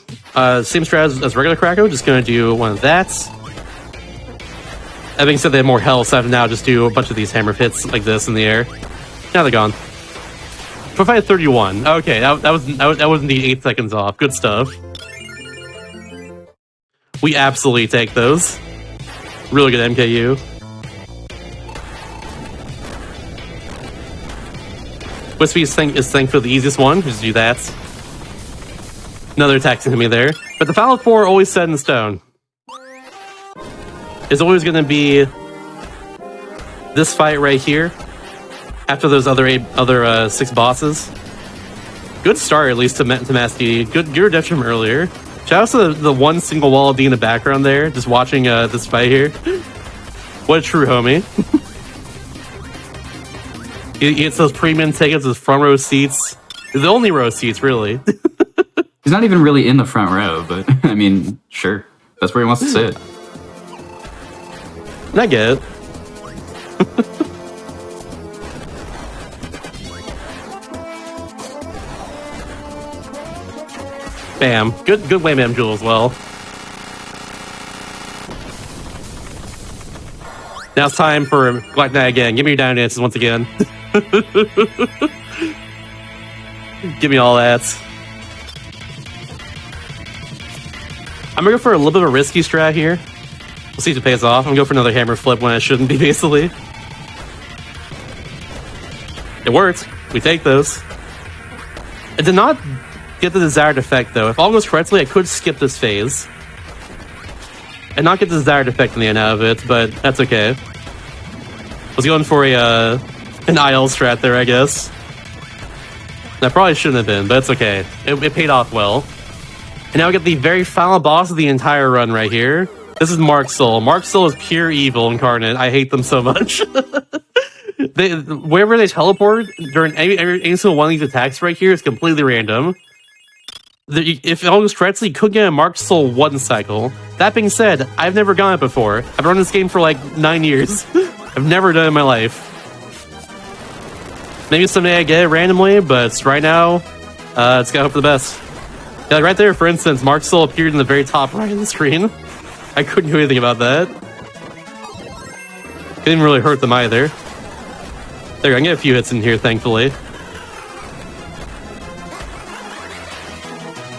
[SPEAKER 2] same strat as regular Krako, just gonna do one of that. That being said, they have more health, so I have to now just do a bunch of these hammer hits like this in the air. Now they're gone. For fight 31, okay, that was indeed 8 seconds off, good stuff. We absolutely take those. Really good MKU. Wispy is thankfully the easiest one, just do that. Another attack to me there. But the final 4 are always set in stone. It's always going to be this fight right here. After those other 6 bosses. Good start, at least, to Masky. Good redemption from earlier. Shout out to the one single wall being in the background there, just watching this fight here. What a true homie. He gets those premium tickets, those front row seats. The only row seats, really.
[SPEAKER 1] He's not even really in the front row, but I mean, sure. That's where he wants to sit.
[SPEAKER 2] I get it. Bam. Good Wham Bam Jewel as well. Now it's time for Black Knight again. Give me your down dances once again. Give me all that. I'm gonna go for a little bit of a risky strat here. We'll see if it pays off. I'm gonna go for another hammer flip when it shouldn't be, basically. It worked. We take those. It did not get the desired effect, though. If all goes correctly, I could skip this phase. And not get the desired effect in the end out of it, but that's okay. I was going for an IL strat there, I guess. That probably shouldn't have been, but it's okay. It paid off well. And now we get the very final boss of the entire run right here. This is Mark Soul. Mark Soul is pure evil incarnate. I hate them so much. Wherever they teleport during any single one of these attacks right here is completely random. If it all goes correctly, you could get a Mark Soul 1 cycle. That being said, I've never done it before. I've run this game for 9 years. I've never done it in my life. Maybe someday I get it randomly, but right now, It's gotta hope for the best. Yeah, like right there, for instance, Mark still appeared in the very top right of the screen. I couldn't do anything about that. Didn't really hurt them either. There, I can get a few hits in here, thankfully.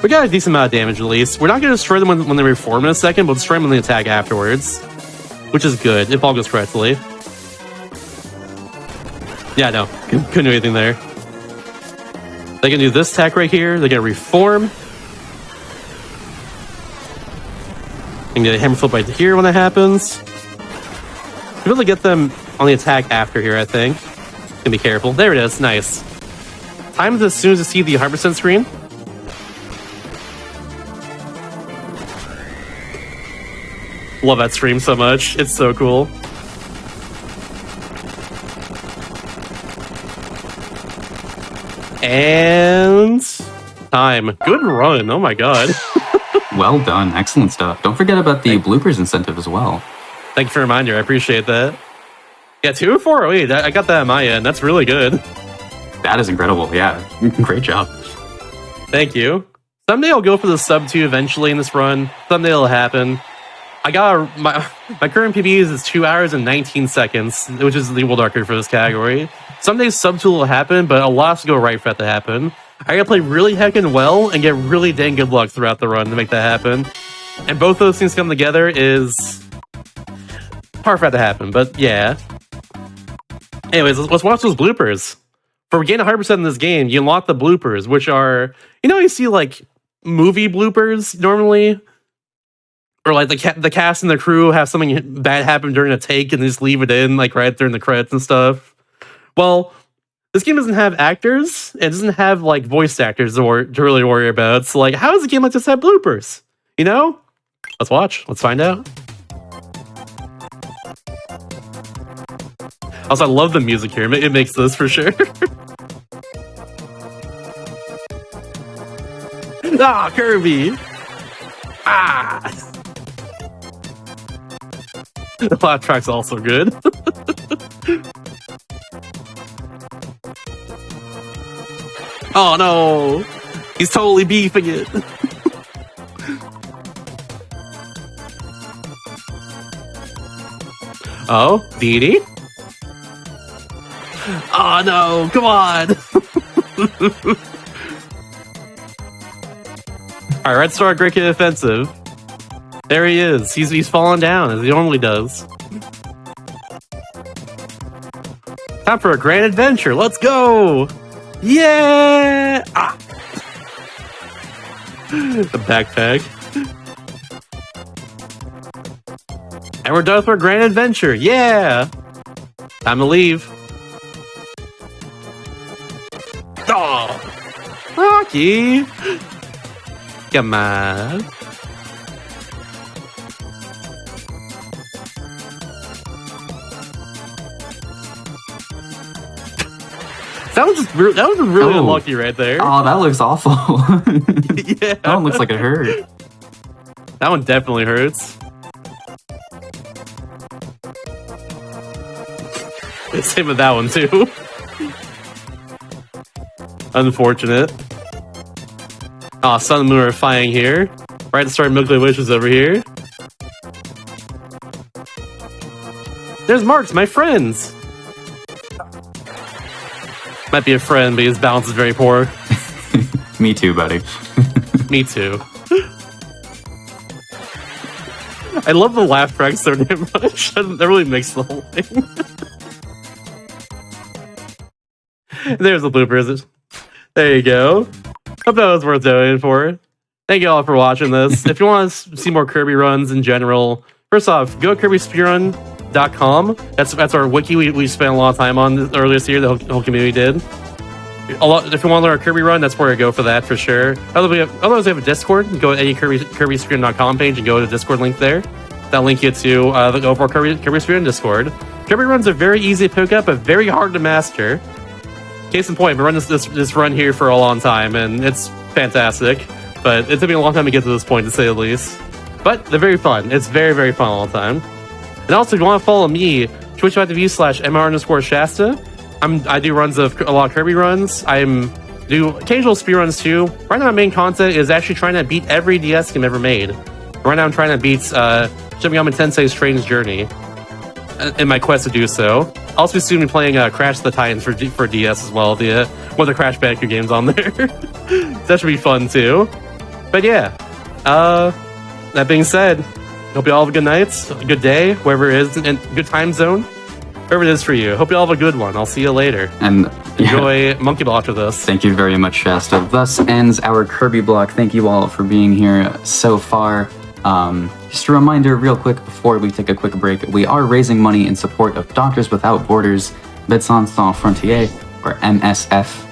[SPEAKER 2] We got a decent amount of damage at least. We're not going to destroy them when they reform in a second, but we'll destroy them when they attack afterwards. Which is good, if all goes correctly. Yeah, no, couldn't do anything there. They can do this attack right here. They're going to reform. And get a hammer flip right here when that happens. Be able to get them on the attack after here, I think. Gonna be careful. There it is. Nice. Times as soon as you see the 100% screen. Love that stream so much. It's so cool. And time. Good run. Oh my god.
[SPEAKER 1] Well done. Excellent stuff. Don't forget about the bloopers incentive as well.
[SPEAKER 2] Thank you for the reminder. I appreciate that. Yeah, 2 of 4. Wait, I got that on my end. That's really good.
[SPEAKER 1] That is incredible. Yeah. Great job.
[SPEAKER 2] Thank you. Someday I'll go for the sub 2 eventually in this run. Someday it'll happen. I got my current PB is 2 hours and 19 seconds, which is the world record for this category. Someday sub 2 will happen, but a lot has to go right for that to happen. I gotta play really heckin' well and get really dang good luck throughout the run to make that happen. And both those things come together is hard for that to happen, but yeah. Anyways, let's watch those bloopers. For getting 100% in this game, you unlock the bloopers, which are, you know, you see like movie bloopers normally, or like the cast and the crew have something bad happen during a take and they just leave it in like right during the credits and stuff. Well, this game doesn't have actors. It doesn't have like voice actors to really worry about. So like, how does a game like this have bloopers? You know? Let's watch. Let's find out. Also, I love the music here. It makes this for sure. Ah, Kirby! Ah! The laugh track's also good. Oh no! He's totally beefing it. Oh, Dee Dee? Oh no, come on! Alright, Red Star Great Kid Offensive. There he is. He's falling down as he normally does. Time for a grand adventure. Let's go! Yeah! Ah. The backpack. And we're done with our grand adventure. Yeah! Time to leave. Oh! Rocky! Come on. That was really unlucky right there.
[SPEAKER 1] Oh, that looks awful.
[SPEAKER 2] Yeah.
[SPEAKER 1] That one looks like it hurt.
[SPEAKER 2] That one definitely hurts. Same with that one too. Unfortunate. Aw, Sun and Moon are fighting here. Right at the start, Milky Wishes over here. There's Marks, my friends! Might be a friend, but his balance is very poor.
[SPEAKER 1] Me too, buddy.
[SPEAKER 2] Me too. I love the laugh track so damn much. That really makes the whole thing. There's the bloopers. There you go. Hope that was worth donating for. Thank you all for watching this. If you want to see more Kirby runs in general, first off, go to kirbyspeedrun.com. That's our wiki we spent a lot of time on earlier this year, the whole community did. If you want to learn our Kirby run, that's where I go for that for sure. Otherwise, we have a Discord. You go to any kirbyspeedrun.com page and go to the Discord link there. That'll link you to the overall Kirby Speedrun Discord. Kirby runs are very easy to pick up, but very hard to master. Case in point, I've run this run here for a long time, and it's fantastic. But it took me a long time to get to this point, to say the least. But they're very fun. It's very, very fun all the time. And also, if you want to follow me, twitch.tv/mr_Shasta. I do runs of a lot of Kirby runs. I'm do occasional speedruns too. Right now, my main content is actually trying to beat every DS game ever made. Right now, I'm trying to beat Shin Megami Tensei Strange Journey in my quest to do so. I'll also be soon be playing Crash the Titans for DS as well, one of the Crash Bandicoot games on there. That should be fun too. But yeah, that being said, hope you all have a good night, a good day, wherever it is, and good time zone, wherever it is for you. Hope you all have a good one. I'll see you later.
[SPEAKER 1] And
[SPEAKER 2] enjoy Monkey Ball after this.
[SPEAKER 1] Thank you very much, Shasta. Thus ends our Kirby block. Thank you all for being here so far. Just a reminder real quick before we take a quick break, we are raising money in support of Doctors Without Borders, Médecins Sans Frontières, or MSF.